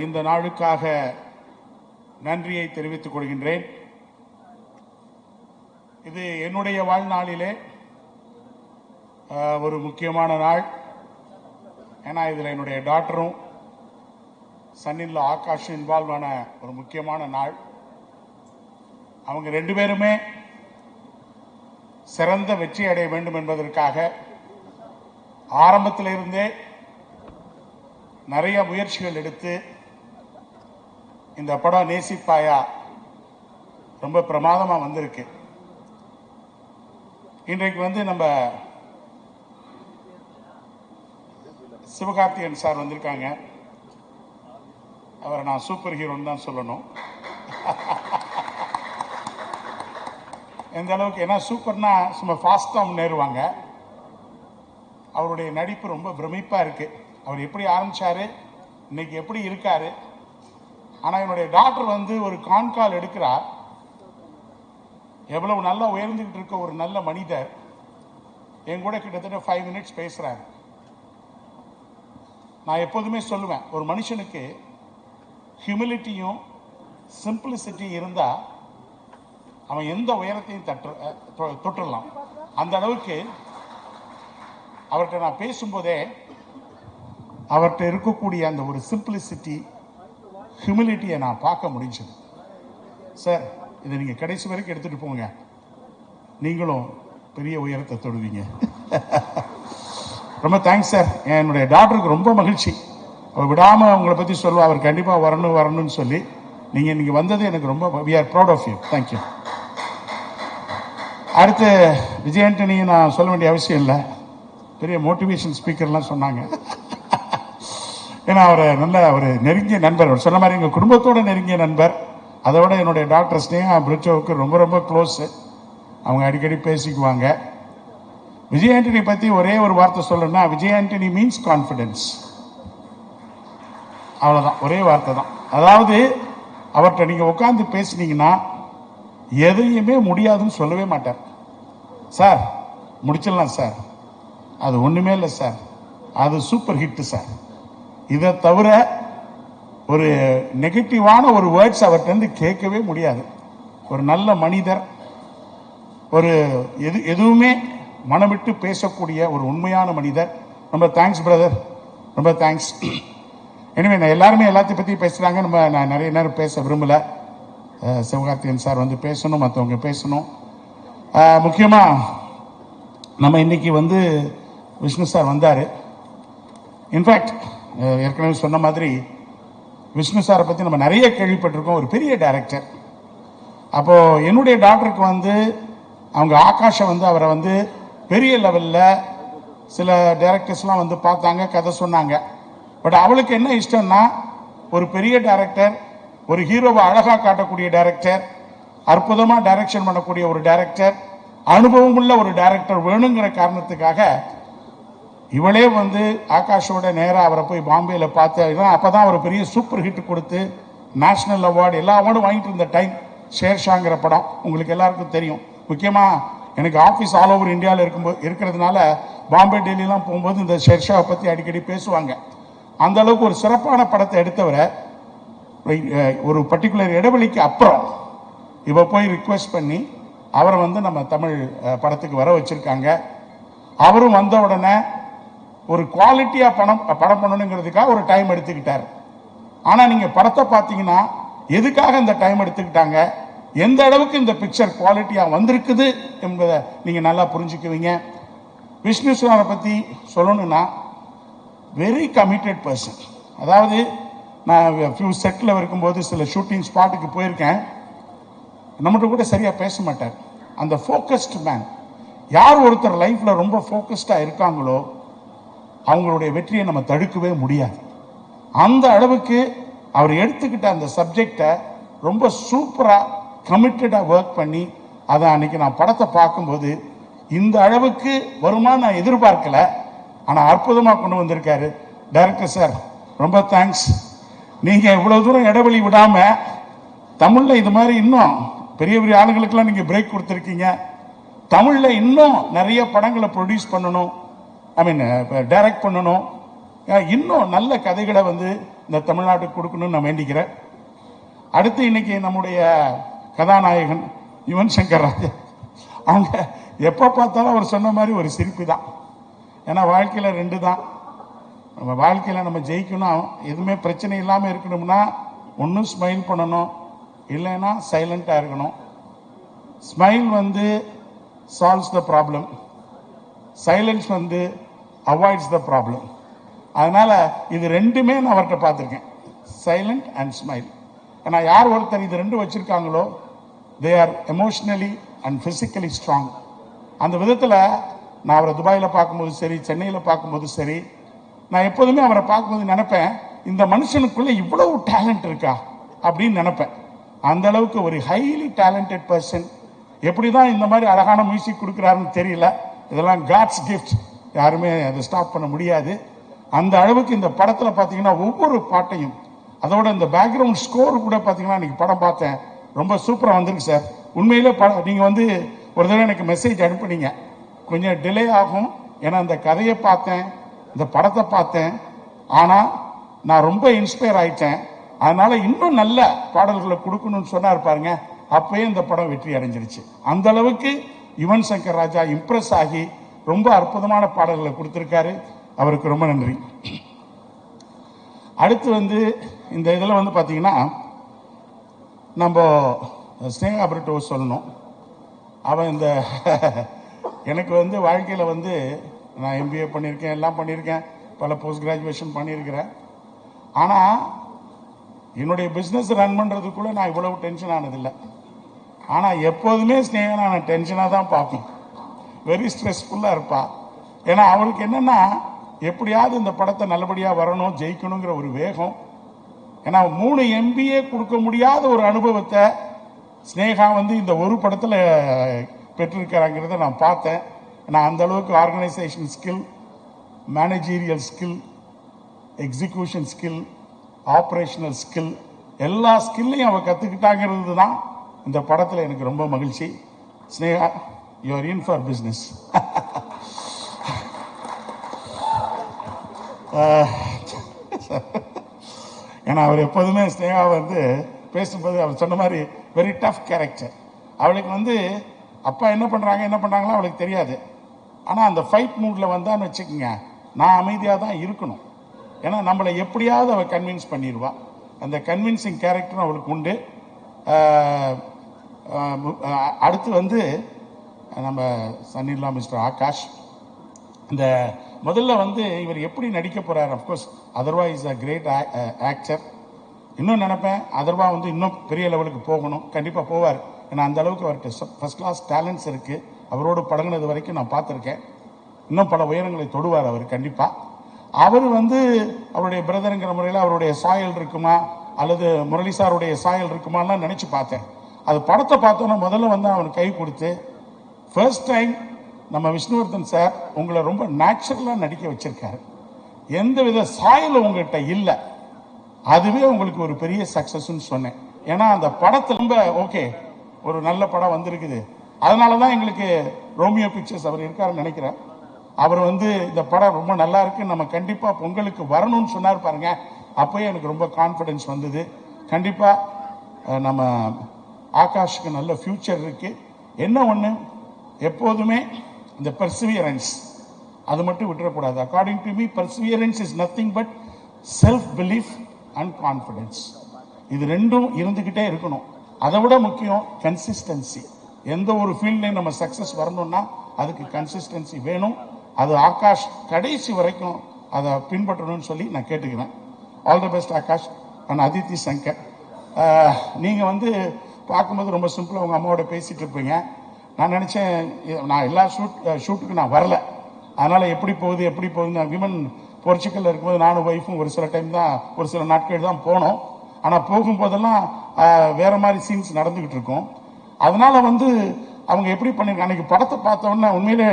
இந்த நாளுக்காக நன்றியை தெரிவித்துக் கொள்கின்றேன். இது என்னுடைய வாழ்நாளிலே ஒரு முக்கியமான நாள். ஏன்னா இதில் என்னுடைய டாக்டரும் சன்னின்ல ஆகாஷும் இன்வால்வ் ஆன ஒரு முக்கியமான நாள். அவங்க 2 பேருமே சிறந்த வெற்றி அடைய வேண்டும் என்பதற்காக ஆரம்பத்திலிருந்தே நிறைய முயற்சிகள் எடுத்து இந்த படம் நேசிப்பாயா ரொம்ப பிரமாதமா வந்திருக்கு. இன்றைக்கு வந்து நம்ம சிவகார்த்திகேயன் சார் வந்திருக்காங்க. அவரை நான் சூப்பர் ஹீரோன்னு தான் சொல்லணும். எந்த அளவுக்கு, ஏன்னா சூப்பர்னா சும்மா ஃபாஸ்டா முன்னேறுவாங்க. அவருடைய நடிப்பு ரொம்ப பிரமிப்பா இருக்கு. அவர் எப்படி ஆரம்பிச்சாரு, இன்னைக்கு எப்படி இருக்காரு. ஆனா என்னுடைய டாக்டர் வந்து ஒரு கான்கால் எடுக்கிறார். எவ்வளவு நல்லா உயர்ந்துகிட்டு இருக்க ஒரு நல்ல மனிதர் என் கூட கிட்டத்தட்ட 5 மினிட்ஸ் பேசுறாரு. நான் எப்போதுமே சொல்லுவேன், ஒரு மனுஷனுக்கு ஹியூமிலிட்டியும் சிம்பிளிசிட்டியும் இருந்தா அவன் எந்த உயரத்தையும் தொட்டுடலாம். அந்த அளவுக்கு அவர்கிட்ட நான் பேசும்போதே அவர்கிட்ட இருக்கக்கூடிய அந்த ஒரு சிம்பிளிசிட்டி, ஹியூமிலிட்டியை நான் பார்க்க முடிஞ்சது. சார், இதை நீங்கள் கடைசி வரைக்கும் எடுத்துட்டு போங்க, நீங்களும் பெரிய உயரத்தை தொடுவீங்க. ரொம்ப தேங்க்ஸ் சார். என்னுடைய டாக்டருக்கு ரொம்ப மகிழ்ச்சி. அவர் விடாமல் உங்களை பற்றி சொல்லுவா, அவர் கண்டிப்பாக வரணும்னு சொல்லி. நீங்கள் இன்னைக்கு வந்தது எனக்கு ரொம்ப, we are proud of you. Thank you. அடுத்து விஜய் ஆண்டனி நான் சொல்ல வேண்டிய அவசியம் இல்லை, பெரிய மோட்டிவேஷன் ஸ்பீக்கர்லாம் சொன்னாங்க. ஏன்னா அவர் நல்ல ஒரு நெருங்கிய நண்பர். அவர் சொன்ன மாதிரி எங்கள் குடும்பத்தோட நெருங்கிய நண்பர். அதை விட என்னுடைய டாக்டர் ஸ்னேகா பிரிட்ஜோவுக்கு ரொம்ப ரொம்ப க்ளோஸு. அவங்க அடிக்கடி பேசிக்குவாங்க. விஜய் ஆண்டனி பற்றி ஒரே ஒரு வார்த்தை சொல்லணும்னா, விஜய் ஆண்டனி மீன்ஸ் கான்ஃபிடென்ஸ். அவ்வளோதான், ஒரே வார்த்தை தான். அதாவது அவர்கிட்ட நீங்கள் உட்காந்து பேசினீங்கன்னா எதையுமே முடியாதுன்னு சொல்லவே மாட்டார். சார் முடிச்சிடலாம் சார், அது ஒன்றுமே இல்லை சார், அது சூப்பர் ஹிட்டு சார். இதை தவிர ஒரு நெகட்டிவான ஒரு வேர்ட்ஸ் அவர்கிட்ட கேட்கவே முடியாது. ஒரு நல்ல மனிதர், ஒரு எதுவுமே மனமிட்டு பேசக்கூடிய ஒரு உண்மையான மனிதர். ரொம்ப தேங்க்ஸ் பிரதர், ரொம்ப தேங்க்ஸ். எனவே நான் எல்லாருமே எல்லாத்தையும் பற்றி பேசுகிறாங்க. நான் நிறைய நேரம் பேச விரும்பலை. சிவகார்த்திகேயன் சார் வந்து பேசணும், மற்றவங்க பேசணும். முக்கியமாக நம்ம இன்னைக்கு வந்து விஷ்ணு சார் வந்தார். இன்ஃபேக்ட் ஏற்கனவே சொன்ன மாதிரி விஷ்ணு சாரை பற்றி நம்ம நிறைய கேள்விப்பட்டிருக்கோம், ஒரு பெரிய டைரக்டர். அப்போது என்னுடைய டாக்டருக்கு வந்து அவங்க ஆகாஷை வந்து அவரை வந்து பெரிய லெவலில் சில டைரக்டர்ஸ்லாம் வந்து பார்த்தாங்க, கதை சொன்னாங்க. பட் அவளுக்கு என்ன இஷ்டம்னா ஒரு பெரிய டைரக்டர், ஒரு ஹீரோவை அழகாக காட்டக்கூடிய டைரக்டர், அற்புதமாக டைரக்ஷன் பண்ணக்கூடிய ஒரு டைரக்டர், அனுபவம் உள்ள ஒரு டைரக்டர் வேணுங்கிற காரணத்துக்காக இவளே வந்து ஆகாஷோட நேராக அவரை போய் பாம்பேல பார்த்து, அப்போதான் ஒரு பெரிய சூப்பர் ஹிட் கொடுத்து நேஷனல் அவார்டு எல்லா அவார்டும் வாங்கிட்டு இருந்த டைம் ஷேர்ஷாங்கிற படம் உங்களுக்கு எல்லாருக்கும் தெரியும். முக்கியமாக எனக்கு ஆஃபீஸ் ஆல் ஓவர் இந்தியாவில் இருக்கிறதுனால பாம்பே டெல்லிலாம் போகும்போது இந்த ஷேர்ஷாவை பற்றி அடிக்கடி பேசுவாங்க. அந்த அளவுக்கு ஒரு சிறப்பான படத்தை எடுத்தவரை ஒரு பர்டிகுலர் இடைவெளிக்கு அப்புறம் இவ போய் ரிக்வெஸ்ட் பண்ணி அவரை வந்து நம்ம தமிழ் படத்துக்கு வர வச்சிருக்காங்க. அவரும் வந்த உடனே ஒரு குவாலிட்டியா படம் பண்ணணுங்கிறதுக்காக ஒரு டைம் எடுத்துக்கிட்டார். ஆனா நீங்க படத்தை பார்த்தீங்கன்னா எதுக்காக இந்த டைம் எடுத்துக்கிட்டாங்க, எந்த அளவுக்கு இந்த பிக்சர் குவாலிட்டியா வந்திருக்குது என்பதை நீங்க நல்லா புரிஞ்சுக்குவீங்க. விஷ்ணு சாரை பத்தி சொல்லணும்னா வெரி கமிட்டட் பர்சன். அதாவது நான் ஃபியூ செட்டில் இருக்கும்போது சில ஷூட்டிங் ஸ்பாட்டுக்கு போயிருக்கேன், நம்மகிட்ட கூட சரியா பேச மாட்டார். அந்த ஃபோக்கஸ்டு மேன். யார் ஒருத்தர் லைஃப்ல ரொம்ப ஃபோக்கஸ்டா இருக்காங்களோ அவங்களுடைய வெற்றியை நம்ம தடுக்கவே முடியாது. அந்த அளவுக்கு அவர் எடுத்துக்கிட்ட அந்த சப்ஜெக்டை ரொம்ப சூப்பரா கமிட்டடா ஒர்க் பண்ணி அதை அன்னைக்கு நான் படத்தை பார்க்கும்போது இந்த அளவுக்கு வருமா நான் எதிர்பார்க்கல. ஆனா அற்புதமா கொண்டு வந்திருக்காரு டைரக்டர் சார். ரொம்ப தேங்க்ஸ். நீங்க இவ்வளவு தூரம் இடைவெளி விடாம தமிழ்ல இது மாதிரி இன்னும் பெரிய பெரிய ஆளுங்களுக்கெல்லாம் நீங்க பிரேக் கொடுத்துருக்கீங்க. தமிழ்ல இன்னும் நிறைய படங்களை ப்ரொடியூஸ் பண்ணணும், ஐ மீன் டைரக்ட் பண்ணணும், இன்னும் நல்ல கதைகளை வந்து இந்த தமிழ்நாட்டுக்கு கொடுக்கணும்னு நான் வேண்டிக்கிறேன். அடுத்து இன்னைக்கு நம்முடைய கதாநாயகன் யுவன் சங்கர் ராஜா, அவங்க எப்போ பார்த்தாலும் அவர் சொன்ன மாதிரி ஒரு சிரிப்பு தான். ஏன்னா வாழ்க்கையில் ரெண்டு தான். நம்ம வாழ்க்கையில் நம்ம ஜெயிக்கணும், எதுவுமே பிரச்சனை இல்லாமல் இருக்கணும்னா ஒன்றும் ஸ்மைல் பண்ணணும், இல்லைன்னா சைலண்டாக இருக்கணும். ஸ்மைல் வந்து சால்வ்ஸ் த ப்ராப்ளம், சைலன்ஸ் வந்து அவாய்ட்ஸ் த ப்ராப்ளம். அதனால இது ரெண்டுமே நான் அவர்கிட்ட பார்த்துருக்கேன், சைலண்ட் அண்ட் ஸ்மைல். ஏன்னா யார் ஒருத்தர் இது ரெண்டும் வச்சிருக்காங்களோ they are emotionally and physically strong. அந்த விதத்தில் நான் அவரை துபாயில் பார்க்கும்போது சரி, சென்னையில் பார்க்கும்போது சரி, நான் எப்போதுமே அவரை பார்க்கும்போது நினைப்பேன், இந்த மனுஷனுக்குள்ள இவ்வளவு டேலண்ட் இருக்கா அப்படின்னு நினைப்பேன். அந்த அளவுக்கு ஒரு ஹைலி டேலண்டட் பர்சன். எப்படிதான் இந்த மாதிரி அழகான மியூசிக் கொடுக்குறாருன்னு தெரியல. இதெல்லாம் காட்ஸ் கிஃப்ட், யாருமே அதை ஸ்டாப் பண்ண முடியாது. அந்த அளவுக்கு இந்த படத்தில் பார்த்தீங்கன்னா ஒவ்வொரு பாட்டையும், அதோட இந்த பேக்ரவுண்ட் ஸ்கோர் கூட பார்த்தீங்கன்னா இன்னைக்கு படம் பார்த்தேன், ரொம்ப சூப்பராக வந்திருக்கு சார். உண்மையிலே நீங்கள் வந்து ஒரு தடவை எனக்கு மெசேஜ் அனுப்புனீங்க, கொஞ்சம் டிலே ஆகும் ஏன்னா இந்த கதையை பார்த்தேன், இந்த படத்தை பார்த்தேன், ஆனால் நான் ரொம்ப இன்ஸ்பயர் ஆயிட்டேன், அதனால இன்னும் நல்ல பாடல்களை கொடுக்கணும்னு சொன்னார் பாருங்க. அப்பயே இந்த படம் வெற்றி அடைஞ்சிருச்சு. அந்த அளவுக்கு யுவன் சங்கர் ராஜா இம்ப்ரெஸ் ஆகி ரொம்ப அற்புதமான பாடல்களை கொடுத்திருக்காரு. அவருக்கு ரொம்ப நன்றி. அடுத்து வந்து இந்த இதில் வந்து பார்த்தீங்கன்னா நம்ம ஸ்னேகா பிரிட்டோ சொல்லணும். அவன் இந்த எனக்கு வந்து வாழ்க்கையில் வந்து நான் எம்பிஏ பண்ணியிருக்கேன், எல்லாம் பண்ணியிருக்கேன், பல போஸ்ட் கிராஜுவேஷன் பண்ணியிருக்கிறேன். ஆனால் என்னுடைய பிஸ்னஸ் ரன் பண்ணுறதுக்குள்ள நான் இவ்வளவு டென்ஷன் ஆனதில்லை. ஆனால் எப்போதுமே ஸ்னேகா நான் டென்ஷனாக தான் பார்ப்பேன், வெரி ஸ்ட்ரெஸ்ஃபுல்லாக இருப்பா. ஏன்னா அவளுக்கு என்னென்னா எப்படியாவது இந்த படத்தை நல்லபடியாக வரணும், ஜெயிக்கணுங்கிற ஒரு வேகம். ஏன்னா 3 MBA கொடுக்க முடியாத ஒரு அனுபவத்தை ஸ்னேகா வந்து இந்த ஒரு படத்தில் பெற்றிருக்கிறாங்கிறத நான் பார்த்தேன். நான் அந்த அளவுக்கு organisation skill, managerial skill, execution skill, operational skill, எல்லா ஸ்கில்லையும் அவள் கற்றுக்கிட்டாங்கிறது தான் இந்த படத்தில் எனக்கு ரொம்ப மகிழ்ச்சி. Sneha, you are in for business. ஏன்னா அவர் எப்போதுமே ஸ்னேகா வந்து பேசும்போது அவர் சொன்ன மாதிரி வெரி டஃப் கேரக்டர். அவளுக்கு வந்து அப்பா என்ன பண்ணுறாங்களோ அவளுக்கு தெரியாது. ஆனால் அந்த ஃபைட் மூடில் வந்தான்னு வச்சுக்கோங்க, நான் அமைதியாக தான் இருக்கணும். ஏன்னா நம்மளை எப்படியாவது அவள் கன்வின்ஸ் பண்ணிடுவா. அந்த கன்வின்சிங் கேரக்டரும் அவளுக்கு உண்டு. அடுத்து வந்து நம்ம சன்னில்லா மிஸ்டர் ஆகாஷ். இந்த முதல்ல வந்து இவர் எப்படி நடிக்க போறார், of course otherwise a great actor. இன்னும் நினைப்பேன் அதர்வா வந்து இன்னும் பெரிய லெவலுக்கு போகணும். கண்டிப்பாக போவார். ஏன்னா அந்த அளவுக்கு அவர்கிட்ட ஃபர்ஸ்ட் கிளாஸ் டேலண்ட்ஸ் இருக்குது. அவரோடு பழகினது வரைக்கும் நான் பார்த்துருக்கேன். இன்னும் பல உயரங்களை தொடுவார் அவர் கண்டிப்பாக. அவர் வந்து அவருடைய பிரதருங்கிற முறையில் அவருடைய சாயல் இருக்குமா அல்லது முரளி சாருடைய சாயல் இருக்குமாலாம் நினச்சி பார்த்தேன். அது படத்தை பார்த்தோன்னா முதல்ல வந்து அவனுக்கு கை கொடுத்து ஃபர்ஸ்ட் டைம் நம்ம விஷ்ணுவர்தன் சார் உங்களை ரொம்ப நேச்சுரலாக நடிக்க வச்சிருக்காரு. எந்த வித சாயலும் உங்கள்கிட்ட இல்லை. அதுவே உங்களுக்கு ஒரு பெரிய சக்சஸ்ன்னு சொன்னேன். ஏன்னா அந்த படத்தில் ரொம்ப ஓகே ஒரு நல்ல படம் வந்திருக்குது. அதனால தான் எங்களுக்கு ரோமியோ பிக்சர்ஸ் அவர் இருக்காருன்னு நினைக்கிறேன். அவர் வந்து இந்த படம் ரொம்ப நல்லா இருக்கு, நம்ம கண்டிப்பாக பொங்கலுக்கு வரணும்னு சொன்னார் பாருங்க. அப்போயே எனக்கு ரொம்ப கான்ஃபிடென்ஸ் வந்தது. கண்டிப்பாக நம்ம ஆகாஷுக்கு நல்ல ஃபியூச்சர் இருக்கு. என்ன ஒன்று, எப்போதுமே இந்த பெர்சிவியரன்ஸ் அது மட்டும் விட்டுறக்கூடாது. According to me perseverance is nothing but self belief and confidence. இது ரெண்டும் இருந்துக்கிட்டே இருக்கணும். அதை விட முக்கியம் கன்சிஸ்டன்சி. எந்த ஒரு ஃபீல்ட்லையும் நம்ம சக்ஸஸ் வரணும்னா அதுக்கு கன்சிஸ்டன்சி வேணும். அது ஆகாஷ் கடைசி வரைக்கும் அதை பின்பற்றணும்னு சொல்லி நான் கேட்டுக்கிறேன். All the best Akash and Aditi Shankar. நீங்கள் வந்து பார்க்கும்போது ரொம்ப சிம்பிளாக உங்கள் அம்மாவோட பேசிகிட்டு இருப்பீங்க. நான் நினச்சேன் நான் எல்லா ஷூட்டுக்கு நான் வரல, அதனால் எப்படி போகுது விமன் போர்ச்சுக்கல்ல இருக்கும்போது நானும் ஒய்ஃபும் ஒரு சில டைம் தான் ஒரு சில நாட்கள் தான் போனோம். ஆனால் போகும்போதெல்லாம் வேற மாதிரி சீன்ஸ் நடந்துக்கிட்டு இருக்கும். அதனால வந்து அவங்க எப்படி பண்ணிருக்காங்க. அன்னைக்கு படத்தை பார்த்தோன்னா உண்மையிலே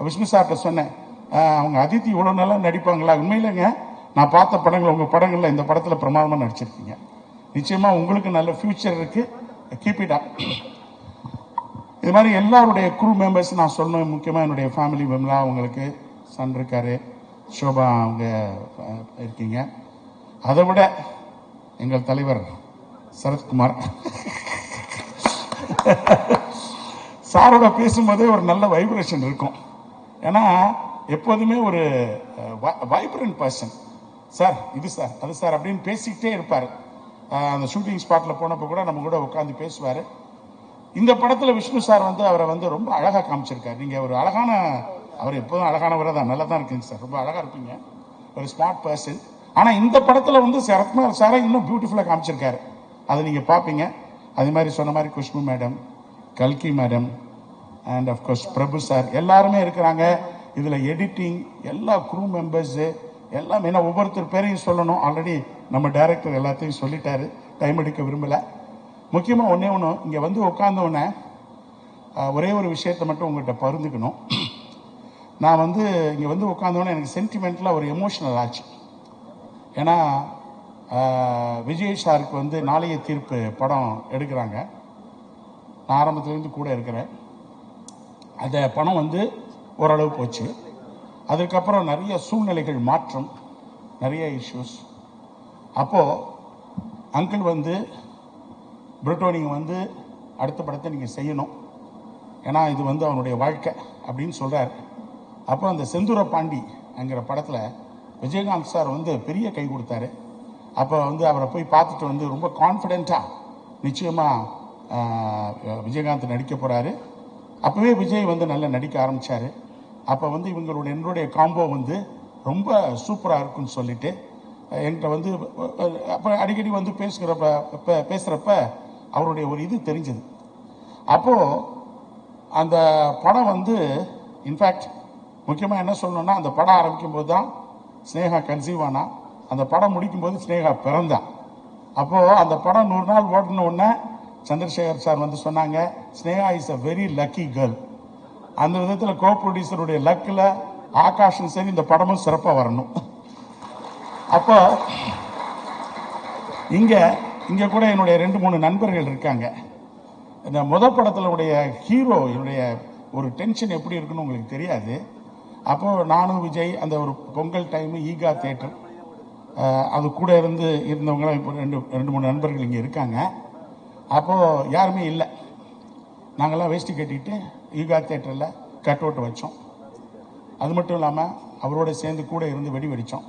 விஷ்ணு சார்கிட்ட சொன்னேன், அவங்க அதித்தி இவ்வளோ நல்லா நடிப்பாங்களா? உண்மையிலேங்க நான் பார்த்த படங்கள் உங்கள் படங்களில் இந்த படத்தில் பிரமாதமாக நடிச்சிருக்கீங்க. நிச்சயமாக உங்களுக்கு நல்ல ஃபியூச்சர் இருக்கு. Keep it up. இது மாதிரி எல்லாருடைய குரூ மெம்பர்ஸ் நான் சொல்லணும். முக்கியமாக என்னுடைய ஃபேமிலி விமலா, அவங்களுக்கு சன் இருக்காரு, ஷோபா அவங்க இருக்கீங்க. அதை விட எங்கள் தலைவர் சரத்குமார் சாரோட பேசும்போதே ஒரு நல்ல வைப்ரேஷன் இருக்கும். ஏன்னா எப்போதுமே ஒரு வைப்ரண்ட் பர்சன். சார் இது சார் அது சார் அப்படின்னு பேசிக்கிட்டே இருப்பார். அந்த ஷூட்டிங் ஸ்பாட்டில் போனப்போ கூட நம்ம கூட உட்காந்து பேசுவார். இந்த படத்தில் விஷ்ணு சார் வந்து அவரை வந்து ரொம்ப அழகாக காமிச்சிருக்காரு. நீங்கள் ஒரு அழகான, அவர் எப்போதும் அழகானவரை தான், நல்லா தான் இருக்குங்க சார், ரொம்ப அழகாக இருப்பீங்க, ஒரு ஸ்மார்ட் பர்சன். ஆனால் இந்த படத்தில் வந்து சரத்குமார் சாரை இன்னும் பியூட்டிஃபுல்லாக காமிச்சிருக்காரு. அதை நீங்கள் பார்ப்பீங்க. அதே மாதிரி சொன்ன மாதிரி குஷ்பு மேடம், கல்கி madam and of course Prabhu sir எல்லாருமே இருக்கிறாங்க. இதில் எடிட்டிங் எல்லா குரூ மெம்பர்ஸு எல்லாம் என்ன ஒவ்வொருத்தர் பேரையும் சொல்லணும். ஆல்ரெடி நம்ம டைரக்டர் எல்லாத்தையும் சொல்லிட்டாரு, டைம் எடுக்க விரும்பலை. முக்கியமாக ஒன்றே ஒன்று, இங்கே வந்து உட்காந்தோடனே ஒரே ஒரு விஷயத்தை மட்டும் உங்கள்கிட்ட பகிர்ந்துக்கணும். நான் வந்து இங்கே வந்து உட்காந்தோடனே எனக்கு சென்டிமெண்ட்டில் ஒரு எமோஷனல் ஆச்சு. ஏன்னா விஜய் சாருக்கு வந்து நாளைய தீர்ப்பு படம் எடுக்கிறாங்க. நான் ஆரம்பத்துலேருந்து கூட இருக்கிறேன். அந்த படம் வந்து ஓரளவு போச்சு. அதுக்கப்புறம் நிறைய சூழ்நிலைகள் மாற்றம், நிறைய இஷ்யூஸ். அப்போது அங்கிள் வந்து புருட்டோ நீங்கள் வந்து அடுத்த படத்தை நீங்கள் செய்யணும், ஏன்னா இது வந்து அவனுடைய வாழ்க்கை அப்படின்னு சொல்கிறார். அப்போ அந்த செந்தூர பாண்டி என்கிற படத்தில் விஜயகாந்த் சார் வந்து பெரிய கை கொடுத்தாரு. அப்போ வந்து அவரை போய் பார்த்துட்டு வந்து ரொம்ப கான்ஃபிடென்ட்டாக நிச்சயமாக விஜயகாந்த் நடிக்க போகிறாரு. அப்போவே விஜய் வந்து நல்லா நடிக்க ஆரம்பித்தார். அப்போ வந்து என்னுடைய காம்போ வந்து ரொம்ப சூப்பராக இருக்குன்னு சொல்லிட்டு என்கிட்ட வந்து அப்போ அடிக்கடி வந்து பேசுகிறப்ப அவருடைய ஒரு இது தெரிஞ்சது. அப்போது அந்த படம் வந்து இன்ஃபேக்ட் முக்கியமாக என்ன சொல்லணும்னா, அந்த படம் ஆரம்பிக்கும் போது தான் ஸ்னேகா கன்சீவ் ஆனா, அந்த படம் முடிக்கும்போது ஸ்னேகா பிறந்தா. அப்போது அந்த படம் 100 நாள் ஓடின உடனே சந்திரசேகர் சார் வந்து சொன்னாங்க, Sneha is a very lucky girl. அந்த விதத்தில் கோ ப்ரொடியூசருடைய லக்கில் ஆகாஷும் சரி இந்த படமும் சிறப்பாக வரணும். அப்போ இங்கே கூட என்னுடைய 2-3 நண்பர்கள் இருக்காங்க. இந்த படத்தில் உடைய ஹீரோ என்னுடைய ஒரு டென்ஷன் எப்படி இருக்குன்னு உங்களுக்கு தெரியாது. அப்போது நானும் விஜய் அந்த ஒரு பொங்கல் டைமு ஈகா தேட்டர் அது கூட இருந்தவங்களாம் இப்போ 2-3 நண்பர்கள் இங்கே இருக்காங்க. அப்போது யாருமே இல்லை. நாங்கள்லாம் வேஷ்டி கட்டிட்டு ஈகா தேட்டரில் கட் அவுட் வச்சோம். அது மட்டும் இல்லாமல் அவரோட சேர்ந்து கூட இருந்து வெடி வெடித்தோம்.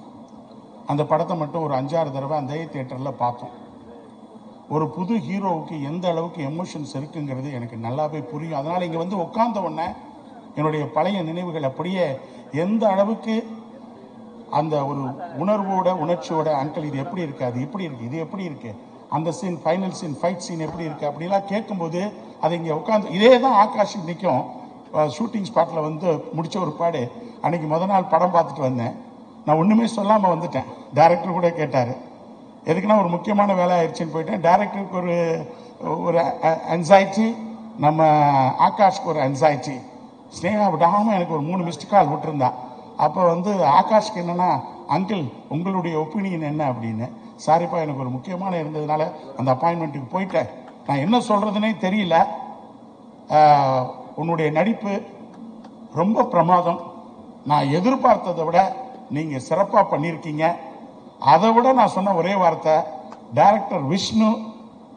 அந்த படத்தை மட்டும் ஒரு 5-6 தடவை அந்த தேட்டரில் பார்த்தோம். ஒரு புது ஹீரோவுக்கு எந்த அளவுக்கு எமோஷன்ஸ் இருக்குங்கிறது எனக்கு நல்லாவே புரியும். அதனால் இங்கே வந்து உட்கார்ந்த உடனே என்னுடைய பழைய நினைவுகள் அப்படியே எந்த அளவுக்கு அந்த ஒரு உணர்வோட உணர்ச்சியோட அங்கிள் இது எப்படி இருக்கு, அது எப்படி இருக்கு, இது எப்படி இருக்கு, அந்த scene final scene fight scene எப்படி இருக்கு அப்படிலாம் கேட்கும்போது அதை இங்கே உட்காந்து இதே தான் ஆகாஷ் நிற்கும். ஷூட்டிங் ஸ்பாட்டில் வந்து முடிச்ச ஒரு பாடு அன்னைக்கு நாள் படம் பார்த்துட்டு வந்தேன். நான் ஒன்றுமே சொல்லாமல் வந்துட்டேன். டைரக்டர் கூட கேட்டார், எதுக்குன்னா ஒரு முக்கியமான வேலை ஆயிடுச்சுன்னு போயிட்டேன். டைரக்டருக்கு ஒரு அன்சைட்டி, நம்ம ஆகாஷ்க்கு ஒரு அன்சைட்டி. ஸ்னேகா விடாமல் எனக்கு ஒரு 3 மிஸ்டு கால் விட்டுருந்தா. அப்போ வந்து ஆகாஷ்க்கு என்னன்னா, அங்கிள் உங்களுடைய ஒப்பீனியன் என்ன அப்படின்னு. சாரிப்பா எனக்கு ஒரு முக்கியமான இருந்ததுனால அந்த அப்பாயின்மெண்ட்டுக்கு போயிட்டேன். நான் என்ன சொல்றதுனே தெரியல. உன்னுடைய நடிப்பு ரொம்ப பிரமாதம். நான் எதிர்பார்த்ததை விட நீங்க சிறப்பாக பண்ணியிருக்கீங்க. அதை விட நான் சொன்ன ஒரே வார்த்தை, டைரக்டர் விஷ்ணு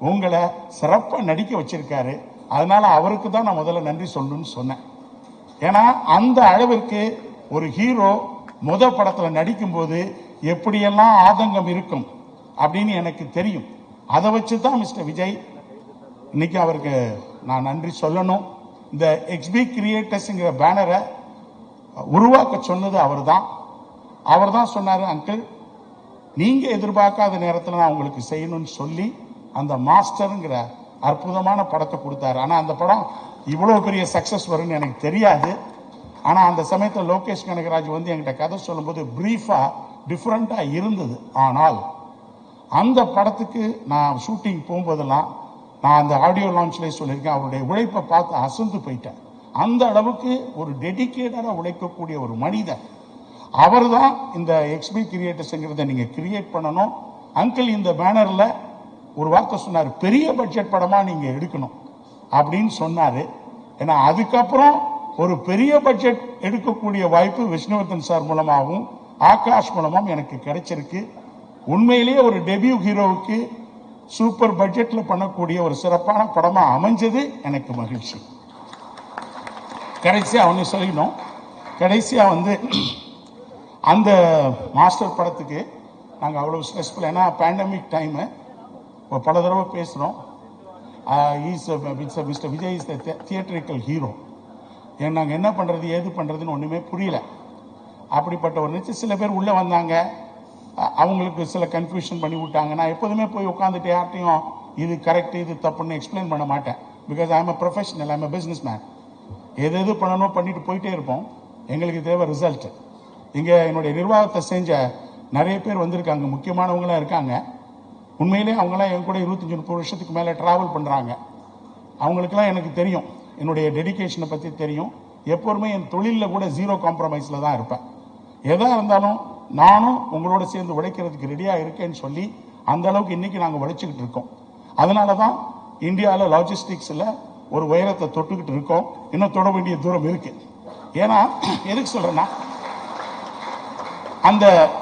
உங்களை சிறப்பாக நடிக்க வச்சிருக்காரு. அதனால அவருக்கு தான் நான் முதல்ல நன்றி சொல்லணும்னு சொன்னேன். ஏன்னா அந்த அளவிற்கு ஒரு ஹீரோ படத்தில் நடிக்கும்போது எப்படியெல்லாம் ஆதங்கம் இருக்கும் அப்படின்னு எனக்கு தெரியும். அதை வச்சு தான் மிஸ்டர் விஜய் இன்னைக்கு அவருக்கு நான் நன்றி சொல்லணும். இந்த எக்ஸ்பி கிரியேட்டர்ஸ்ங்கிற பேனரை உருவாக்க சொன்னது அவர் தான் சொன்னார், அங்கிள் நீங்க எதிர்பார்க்காத நேரத்தில் நான் உங்களுக்கு செய்யணும்னு சொல்லி அந்த மாஸ்டருங்கிற அற்புதமான படத்தை கொடுத்தாரு. ஆனால் அந்த படம் இவ்வளோ பெரிய சக்சஸ் வரும்னு எனக்கு தெரியாது. ஆனால் அந்த சமயத்தில் லோகேஷ் கனகராஜ் வந்து என்கிட்ட கதை சொல்லும்போது பிரீஃபாக டிஃப்ரெண்ட்டாக இருந்தது. ஆனால் அந்த படத்துக்கு நான் ஷூட்டிங் போகும்போதெல்லாம் நான் அந்த ஆடியோ லான்ச்லேயே சொல்லியிருக்கேன், அவருடைய உழைப்பை பார்த்து அசந்து போயிட்டேன். அந்த அளவுக்கு ஒரு டெடிக்கேட்டடாக உழைக்கக்கூடிய ஒரு மனிதன் அவர் தான். இந்த எக்ஸ்பி கிரியேட்டர்ஸ்ங்கிறத நீங்கள் கிரியேட் பண்ணணும். அங்கிள் இந்த பேனரில் ஒரு வார்த்தை சொன்னார், பெரிய பட்ஜெட் படமாக நீங்கள் எடுக்கணும் அப்படின்னு சொன்னார். ஏன்னா அதுக்கப்புறம் ஒரு பெரிய பட்ஜெட் எடுக்கக்கூடிய வாய்ப்பு விஷ்ணுவர்தன் சார் மூலமாகவும் ஆகாஷ் மூலமாகவும் எனக்கு கிடைச்சிருக்கு. உண்மையிலேயே ஒரு டெபியூ ஹீரோவுக்கு சூப்பர் பட்ஜெட்ல பண்ணக்கூடிய ஒரு சிறப்பான படமா அமைஞ்சது எனக்கு மகிழ்ச்சி. கடைசியா ஒன்று சொல்லணும், கடைசியா வந்து அந்த மாஸ்டர் படத்துக்கு நாங்கள் அவ்வளோ ஸ்ட்ரெஸ்ஃபுல். ஏன்னா பேண்டமிக் டைமு பல தடவை பேசுகிறோம். Mister Vijay is the theatrical hero. நாங்கள் என்ன பண்ணுறது ஏது பண்ணுறதுன்னு ஒன்றுமே புரியல. அப்படிப்பட்ட ஒரு நிச்சயம் சில பேர் உள்ளே வந்தாங்க, அவங்களுக்கு சில கன்ஃபியூஷன் பண்ணி விட்டாங்க. நான் எப்போதுமே போய் உட்காந்துட்டு யார்ட்டையும் இது கரெக்ட் இது தப்புன்னு எக்ஸ்பிளைன் பண்ண மாட்டேன். Because I am a professional, I am a business man. எது பண்ணணும் பண்ணிட்டு போயிட்டே இருப்போம். எங்களுக்கு தேவை ரிசல்ட். இங்கே என்னுடைய நிர்வாகத்தை செஞ்ச நிறைய பேர் வந்திருக்காங்க, முக்கியமானவங்களாம் இருக்காங்க. உண்மையிலே அவங்களாம் என் கூட 25-30 வருஷத்துக்கு மேலே ட்ராவல் பண்ணுறாங்க. அவங்களுக்கெல்லாம் எனக்கு தெரியும், என்னுடைய டெடிக்கேஷனை பற்றி தெரியும். எப்போதுமே என் தொழிலில் கூட 0 காம்ப்ரமைஸில் தான் இருப்பேன். எதாக இருந்தாலும் நானும் உங்களோட சேர்ந்து உழைக்கிறதுக்கு ரெடியாக இருக்கேன்னு சொல்லி அந்த அளவுக்கு இன்னைக்கு நாங்கள் உழைச்சிக்கிட்டு இருக்கோம். அதனால தான் இந்தியாவில் லாஜிஸ்டிக்ஸில் ஒரு உயரத்தை தொட்டுக்கிட்டு இருக்கோம். இன்னும் தொட வேண்டிய தூரம் இருக்கு. ஏன்னா எதுக்கு சொல்றேன்னா,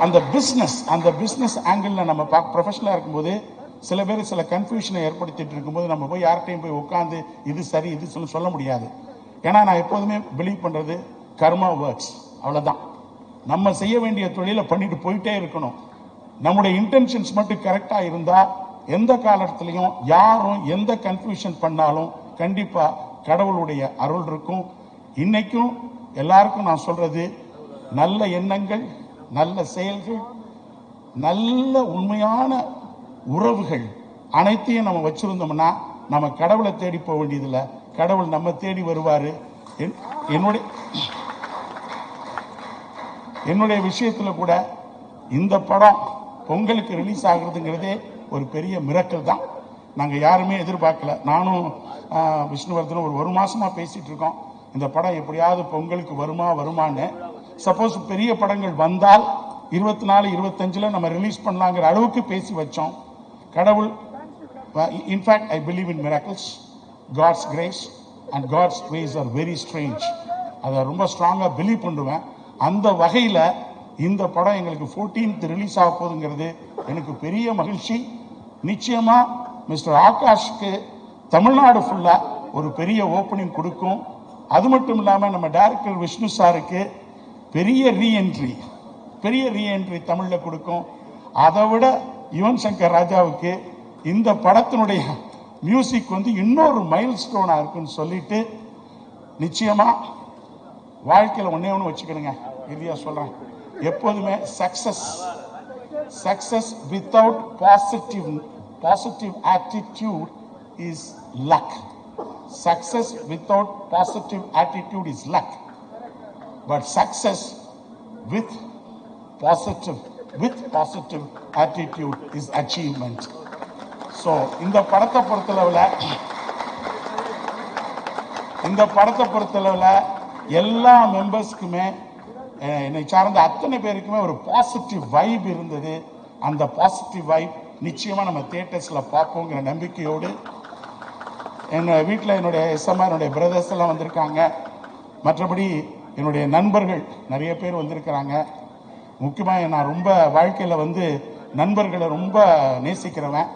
அந்த பிஸ்னஸ் ஆங்கிளில் நம்ம ப்ரொஃபஷனலாக இருக்கும்போது சில பேர் சில கன்ஃபியூஷனை ஏற்படுத்திட்டு இருக்கும்போது நம்ம போய் யார்கிட்டையும் போய் உட்காந்து இது சரி இது சொல்ல முடியாது. ஏன்னா நான் எப்போதுமே பிலீவ் பண்ணுறது கர்மா ஒர்க்ஸ், அவ்வளோதான். நம்ம செய்ய வேண்டிய தொழிலை பண்ணிட்டு போயிட்டே இருக்கணும். நம்முடைய இன்டென்ஷன்ஸ் மட்டும் கரெக்டாக இருந்தால் எந்த காலத்திலையும் யாரும் எந்த கன்ஃபியூஷன் பண்ணாலும் கண்டிப்பாக கடவுளுடைய அருள் இருக்கும். இன்னைக்கும் எல்லாருக்கும் நான் சொல்றது, நல்ல எண்ணங்கள், நல்ல செயல்கள், நல்ல உண்மையான உறவுகள் அனைத்தையும் நம்ம வச்சிருந்தோம்னா நம்ம கடவுளை தேடி போக வேண்டியதில்லை, கடவுள் நம்ம தேடி வருவாரு. என்னுடைய விஷயத்துல கூட இந்த படம் பொங்கலுக்கு ரிலீஸ் ஆகுறதுங்கிறதே ஒரு பெரிய மிரக்கல் தான். நாங்க யாருமே எதிர்பார்க்கல. நானும் விஷ்ணுவர்தனும் ஒரு மாசமா பேசிட்டு இருக்கோம், இந்த படம் எப்படியாவது பொங்கலுக்கு வருமான்னு. சப்போஸ் பெரிய படங்கள் வந்தால் 24-25 நம்ம ரிலீஸ் பண்ணலாங்கிற அளவுக்கு பேசி வச்சோம். கடவுள், in fact I believe in miracles, God's grace and God's ways are very strange. அதை ரொம்ப ஸ்ட்ராங்கா பிலீவ் பண்ணுவேன். அந்த வகையில இந்த படம் எங்களுக்கு 14th ரிலீஸ் ஆக போகுதுங்கிறது எனக்கு பெரிய மகிழ்ச்சி. நிச்சயமா மிஸ்டர் ஆகாஷ்க்கு தமிழ்நாடு ஃபுல்லா ஒரு பெரிய ஓப்பனிங் கொடுக்கும். அது மட்டும் இல்லாம நம்ம டைரக்டர் விஷ்ணு சாருக்கு பெரிய ரீஎன்ட்ரி தமிழ்ல கொடுக்கும். அதை விட யுவன் சங்கர் ராஜாவுக்கு இந்த படத்தினுடைய மியூசிக் வந்து இன்னொரு மைல் ஸ்டோனா இருக்குன்னு சொல்லிட்டு, நிச்சயமா வாழ்க்கையில ஒன்னே ஒன்று வச்சுக்கணுங்க, இறுதியா சொல்றேன், எப்போதுமே success without positive attitude is luck. Success without positive attitude is luck, but success with positive attitude is achievement. So இந்த படத்தை பொறுத்தளவுல எல்லா மெம்பர்ஸ்க்குமே என்னை சார்ந்த அத்தனை பேருக்குமே ஒரு பாசிட்டிவ் வைப் இருந்தது. அந்த பாசிட்டிவ் வைப் நிச்சயமா நம்ம தியேட்டர்ஸ்ல பார்ப்போங்கிற நம்பிக்கையோடு என்னோட வீட்டில் என்னுடைய எஸ்எம்ஆர் என்னுடைய பிரதர்ஸ் எல்லாம் வந்திருக்காங்க. மற்றபடி என்னுடைய நண்பர்கள் நிறைய பேர் வந்திருக்கிறாங்க. முக்கியமாக நான் ரொம்ப வாழ்க்கையில் நண்பர்களை ரொம்ப நேசிக்கிறவன்.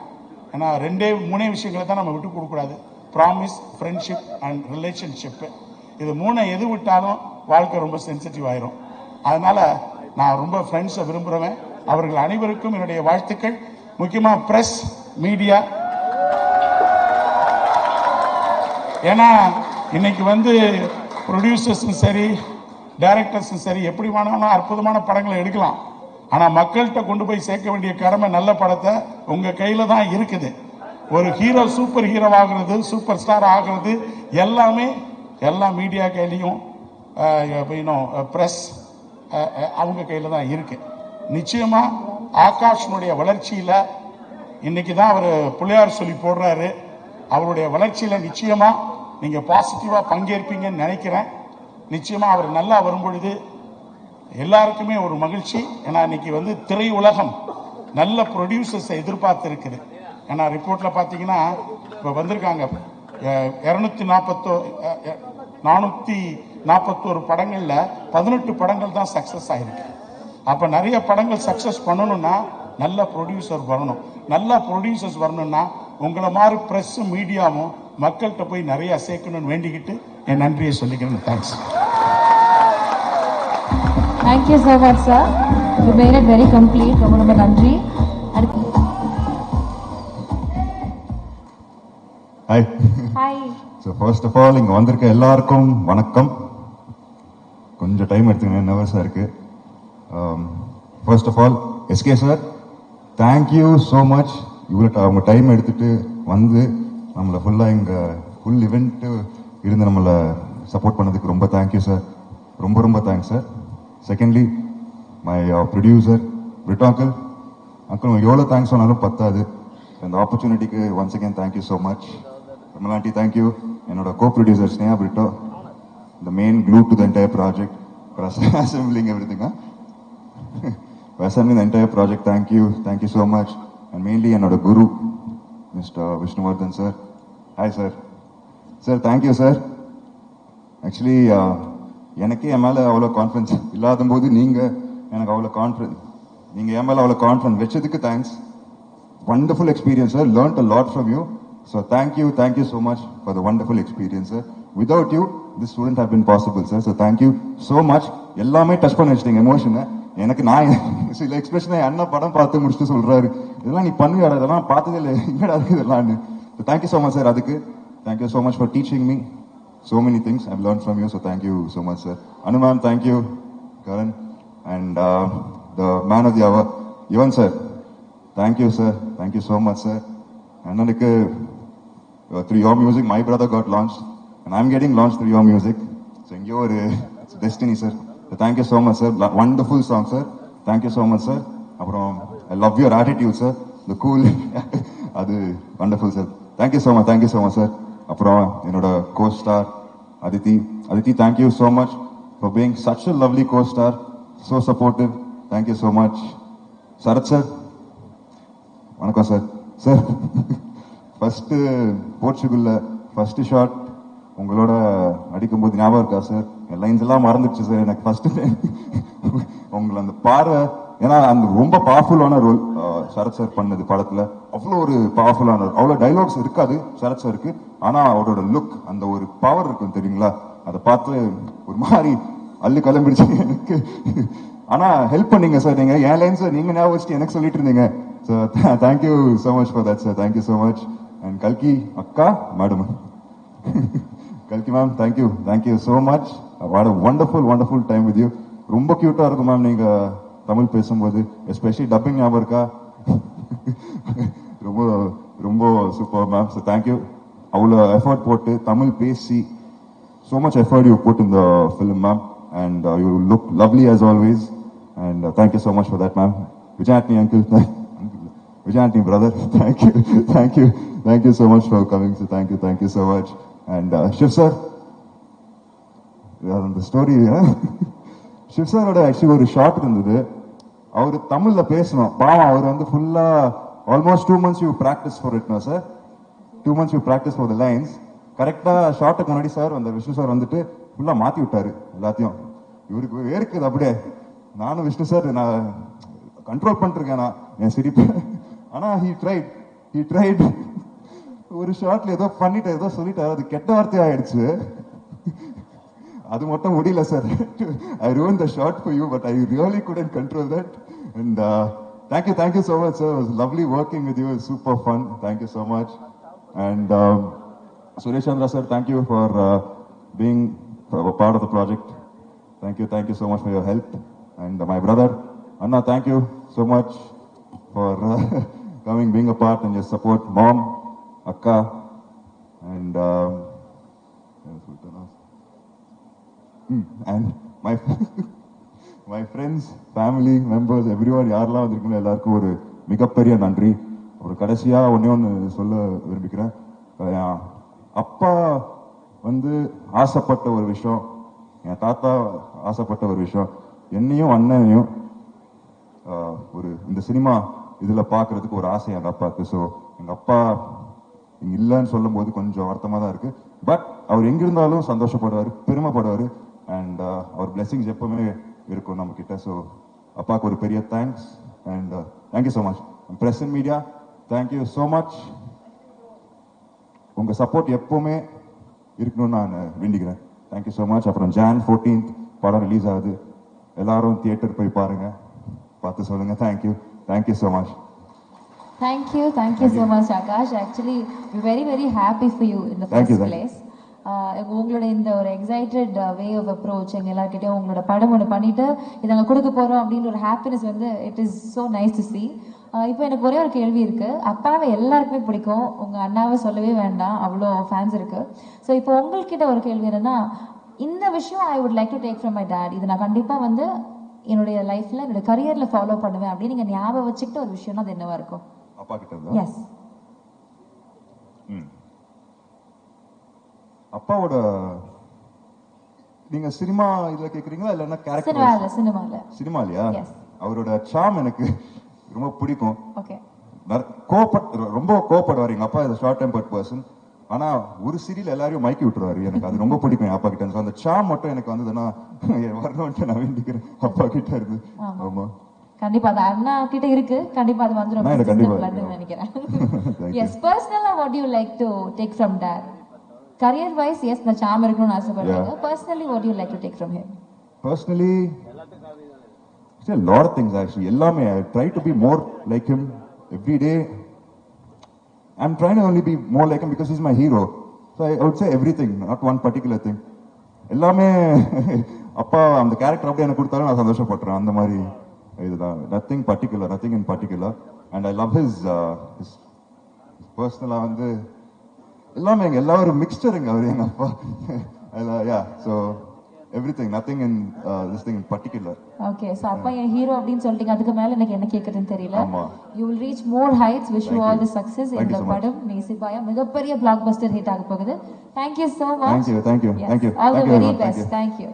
ஏன்னா 3 விஷயங்களை தான் நம்ம விட்டு கொடுக்கக்கூடாது. Promise, friendship and relationship. இது 3 எது விட்டாலும் வாழ்க்கை ரொம்ப சென்சிட்டிவ் ஆயிரும். அதனால நான் ரொம்ப ஃப்ரெண்ட்ஸை விரும்புகிறவன். அவர்கள் அனைவருக்கும் என்னுடைய வாழ்த்துக்கள். முக்கியமாக ப்ரெஸ், மீடியா. ஏன்னா இன்னைக்கு ப்ரொடியூசர்ஸும் சரி, டைரக்டர்ஸும் சரி, எப்படி வேணாலும் அற்புதமான படங்களை எடுக்கலாம். ஆனால் மக்கள்கிட்ட கொண்டு போய் சேர்க்க வேண்டிய கடமை நல்ல படத்தை உங்கள் கையில் தான் இருக்குது. ஒரு ஹீரோ சூப்பர் ஹீரோ ஆகிறது, சூப்பர் ஸ்டார் ஆகிறது எல்லாமே எல்லா மீடியா கையிலையும் ப்ரெஸ் அவங்க கையில் தான் இருக்கு. நிச்சயமா ஆகாஷனுடைய வளர்ச்சியில் இன்னைக்கு தான் அவர் பிள்ளையார் சொல்லி போடுறாரு. அவருடைய வளர்ச்சியில் நிச்சயமா நீங்க பாசிட்டிவா பங்கேற்பீங்கன்னு நினைக்கிறேன். நிச்சயமா அவர் நல்லா வரும்பொழுது எல்லாருக்குமே ஒரு மகிழ்ச்சி. ஏன்னா இன்னைக்கு திரை உலகம் நல்ல ப்ரொடியூசர்ஸை எதிர்பார்த்து இருக்குது. ஏன்னா ரிப்போர்ட்ல பாத்தீங்கன்னா இப்ப வந்திருக்காங்க 441 படங்கள்ல 18 படங்கள் தான் சக்சஸ் ஆயிருக்கு. அப்ப நிறைய படங்கள் சக்சஸ் பண்ணணும்னா நல்ல ப்ரொடியூசர் வரணும். நல்ல ப்ரொடியூசர்ஸ் வரணும்னா உங்களை மாதிரி பிரஸும் மீடியாவும் மக்கள்கிட்ட போய் நிறைய சேர்க்கணும்னு வேண்டிக்கிட்டு என் நன்றியை சொல்லிக்கிறேன். Thanks. Thank you so much, sir. You made it very complete. ரொம்ப நன்றி. Hi. Hi. So first of all, இங்க வந்திருக்க எல்லாருக்கும் வணக்கம். கொஞ்சம் டைம் எடுத்துங்க, நர்வஸா இருக்கு. First of all, SK sir, thank you so much. இவ்வளோ அவங்க டைம் எடுத்துட்டு நம்மளை ஃபுல்லாக இங்கே ஃபுல் இவெண்ட்டு இருந்து நம்மளை சப்போர்ட் பண்ணதுக்கு ரொம்ப தேங்க்யூ சார். ரொம்ப thanks sir. Secondly my producer Britto uncle எவ்வளோ தேங்க்ஸ் சொன்னாலும் பத்தாது. இந்த ஆப்பர்ச்சுனிட்டிக்கு once again thank you so much. Vimala aunty thank you. என்னோட co producer Sneha Britto, the main clue to the entire project, assembling everything, assembling the entire project. Thank you so much. And mainly என்னோட குரு mister Vishnuvardhan sir. Hi sir. Sir thank you sir. Actually எனக்கே என் மேலே அவ்வளோ confidence இல்லாத போது நீங்கள் எனக்கு அவ்வளோ கான்ஃபிடன்ஸ் என் மேலே அவ்வளோ கான்ஃபிடன்ஸ் வச்சதுக்கு thanks. wonderful experience sir, learned a lot from you, so thank you so much for the wonderful experience sir. Without you this wouldn't have been possible sir, so thank you so much. எல்லாமே touch பண்ணி வச்சிட்டீங்க எமோஷனை. எனக்கு நான் சில எக்ஸ்பிரஷனை அண்ணா படம் பார்த்து முடிச்சுட்டு சொல்றாரு, இதெல்லாம் நீ பண்ணுவியாடா, இதெல்லாம் பார்த்ததே இல்லை, என்னடா இருக்கு இதெல்லாம். Thank you so much sir. அதுக்கு thank you so much for teaching me so many things I've learned from you, so thank you so much sir. Anu ma'am, thank you. Karan and the man of the hour Ivan sir, thank you sir, thank you so much sir. Annanukku through your music my brother got launched and I'm getting launched through your music, so it's destiny sir. So thank you so much sir. Wonderful song sir, thank you so much sir. Aprom I love your attitude sir, the cool adu wonderful sir. Thank you so much sir. Aprom enoda co-star Aditi, thank you so much for being such a lovely co-star, so supportive. Thank you so much. Sarath sir, vanakkam sir. First Portugal first shot உங்களோட அடிக்கும்போது ஞாபகம் இருக்கா sir? என் lines எல்லாம் மறந்துடுச்சு sir. எனக்கு first உங்களை அந்த பார்வை, ஏன்னா அந்த ரொம்ப பவர்ஃபுல்லான ரோல் சரத் சார் பண்ணது படத்துல. அவ்வளோ ஒரு பவர்ஃபுல்லான ரோல், அவ்வளோ டைலாக்ஸ் இருக்காது சரத் சாருக்கு, ஆனா அவரோட லுக் அந்த ஒரு பவர் இருக்கும் தெரியுங்களா, அதை பார்த்து ஒரு மாதிரி அள்ளு கிளம்பிடுச்சு எனக்கு. ஆனா ஹெல்ப் பண்ணீங்க சார், நீங்க என் லைன்ஸ் நீங்க ஞாபகம் வச்சுட்டு எனக்கு சொல்லிட்டு இருந்தீங்க. So thank you so much for that sir. Thank you so much. And கல்கி அக்கா madam, Kalki ma'am, thank you so much. What a wonderful time with you. ரொம்ப க்யூட்டாக இருக்கும் மேம் நீங்கள் தமிழ் பேசும்போது, எஸ்பெஷலி டப்பிங் ஞாபகம் இருக்கா? ரொம்ப ரொம்ப சூப்பர் மேம். So thank you. அவ்வளோ எஃபர்ட் போட்டு தமிழ் பேசி, so much effort you put in the film, ma'am, and you look lovely as always, and thank you so much for that, ma'am. Vijayantini uncle, Vijayantini brother, thank you so much for coming. So thank you so much. And Shiv sir, the story, Shiv sir oda actually ஒரு short இருந்தது. அவர் தமிழ்ல பேசணும், பாவம் அவர் வந்து ஃபுல்லா almost 2 months you practice for it, no sir? 2 months you practice for the lines. கரெக்டாக ஷார்ட்டுக்கு முன்னாடி sir அந்த விஷ்ணு சார் வந்துட்டு ஃபுல்லாக மாற்றி விட்டாரு எல்லாத்தையும். இவருக்கு வேர்க்குது அப்படியே. நானும் விஷ்ணு சார் நான் கண்ட்ரோல் பண்ணிருக்கேன் நான் என் சிரிப்பு. ஆனால் ஹீ ட்ரைட் ஒரு ஷார்ட்ல ஏதோ பண்ணிட்டு ஏதோ சொல்லிட்டாரு, அது கெட்ட வார்த்தை ஆயிடுச்சு. அது மட்டும் முடியல sir. I ruined the shot for you, but I really couldn't control that. And thank you so much sir. It was lovely working with you. It was super fun. Thank you so much. And Suresh Chandra sir, thank you for being a part of the project. Thank you so much for your help. And my brother Anna, thank you so much for coming, being a part, and your support. Mom, Akka, and my friends, family members, everyone, யாரெல்லாம் வந்திருக்கீங்களோ எல்லாருக்கும் ஒரு மிகப்பெரிய நன்றி. ஒரு கடைசியா ஒன்று சொல்ல விரும்பிக்கிறேன். அப்பா வந்து ஆசைப்பட்ட ஒரு விஷயம், என் தாத்தா ஆசைப்பட்ட ஒரு விஷயம், என்னையும் அண்ணனையும் ஒரு இந்த சினிமா இதில் பார்க்கறதுக்கு ஒரு ஆசை எங்கள் அப்பாவுக்கு. ஸோ எங்கள் அப்பா இங்கே இல்லைன்னு சொல்லும் போது கொஞ்சம் வருத்தமாக தான் இருக்கு. பட் அவர் எங்கிருந்தாலும் சந்தோஷப்படுவார், பெருமைப்படுவார். அண்ட் அவர் பிளெஸிங்ஸ் எப்பவுமே இருக்கும் நம்ம கிட்ட. ஸோ அப்பாவுக்கு ஒரு பெரிய thanks. And thank you so much. Press and media, thank you so much. உங்க சப்போர்ட் எப்பவுமே இருக்கணும்னு நான் வேண்டிக்கிறேன். Thank you so much. அப்புறம் Jan 14th படம் ரிலீஸ் ஆகுது, எல்லாரும் தியேட்டர் போய் பாருங்க, பார்த்து சொல்லுங்க. Thank you so much. Thank you so much, Akash. Actually, we're very happy for you in the first place. உங்களோட இந்த ஒரு எக்ஸைட்டட் வே ஆஃப் அப்ரோச் எங்கள் எல்லாருக்கிட்டையும் உங்களோட படம் ஒன்று பண்ணிட்டு இதை நாங்கள் கொடுக்க போகிறோம் அப்படின்னு ஒரு ஹாப்பினஸ் வந்து it is so nice to C. இப்போ எனக்கு ஒரே ஒரு கேள்வி இருக்கு. அப்பாவை எல்லாருக்குமே பிடிக்கும், உங்க அண்ணாவை சொல்லவே வேண்டாம், அவ்வளோ ஃபேன்ஸ் இருக்கு. ஸோ இப்போ உங்கள்கிட்ட ஒரு கேள்வி என்னன்னா, இந்த விஷயம் I would like to take from my dot, இது நான் கண்டிப்பாக வந்து என்னுடைய லைஃப்ல என்னோட கரியர்ல ஃபாலோ பண்ணுவேன் அப்படின்னு நீங்க ஞாபகம் வச்சுக்கிட்ட ஒரு விஷயம்னா அது என்னவா இருக்கும்? அப்பா கிட்ட எஸ். அப்பாவோட நீங்க சினிமா இதுல கேக்குறீங்களா இல்லன்னா கேரக்டர்? சினிமாலயா? அவரோட சாம் எனக்கு ரொம்ப பிடிக்கும். ஓகே. ரொம்ப கோபப்படுவார் எங்க அப்பா. Is short tempered person. ஆனா ஒரு சீரியல் எல்லாரையும் மயக்கி விட்டுருவாரு. எனக்கு அது ரொம்ப பிடிக்கும் அப்பா கிட்ட. அந்த சாம் மட்டும் எனக்கு வந்ததுன்னா வரணும்னு நான் வேண்டிக்கிறேன் அப்பா கிட்ட இருந்து. ஆமா கண்டிப்பா அது அண்ணா கிட்ட இருக்கு, கண்டிப்பா அது வந்துரும் நினைக்கிறேன். எஸ். பர்சனலா what to you like to take from dot? career wise yes na charm irukonu aasappadreenga. Personally what do you like to take from him? Personally a lot of things actually. Ellame I try to be more like him every day. I'm trying to only be more like him because he's my hero. So I would say everything, not one particular thing. Ellame appa and the character apdi enak kuduthalu na sandoshapadren andha mari idha. Nothing in particular. And I love his personal வந்து எல்லாமே எங்க எல்லா ஒரு மிக்ஸ்டருங்க அவர் எங்க அப்பா. Yeah so everything, nothing in this thing in particular. Okay, so அப்பா என் hero அப்படின்னு சொல்லிட்டீங்க. அதுக்கு மேல எனக்கு என்ன கேட்குறதுன்னு தெரியல. You will reach more heights. Wish you all the success. இந்த படம் நேசிப்பாயா மிகப்பெரிய பிளாக் பஸ்டர் ஹிட் ஆக போகுது. Thank you so much. Thank you. All the very best. Thank you.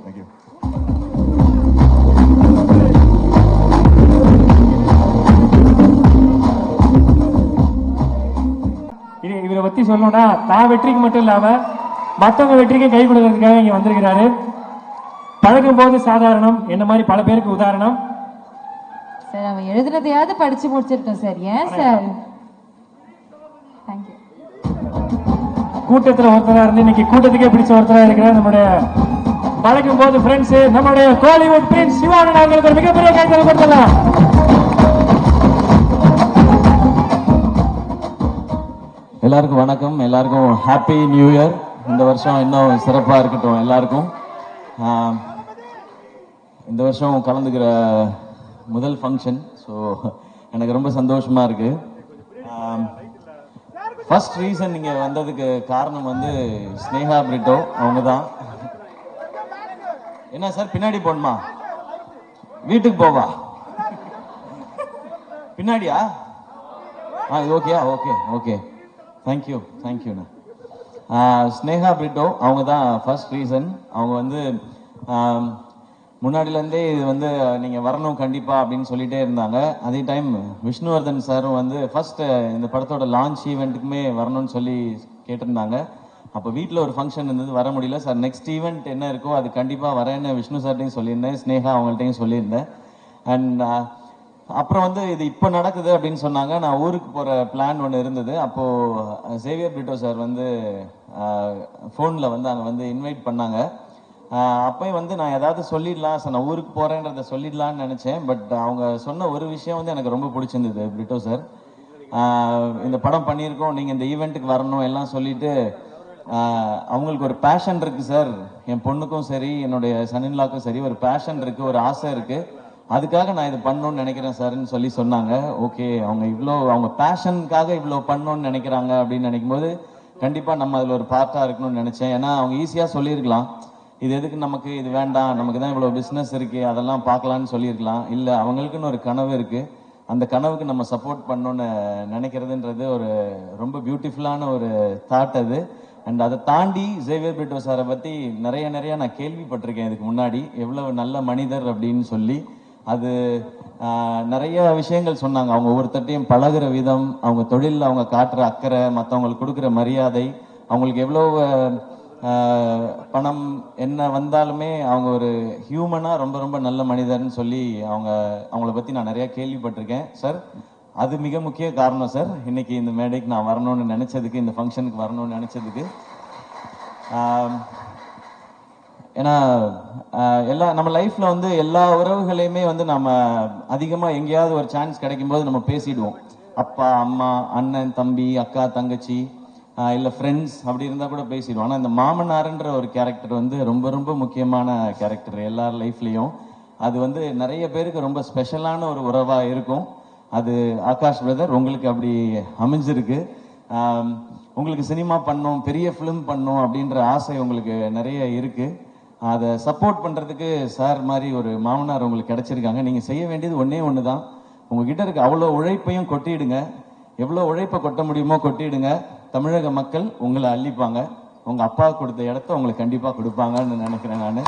இவரை பத்தி சொல்லணும்னா தான் வெற்றிக்கு மட்டும் இல்லாம மற்றவங்க வெற்றிக்கு கை கொடுக்கறதுக்காக இங்க வந்திருக்கிறாரு. பழகும் போது சாதாரணம் என்ன மாதிரி பல பேருக்கு உதாரணம். சார் அவன் எழுதுனதையாவது படிச்சு முடிச்சிருக்கோம் சார். ஏன் சார்? தேங்க்யூ. கூட்டத்துல ஒருத்தரா இருந்து இன்னைக்கு கூட்டத்துக்கே பிடிச்ச ஒருத்தரா இருக்கிற நம்முடைய பழகும் போது ஃப்ரெண்ட்ஸ் நம்முடைய கோலிவுட் பிரின்ஸ் சிவானந்த் அவங்களுக்கு ஒரு மிகப்பெரிய கைத்தறி கொடுத்தலாம். எல்லாருக்கும் வணக்கம். எல்லாருக்கும் ஹாப்பி நியூ இயர். இந்த வருஷம் இன்னும் சிறப்பாக இருக்கட்டும் எல்லாருக்கும். இந்த வருஷம் கலந்துக்கிற முதல் ஃபங்க்ஷன். ஸோ எனக்கு ரொம்ப சந்தோஷமாக இருக்குது. ஃபர்ஸ்ட் ரீசன் நீங்கள் வந்ததுக்கு காரணம் வந்து ஸ்னேகா பிரிட்டோ அவங்க தான். என்ன சார் பின்னாடி போகணுமா, வீட்டுக்கு போவா, பின்னாடியா? இது ஓகேயா? ஓகே ஓகே, தேங்க்யூ தேங்க்யூண்ணா. ஸ்னேகா பிரிட்டோ அவங்க தான் ஃபர்ஸ்ட் ரீசன். அவங்க வந்து முன்னாடிலேருந்தே இது வந்து நீங்கள் வரணும் கண்டிப்பாக அப்படின்னு சொல்லிகிட்டே இருந்தாங்க. அதே டைம் விஷ்ணுவர்தன் சாரும் வந்து ஃபர்ஸ்ட் இந்த படத்தோட லான்ச் ஈவெண்ட்டுக்குமே வரணும்னு சொல்லி கேட்டிருந்தாங்க. அப்போ வீட்டில் ஒரு ஃபங்க்ஷன் இருந்தது, வர முடியல சார். நெக்ஸ்ட் ஈவெண்ட் என்ன இருக்கோ அது கண்டிப்பாக வரேன்னு விஷ்ணு சார்ட்டையும் சொல்லியிருந்தேன், ஸ்னேகா அவங்கள்ட்டையும் சொல்லியிருந்தேன். அண்ட் அப்புறம் வந்து இது இப்போ நடக்குது அப்படின்னு சொன்னாங்க. நான் ஊருக்கு போகிற பிளான் ஒன்று இருந்தது. அப்போது சேவியர் பிரிட்டோ சார் வந்து ஃபோனில் வந்து அங்கே வந்து இன்வைட் பண்ணாங்க. அப்போயும் வந்து நான் ஏதாவது சொல்லிடலாம் சார், நான் ஊருக்கு போகிறேன்றதை சொல்லிடலான்னு நினச்சேன். பட் அவங்க சொன்ன ஒரு விஷயம் வந்து எனக்கு ரொம்ப பிடிச்சிருந்தது. பிரிட்டோ சார், இந்த படம் பண்ணியிருக்கோம், நீங்கள் இந்த ஈவெண்ட்டுக்கு வரணும் எல்லாம் சொல்லிட்டு அவங்களுக்கு ஒரு பேஷன் இருக்குது சார், என் பொண்ணுக்கும் சரி என்னுடைய சன்னின்லாக்கும் சரி ஒரு பேஷன் இருக்குது, ஒரு ஆசை இருக்குது, அதுக்காக நான் இது பண்ணணும்னு நினைக்கிறேன் சார்ன்னு சொல்லி சொன்னாங்க. ஓகே, அவங்க பேஷனுக்காக இவ்வளோ பண்ணணும்னு நினைக்கிறாங்க அப்படின்னு நினைக்கும் போது கண்டிப்பாக நம்ம அதில் ஒரு பார்ட்டாக இருக்கணும்னு நினச்சேன். ஏன்னா அவங்க ஈஸியாக சொல்லியிருக்கலாம், இது எதுக்கு நமக்கு, இது வேண்டாம், நமக்கு தான் இவ்வளோ பிஸ்னஸ் இருக்குது, அதெல்லாம் பார்க்கலான்னு சொல்லியிருக்கலாம். இல்லை, அவங்களுக்குன்னு ஒரு கனவு இருக்குது, அந்த கனவுக்கு நம்ம சப்போர்ட் பண்ணணும்னு நினைக்கிறதுன்றது ஒரு ரொம்ப பியூட்டிஃபுல்லான ஒரு தாட் அது. அண்ட் அதை தாண்டி சேவியர் பிரிட்டோ சாரை பற்றி நிறைய நான் கேள்விப்பட்டிருக்கேன் இதுக்கு முன்னாடி, எவ்வளவு நல்ல மனிதர் அப்படின்னு சொல்லி. அது நிறைய விஷயங்கள் சொன்னாங்க. அவங்க ஒவ்வொருத்தட்டையும் பழகுற விதம், அவங்க தொழிலில் அவங்க காட்டுற அக்கறை, மற்றவங்களுக்கு கொடுக்குற மரியாதை, அவங்களுக்கு எவ்வளோ பணம் என்ன வந்தாலுமே அவங்க ஒரு ஹியூமனாக ரொம்ப நல்ல மனிதர்னு சொல்லி அவங்கள பற்றி நான் நிறையா கேள்விப்பட்டிருக்கேன் சார். அது மிக முக்கிய காரணம் சார் இன்னைக்கு இந்த மேடைக்கு நான் வரணும்னு நினச்சதுக்கு, இந்த ஃபங்க்ஷனுக்கு வரணும்னு நினச்சதுக்கு. ஏன்னா நம்ம லைஃப்ல வந்து எல்லா உறவுகளையுமே வந்து நம்ம அதிகமாக எங்கேயாவது ஒரு சான்ஸ் கிடைக்கும் போது நம்ம பேசிடுவோம். அப்பா அம்மா, அண்ணன் தம்பி, அக்கா தங்கச்சி, இல்லை ஃப்ரெண்ட்ஸ், அப்படி இருந்தால் கூட பேசிடுவோம். ஆனால் இந்த மாமனார்ன்ற ஒரு கேரக்டர் வந்து ரொம்ப முக்கியமான கேரக்டர் எல்லார் லைஃப்லேயும். அது வந்து நிறைய பேருக்கு ரொம்ப ஸ்பெஷலான ஒரு உறவாக இருக்கும். அது ஆகாஷ் பிரதர் உங்களுக்கு அப்படி அமைஞ்சிருக்கு. உங்களுக்கு சினிமா பண்ணணும், பெரிய ஃபிலிம் பண்ணணும் அப்படின்ற ஆசை உங்களுக்கு நிறைய இருக்குது. அதை சப்போர்ட் பண்ணுறதுக்கு சார் மாதிரி ஒரு மாமனார் உங்களுக்கு கிடைச்சிருக்காங்க. நீங்கள் செய்ய வேண்டியது ஒன்று தான், உங்ககிட்ட இருக்க அவ்வளோ உழைப்பையும் கொட்டிடுங்க. எவ்வளோ உழைப்பை கொட்ட முடியுமோ கொட்டிடுங்க. தமிழக மக்கள் உங்களை அள்ளிப்பாங்க. உங்கள் அப்பா கொடுத்த இடத்த உங்களுக்கு கண்டிப்பாக கொடுப்பாங்கன்னு நினைக்கிறேன் நான்.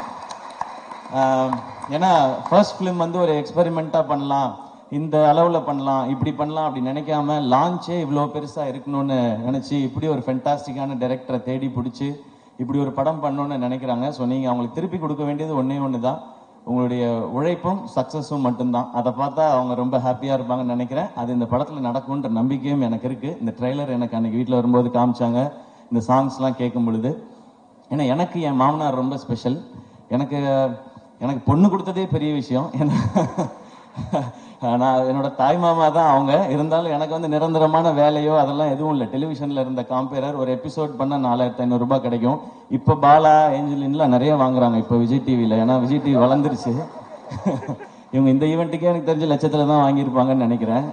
ஏன்னா ஃபர்ஸ்ட் ஃபிலிம் வந்து ஒரு எக்ஸ்பெரிமெண்ட்டாக பண்ணலாம், இந்த அளவில் பண்ணலாம், இப்படி பண்ணலாம் அப்படி நினைக்காம லான்ச்சே இவ்வளோ பெருசாக இருக்கணும்னு நினச்சி இப்படி ஒரு ஃபென்டாஸ்டிக்கான டைரக்டரை தேடி பிடிச்சி இப்படி ஒரு படம் பண்ணணும்னு நினைக்கிறாங்க. ஸோ நீங்கள் அவங்களுக்கு திருப்பி கொடுக்க வேண்டியது ஒன்று தான், உங்களுடைய உழைப்பும் சக்ஸஸும் மட்டும்தான். அதை பார்த்தா அவங்க ரொம்ப ஹாப்பியாக இருப்பாங்கன்னு நினைக்கிறேன். அது இந்த படத்தில் நடக்கும்ன்ற நம்பிக்கையும் எனக்கு இருக்குது. இந்த ட்ரெய்லர் எனக்கு அன்றைக்கி வீட்டில் வரும்போது காமிச்சாங்க, இந்த சாங்ஸ்லாம் கேட்கும் பொழுது. ஏன்னா எனக்கு என் மாமனார் ரொம்ப ஸ்பெஷல். எனக்கு பொண்ணு கொடுத்ததே பெரிய விஷயம். ஏன்னா நான் என்னோட தாய் மாமா தான் அவங்க. இருந்தாலும் எனக்கு வந்து நிரந்தரமான வேலையோ அதெல்லாம் எதுவும் இல்லை. டெலிவிஷனில் இருந்த காம்பேரர் ஒரு எபிசோட் பண்ணால் 4500 ரூபாய் கிடைக்கும். இப்போ பாலா, ஏஞ்சலின்லாம் நிறைய வாங்குறாங்க இப்போ விஜய் டிவியில். ஏன்னா விஜய் டிவி வளர்ந்துருச்சு. இவங்க இந்த ஈவெண்ட்டுக்கே எனக்கு தெரிஞ்ச லட்சத்தில் தான் வாங்கியிருப்பாங்கன்னு நினைக்கிறேன்.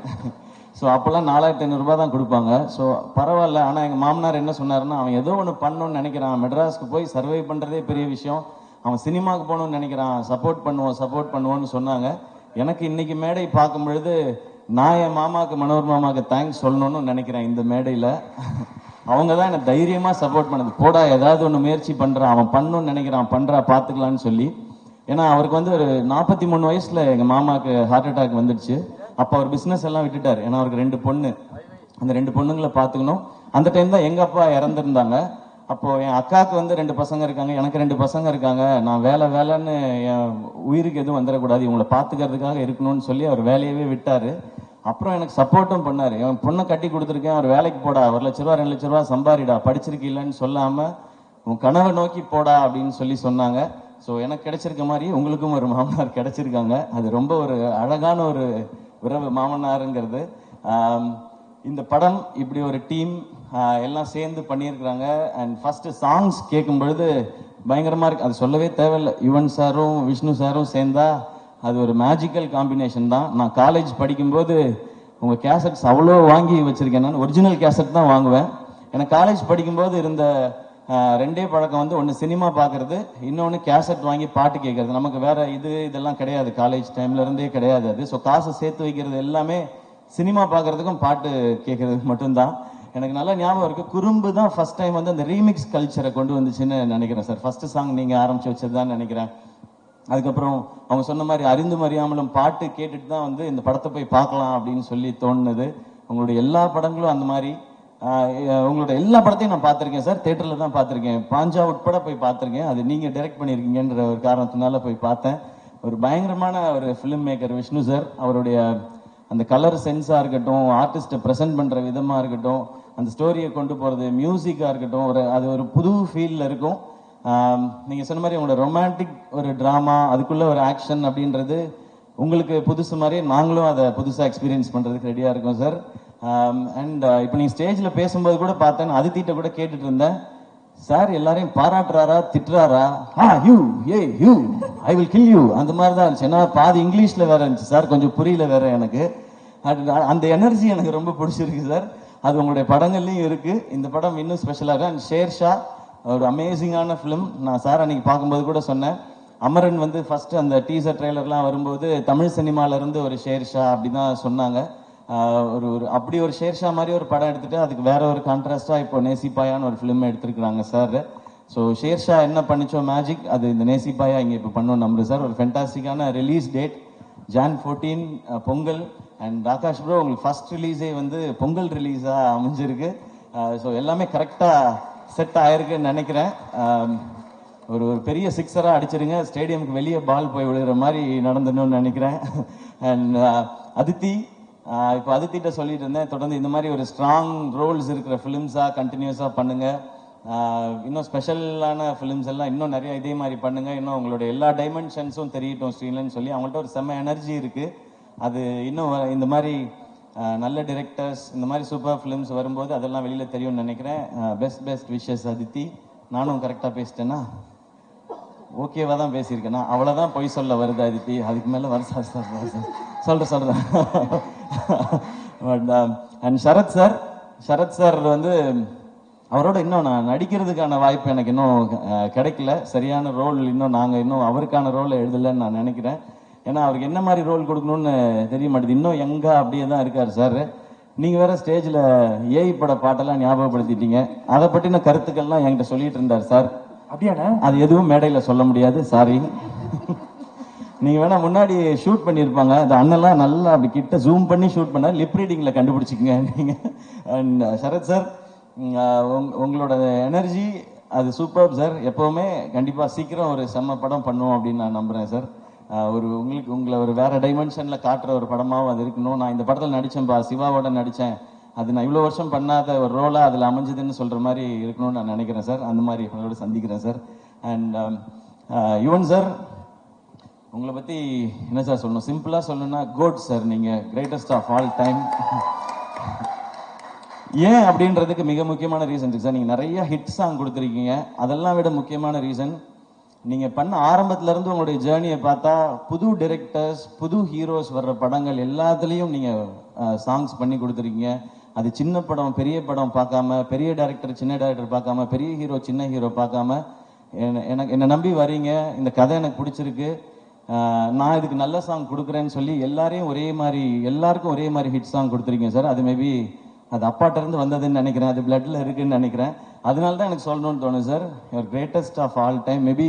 ஸோ அப்போல்லாம் 4500 ரூபாய் தான் கொடுப்பாங்க. ஸோ பரவாயில்ல. ஆனால் எங்கள் மாமனார் என்ன சொன்னார்னா, அவன் ஏதோ ஒன்று பண்ணணும்னு நினைக்கிறான், மெட்ராஸ்க்கு போய் சர்வை பண்ணுறதே பெரிய விஷயம், அவன் சினிமாவுக்கு போகணும்னு நினைக்கிறான், சப்போர்ட் பண்ணுவோன்னு சொன்னாங்க. எனக்கு இன்னைக்கு மேடை பார்க்கும் பொழுது நான் என் மாமாவுக்கு, மனோர் மாமாவுக்கு தேங்க்ஸ் சொல்லணும்னு நினைக்கிறேன். இந்த மேடையில் அவங்க தான் எனக்கு தைரியமாக சப்போர்ட் பண்ணது. போடா, ஏதாவது ஒன்று முயற்சி பண்ணுறான், அவன் பண்ணணும்னு நினைக்கிறான், பண்ணுறா, பார்த்துக்கலான்னு சொல்லி. ஏன்னா அவருக்கு வந்து ஒரு 43 வயசில் எங்கள் மாமாவுக்கு ஹார்ட் அட்டாக் வந்துடுச்சு. அப்போ அவர் பிஸ்னஸ் எல்லாம் விட்டுட்டார். ஏன்னா அவருக்கு 2 பொண்ணு, அந்த 2 பொண்ணுங்களை பார்த்துக்கணும். அந்த டைம் தான் எங்கள் அப்பா இறந்துருந்தாங்க. அப்போது என் அக்காவுக்கு வந்து 2 பசங்க இருக்காங்க, எனக்கு 2 பசங்க இருக்காங்க. நான் வேலைன்னு என் உயிருக்கு எதுவும் வந்துடக்கூடாது, இவங்களை பார்த்துக்கிறதுக்காக இருக்கணும்னு சொல்லி அவர் வேலையவே விட்டார். அப்புறம் எனக்கு சப்போர்ட்டும் பண்ணார். என் பொண்ணை கட்டி கொடுத்துருக்கேன், அவர் வேலைக்கு போடா, 1 லட்ச ரூபா 2 லட்ச ரூபா சம்பாரிடா, படிச்சிருக்கீங்களன்னு சொல்லாமல் உன் கனவை நோக்கி போடா அப்படின்னு சொல்லி சொன்னாங்க. ஸோ எனக்கு கிடைச்சிருக்க மாதிரி உங்களுக்கும் ஒரு மாமனார் கிடைச்சிருக்காங்க. அது ரொம்ப ஒரு அழகான ஒரு உறவு மாமனாருங்கிறது. இந்த படம் இப்படி ஒரு டீம் எல்லாம் சேர்ந்து பண்ணியிருக்கிறாங்க. அண்ட் ஃபஸ்ட்டு சாங்ஸ் கேட்கும் பொழுது பயங்கரமாக இருக்குது. அது சொல்லவே தேவையில்லை. யுவன் சாரும் விஷ்ணு சாரும் சேர்ந்தா அது ஒரு மேஜிக்கல் காம்பினேஷன் தான். நான் காலேஜ் படிக்கும்போது உங்கள் கேசட்ஸ் அவ்வளோ வாங்கி வச்சுருக்கேன். நான் ஒரிஜினல் கேசட் தான் வாங்குவேன். எனக்கு காலேஜ் படிக்கும்போது இருந்த ரெண்டே பழக்கம் வந்து ஒன்று சினிமா பார்க்குறது, இன்னொன்று கேசட் வாங்கி பாட்டு கேட்குறது. நமக்கு வேறு இதெல்லாம் கிடையாது, காலேஜ் டைம்லேருந்தே கிடையாது அது. ஸோ காசை சேர்த்து வைக்கிறது எல்லாமே சினிமா பார்க்குறதுக்கும் பாட்டு கேட்குறதுக்கு மட்டும்தான். எனக்கு நல்லா ஞாபகம் இருக்குது, குறும்பு தான் ஃபஸ்ட் டைம் வந்து அந்த ரீமிக்ஸ் கல்ச்சரை கொண்டு வந்துச்சுன்னு நினைக்கிறேன் சார். ஃபஸ்ட்டு சாங் நீங்கள் ஆரம்பித்து வச்சது தான் நினைக்கிறேன். அதுக்கப்புறம் அவங்க சொன்ன மாதிரி அறிந்தும் அறியாமலும் பாட்டு கேட்டுட்டு தான் வந்து இந்த படத்தை போய் பார்க்கலாம் அப்படின்னு சொல்லி தோணுனது. உங்களுடைய எல்லா படங்களும் அந்த மாதிரி. உங்களோட எல்லா படத்தையும் நான் பார்த்துருக்கேன் சார், தேட்டரில் தான் பார்த்துருக்கேன். பாஞ்சா உட்பட போய் பார்த்துருக்கேன். அது நீங்கள் டைரக்ட் பண்ணியிருக்கீங்கன்ற ஒரு காரணத்தினால போய் பார்த்தேன். ஒரு பயங்கரமான ஒரு ஃபிலிம் மேக்கர் விஷ்ணு சார். அவருடைய அந்த கலர் சென்ஸாக இருக்கட்டும், ஆர்டிஸ்ட்டை ப்ரெசென்ட் பண்ணுற விதமாக இருக்கட்டும், அந்த ஸ்டோரியை கொண்டு போகிறது, மியூசிக்காக இருக்கட்டும், அது ஒரு புது ஃபீலில் இருக்கும். நீங்கள் சொன்ன மாதிரி உங்களோட ரொமான்டிக் ஒரு ட்ராமா, அதுக்குள்ளே ஒரு ஆக்ஷன் அப்படின்றது உங்களுக்கு புதுசு மாதிரி நாங்களும் அதை புதுசாக எக்ஸ்பீரியன்ஸ் பண்ணுறதுக்கு ரெடியாக இருக்கோம் சார். அண்ட் இப்போ நீங்கள் ஸ்டேஜில் பேசும்போது கூட பார்த்தேன், அதித்திட்ட கூட கேட்டுட்டு இருந்தேன், சார் எல்லாரையும் பாராட்டுறாரா திட்டுறாரா? You you I will kill you அந்த மாதிரி தான் இருந்துச்சு. ஏன்னா பாதி இங்கிலீஷில் வேற இருந்துச்சு சார், கொஞ்சம் புரியல வேற எனக்கு. அந்த எனர்ஜி எனக்கு ரொம்ப பிடிச்சிருக்கு சார். அது உங்களுடைய படங்கள்லையும் இருக்குது. இந்த படம் இன்னும் ஸ்பெஷலாக இருக்கு. அண்ட் ஷேர்ஷா ஒரு அமேசிங்கான ஃபிலிம். நான் சார் அன்னைக்கு பார்க்கும்போது கூட சொன்னேன், அமரன் வந்து ஃபர்ஸ்ட் அந்த டீசர் ட்ரெய்லர்லாம் வரும்போது தமிழ் சினிமாவிலேருந்து ஒரு ஷேர்ஷா அப்படி தான் சொன்னாங்க. ஒரு அப்படி ஒரு ஷேர்ஷா மாதிரி ஒரு படம் எடுத்துட்டு அதுக்கு வேற ஒரு கான்ட்ராஸ்டாக இப்போ நேசிப்பாயான்னு ஒரு ஃபிலிம் எடுத்துருக்குறாங்க சார். ஸோ ஷேர்ஷா என்ன பண்ணிச்சோ மேஜிக், அது இந்த நேசிப்பாயா இங்கே இப்போ பண்ணோம் நம்புறேன் சார். ஒரு ஃபென்டாஸ்டிக்கான release date Jan 14 Pongal. And Akash bro உங்களுக்கு ஃபர்ஸ்ட் ரிலீஸே வந்து பொங்கல் ரிலீஸாக அமைஞ்சிருக்கு. ஸோ எல்லாமே கரெக்டாக செட் ஆயிருக்குன்னு நினைக்கிறேன். ஒரு பெரிய சிக்ஸராக அடிச்சிருங்க, ஸ்டேடியமுக்கு வெளியே பால் போய் விழுகிற மாதிரி நடந்துடணும்னு நினைக்கிறேன். அண்ட் அதித்தி, இப்போ அதித்திட்ட சொல்லிட்டு இருந்தேன், தொடர்ந்து இந்த மாதிரி ஒரு ஸ்ட்ராங் ரோல்ஸ் இருக்கிற ஃபிலிம்ஸாக கண்டினியூஸாக பண்ணுங்கள். இன்னும் ஸ்பெஷலான ஃபிலிம்ஸ் எல்லாம் இன்னும் நிறைய இதே மாதிரி பண்ணுங்கள். இன்னும் உங்களோட எல்லா டைமென்ஷன்ஸும் தெரியட்டும் ஸ்க்ரீன்லன்னு சொல்லி அவங்கள்ட்ட ஒரு செம்ம எனர்ஜி இருக்குது. அது இன்னும் இந்த மாதிரி நல்ல டிரெக்டர்ஸ், இந்த மாதிரி சூப்பர் ஃபிலிம்ஸ் வரும்போது அதெல்லாம் வெளியில் தெரியும்னு நினைக்கிறேன். Best wishes Aditi. நானும் கரெக்டாக பேசிட்டேன்னா ஓகேவா தான் பேசியிருக்கேன்னா? அவ்வளோதான் பொய் சொல்ல வருது அதித்தி, அதுக்கு மேலே வர சொல்கிறேன். பட் அண்ட் சரத் சார் வந்து அவரோட இன்னும் நான் நடிக்கிறதுக்கான வாய்ப்பு எனக்கு இன்னும் கிடைக்கல. சரியான ரோல் இன்னும் அவருக்கான ரோலை எழுதலைன்னு நான் நினைக்கிறேன். ஏன்னா அவருக்கு என்ன மாதிரி ரோல் கொடுக்கணும்னு தெரிய மாட்டேது. இன்னும் எங்கே அப்படியே தான் இருக்கார் சார். நீங்கள் வேற ஸ்டேஜில் ஏஐ பட பாட்டெல்லாம் ஞாபகப்படுத்திட்டீங்க. அதை பற்றின கருத்துக்கள்லாம் என்கிட்ட சொல்லிட்டு இருந்தார் சார். அப்படியாண்ணா? அது எதுவும் மேடையில் சொல்ல முடியாது, சாரி. நீங்கள் வேணா முன்னாடி ஷூட் பண்ணியிருப்பாங்க, அந்த அண்ணெல்லாம் நல்லா அப்படி கிட்ட ஜூம் பண்ணி ஷூட் பண்ண லிப் ரீடிங்கில் கண்டுபிடிச்சிக்கங்க நீங்கள். அண்ட் சரத் சார், உங்களோட எனர்ஜி அது சூப்பர் சார். எப்போவுமே கண்டிப்பாக சீக்கிரம் ஒரு செம்ம படம் பண்ணுவோம் அப்படின்னு நான் நம்புகிறேன் சார். உங்களை ஒரு வேற டைமென்ஷனில் காட்டுற ஒரு படமாகவும் அது இருக்கணும். நான் இந்த படத்தில் நடித்தேன்ப்பா, சிவாவோட நடித்தேன், அது நான் இவ்வளோ வருஷம் பண்ணாத ஒரு ரோலாக அதில் அமைஞ்சதுன்னு சொல்கிற மாதிரி இருக்கணும்னு நான் நினைக்கிறேன் சார். அந்த மாதிரி உங்களோட சந்திக்கிறேன் சார். அண்ட் யுவன் சார், உங்களை பற்றி என்ன சார் சொல்லணும்? சிம்பிளாக சொல்லணும்னா கோட் சார். நீங்கள் கிரேட்டஸ்ட் ஆஃப் ஆல் டைம். ஏன் அப்படின்றதுக்கு மிக முக்கியமான ரீசன் இருக்குது சார். நீங்கள் நிறைய ஹிட் சாங் கொடுத்துருக்கீங்க. அதெல்லாம் விட முக்கியமான ரீசன், நீங்கள் பண்ண ஆரம்பத்துலேருந்து உங்களுடைய ஜேர்னியை பார்த்தா புது டிரெக்டர்ஸ், புது ஹீரோஸ் வர்ற படங்கள் எல்லாத்துலேயும் நீங்கள் சாங்ஸ் பண்ணி கொடுத்துருக்கீங்க. அது சின்ன படம் பெரிய படம் பார்க்காம, பெரிய டைரக்டர் சின்ன டைரக்டர் பார்க்காம, பெரிய ஹீரோ சின்ன ஹீரோ பார்க்காம என்னை நம்பி வரீங்க. இந்த கதை எனக்கு பிடிச்சிருக்கு, நான் இதுக்கு நல்ல சாங் கொடுக்குறேன்னு சொல்லி எல்லாருக்கும் ஒரே மாதிரி ஹிட் சாங் கொடுத்துருக்கீங்க சார். அது மேபி அது அப்பாட்டிருந்து வந்ததுன்னு நினைக்கிறேன், அது பிளட்ல இருக்குன்னு நினைக்கிறேன். அதனால தான் எனக்கு சொல்லணும்னு தோணுது sir. Your greatest of all time. Maybe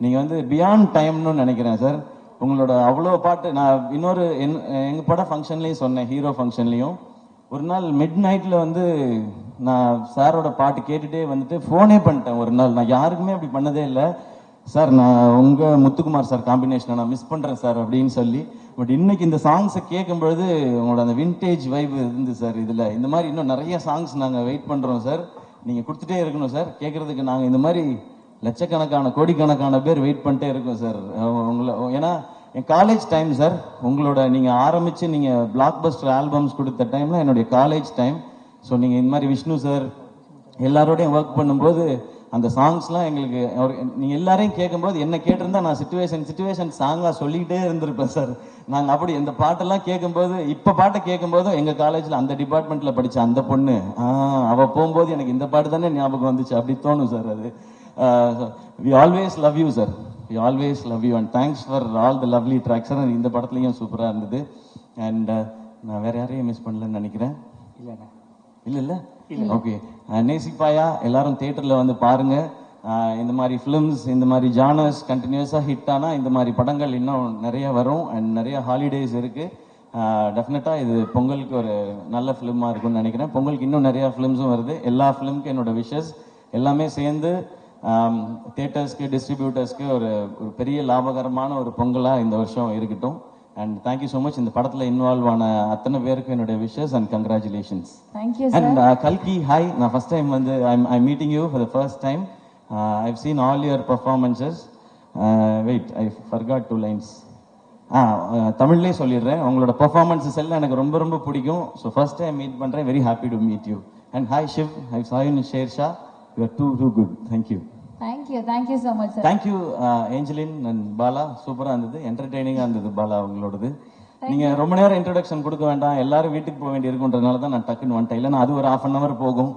நீங்கள் வந்து பியாண்ட் டைம்னு நினைக்கிறேன் சார். உங்களோட அவ்வளோ பாட்டு நான் இன்னொரு எங்கள் படம் ஃபங்க்ஷன்லேயும் சொன்னேன், ஹீரோ ஃபங்க்ஷன்லேயும். ஒரு நாள் மிட் நைட்டில் வந்து நான் சாரோட பாட்டு கேட்டுகிட்டே வந்துட்டு ஃபோனே பண்ணிட்டேன் ஒரு நாள். நான் யாருக்குமே அப்படி பண்ணதே இல்லை சார். நான் உங்கள் முத்துக்குமார் சார் காம்பினேஷனை நான் மிஸ் பண்ணுறேன் சார் அப்படின்னு சொல்லி. பட் இன்னைக்கு இந்த சாங்ஸை கேட்கும் பொழுது உங்களோட அந்த வின்டேஜ் வைப் இருந்து சார். இதில் இந்த மாதிரி இன்னும் நிறைய சாங்ஸ் நாங்கள் வெயிட் பண்ணுறோம் சார். நீங்கள் கொடுத்துட்டே இருக்கணும் சார். கேட்குறதுக்கு நாங்கள் இந்த மாதிரி லட்சக்கணக்கான கோடிக்கணக்கான பேர் வெயிட் பண்ணிட்டே இருக்கோம் சார் உங்களை. ஏன்னா என் காலேஜ் டைம் சார். உங்களோட நீங்கள் ஆரம்பித்து நீங்கள் பிளாக் பஸ்டர் ஆல்பம்ஸ் கொடுத்த டைமில் என்னுடைய காலேஜ் டைம். ஸோ நீங்கள் இந்த மாதிரி விஷ்ணு சார் எல்லாரோடையும் ஒர்க் பண்ணும்போது அந்த சாங்ஸ்லாம் எங்களுக்கு நீங்கள் எல்லாரையும் கேட்கும்போது என்ன கேட்டிருந்தா நான் சிச்சுவேஷன் சாங்காக சொல்லிக்கிட்டே இருந்திருப்பேன் சார். நாங்கள் அப்படி இந்த பாட்டெல்லாம் கேட்கும்போது, இப்போ பாட்டை கேட்கும்போதும் எங்கள் காலேஜில் அந்த டிபார்ட்மெண்ட்டில் படித்த அந்த பொண்ணு அவள் போகும்போது எனக்கு இந்த பாட்டு தானே ஞாபகம் வந்துச்சு அப்படி தோணும் சார். அது we always love you sir, we always love you and thanks for all the lovely tracks. இந்த படத்துலையும் சூப்பராக இருந்தது. அண்ட் நான் வேற யாரையும் மிஸ் பண்ணலன்னு நினைக்கிறேன். இல்லை ஓகே. நேசிப்பாயா எல்லாரும் தியேட்டரில் வந்து பாருங்க. இந்த மாதிரி ஃபிலிம்ஸ், இந்த மாதிரி ஜானர்ஸ் கண்டினியூஸாக ஹிட் ஆனால் இந்த மாதிரி படங்கள் இன்னும் நிறைய வரும். அண்ட் நிறைய ஹாலிடேஸ் இருக்குது. டெஃபினட்டாக இது பொங்கலுக்கு ஒரு நல்ல ஃபிலிமாக இருக்கும்னு நினைக்கிறேன். பொங்கலுக்கு இன்னும் நிறையா ஃபிலிம்ஸும் வருது. எல்லா ஃபிலிமுக்கும் என்னோட விஷஸ் எல்லாமே சேர்ந்து தியேட்டர்ஸ்க்கு டிஸ்ட்ரிபியூட்டர்ஸ்க்கு ஒரு பெரிய லாபகரமான ஒரு பொங்கலாக இந்த வருஷம் இருக்கட்டும். And thank you so much. இந்த படத்தில் இன்வால்வ் ஆன அத்தனை பேருக்கு என்னுடைய wishes and congratulations. Thank you. And கல்கி, ஹாய். நான் ஃபர்ஸ்ட் டைம் வந்து I meeting you for the first time. I've seen all your performances. Wait, I forgot 2 lines. தமிழ்லேயே சொல்லிடுறேன். உங்களோட பர்ஃபார்மன்ஸஸ் எல்லாம் எனக்கு ரொம்ப ரொம்ப பிடிக்கும். ஸோ ஃபர்ஸ்ட் டைம் மீட் பண்ணுறேன். Very happy to meet you. And hi Shiv, I saw you in Shershaah. You are too good. Thank you. Thank you so much sir. Thank you Angeline and Bala. சூப்பராக இருந்தது, என்டர்டெய்னிங்காக இருந்தது பாலா உங்களோடது. நீங்கள் ரொம்ப நேரம் இன்ட்ரடக்ஷன் கொடுக்க வேண்டாம், எல்லாரும் வீட்டுக்கு போக வேண்டி இருக்குன்றதுனால தான் நான் டக்குன்னு வந்துட்டேன். இல்லைன்னா அது ஒரு 1/2 hour போகும்.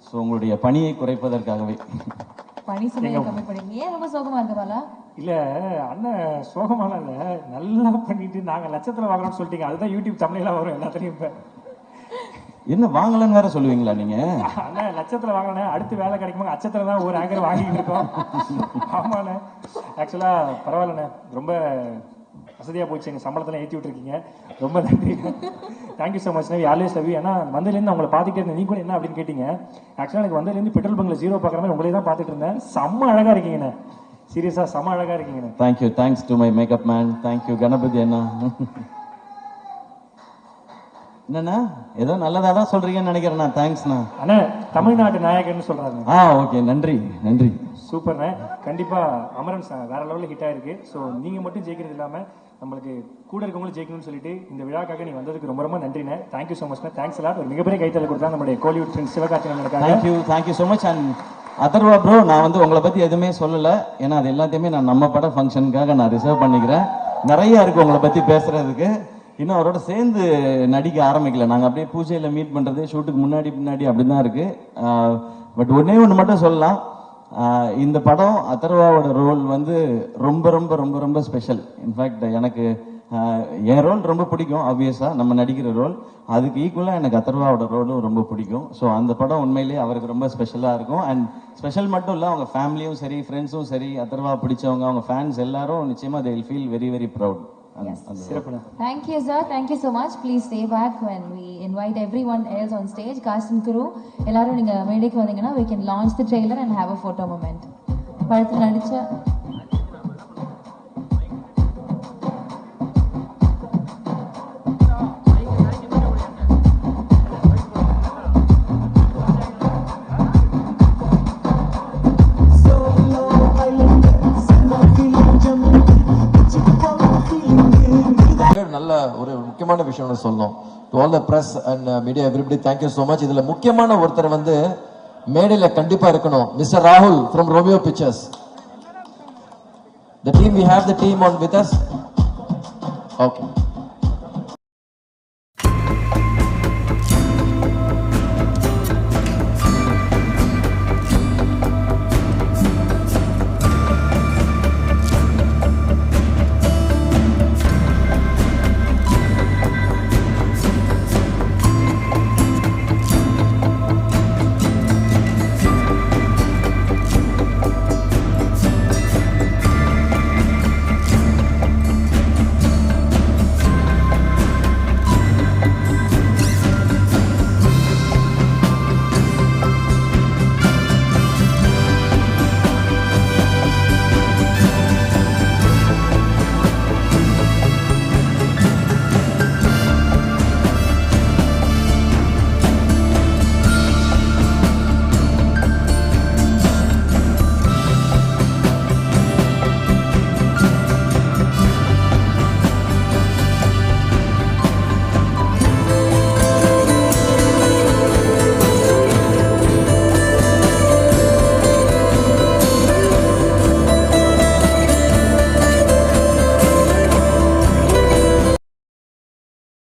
ஸோ உங்களுடைய பணியை குறைப்பதற்காகவே. பணி சுமையை கம்மி பண்ணி. ஏன் ரொம்ப சோகமா இருக்கு பாலா? இல்ல அண்ணன் சோகமான இல்ல, நல்லா பண்ணிட்டு நாங்க லட்சத்துல வாங்கணும்னு சொல்லிட்டீங்க. அதுதான் யூடியூப் தமிழ்ல வரும் எல்லாத்துலயும். இப்ப என்ன வாங்கலன்னு வேற சொல்லுவீங்களா நீங்க? அண்ணன் லட்சத்துல வாங்கினேன், அடுத்து வேலை கிடைக்குமா அச்சத்துல தான் ஒரு ஆங்கர் வாங்கிட்டு இருக்கோம். ஆமாண்ணே, ஆக்சுவலா பரவாயில்லண்ணே, ரொம்ப வசதியா போச்சு. எங்க சம்பளத்துல ஏற்றி விட்டுருக்கீங்க, ரொம்ப நன்றி. Thank you so much. Always love you. ஏன்னா வந்ததுலேருந்து அவங்களை பார்த்துட்டே இருந்தேன். நீ கூட என்ன அப்படின்னு கேட்டீங்க. ஆக்சுவலாக எனக்கு வந்ததுலேருந்து பெட்ரோல் பங்க்ல 0 பார்க்குற மாதிரி உங்களே தான் பார்த்துட்டு இருந்தேன். செம்ம அழகா இருக்கீங்கண்ணே, சீரியஸா செம்ம அழகா இருக்கீங்கண்ணே. Thank you. Thanks to my makeup man. Thank you Ganapathi அண்ணா. என்னண்ணா ஏதோ நல்லதா தான் சொல்றீங்கன்னு நினைக்கிறேண்ணா. தேங்க்ஸ்ண்ணா. அண்ணா தமிழ்நாட்டு நாயகன்னு சொல்றாங்க. ஓகே, நன்றி நன்றி. சூப்பர்ண்ணே. கண்டிப்பா அமரன் வேற லெவலில் ஹிட் ஆயிருக்கு. ஸோ நீங்க மட்டும் ஜெயிக்கிறது இல்லாம நம்மளுக்கு கூட இருக்கவங்களும் ஜெயிக்கணும்னு சொல்லிட்டு இந்த விழாக்காக நீ வந்ததுக்கு ரொம்ப ரொம்ப நன்றிண்ணே. தேங்க்யூ ஸோ மச்ண்ணே. தேங்க்ஸ் எல்லாம். ஒரு மிகப்பெரிய கைத்தல் கொடுத்தா நம்மளுடைய Kollywood friends Sivakarthikeyan. Thank you so much. And Atharvaa bro, நான் வந்து உங்களை பத்தி எதுவுமே சொல்லலை. ஏன்னா அது எல்லாத்தையுமே நான் நம்ம பட ஃபங்க்ஷனுக்காக நான் ரிசர்வ் பண்ணிக்கிறேன். நிறைய இருக்கு உங்களை பத்தி பேசுறதுக்கு. இன்னும் அவரோட சேர்ந்து நடிக்க ஆரம்பிக்கல. நாங்கள் அப்படியே பூஜையில் மீட் பண்ணுறது, ஷூட்டுக்கு முன்னாடி அப்படி தான் இருக்கு. பட் ஒன்னே ஒன்று மட்டும் சொல்லலாம். இந்த படம் அதர்வாவோட ரோல் வந்து ரொம்ப ரொம்ப ரொம்ப ரொம்ப ஸ்பெஷல். இன்ஃபேக்ட் எனக்கு என் ரோல் ரொம்ப பிடிக்கும். ஆப்வியஸாக நம்ம நடிக்கிற ரோல், அதுக்கு ஈக்குவலாக எனக்கு அதர்வாவோட ரோலும் ரொம்ப பிடிக்கும். ஸோ அந்த படம் உண்மையிலேயே அவருக்கு ரொம்ப ஸ்பெஷலாக இருக்கும். அண்ட் ஸ்பெஷல் மட்டும் இல்லை, அவங்க ஃபேமிலியும் சரி, ஃப்ரெண்ட்ஸும் சரி, அதர்வா பிடிச்சவங்க, அவங்க ஃபேன்ஸ் எல்லாரும் நிச்சயமாக they will feel very very proud. Thank you sir, thank you so much. Please stay back when we invite everyone else on stage. Cast and crew எல்லாரும் நீங்க மேடைக்கு வந்தீங்கன்னா we can launch the trailer and have a photo moment. படத்துல நடிச்ச நல்ல ஒரு முக்கியமான விஷயம் சொல்லணும். To all the press and media everybody, thank you so much. இதுல முக்கியமான ஒருத்தர் வந்து மேடையில கண்டிப்பா இருக்கணும். மிஸ்டர் ராகுல் from Romeo pictures. The team, we have the team on with us. Okay.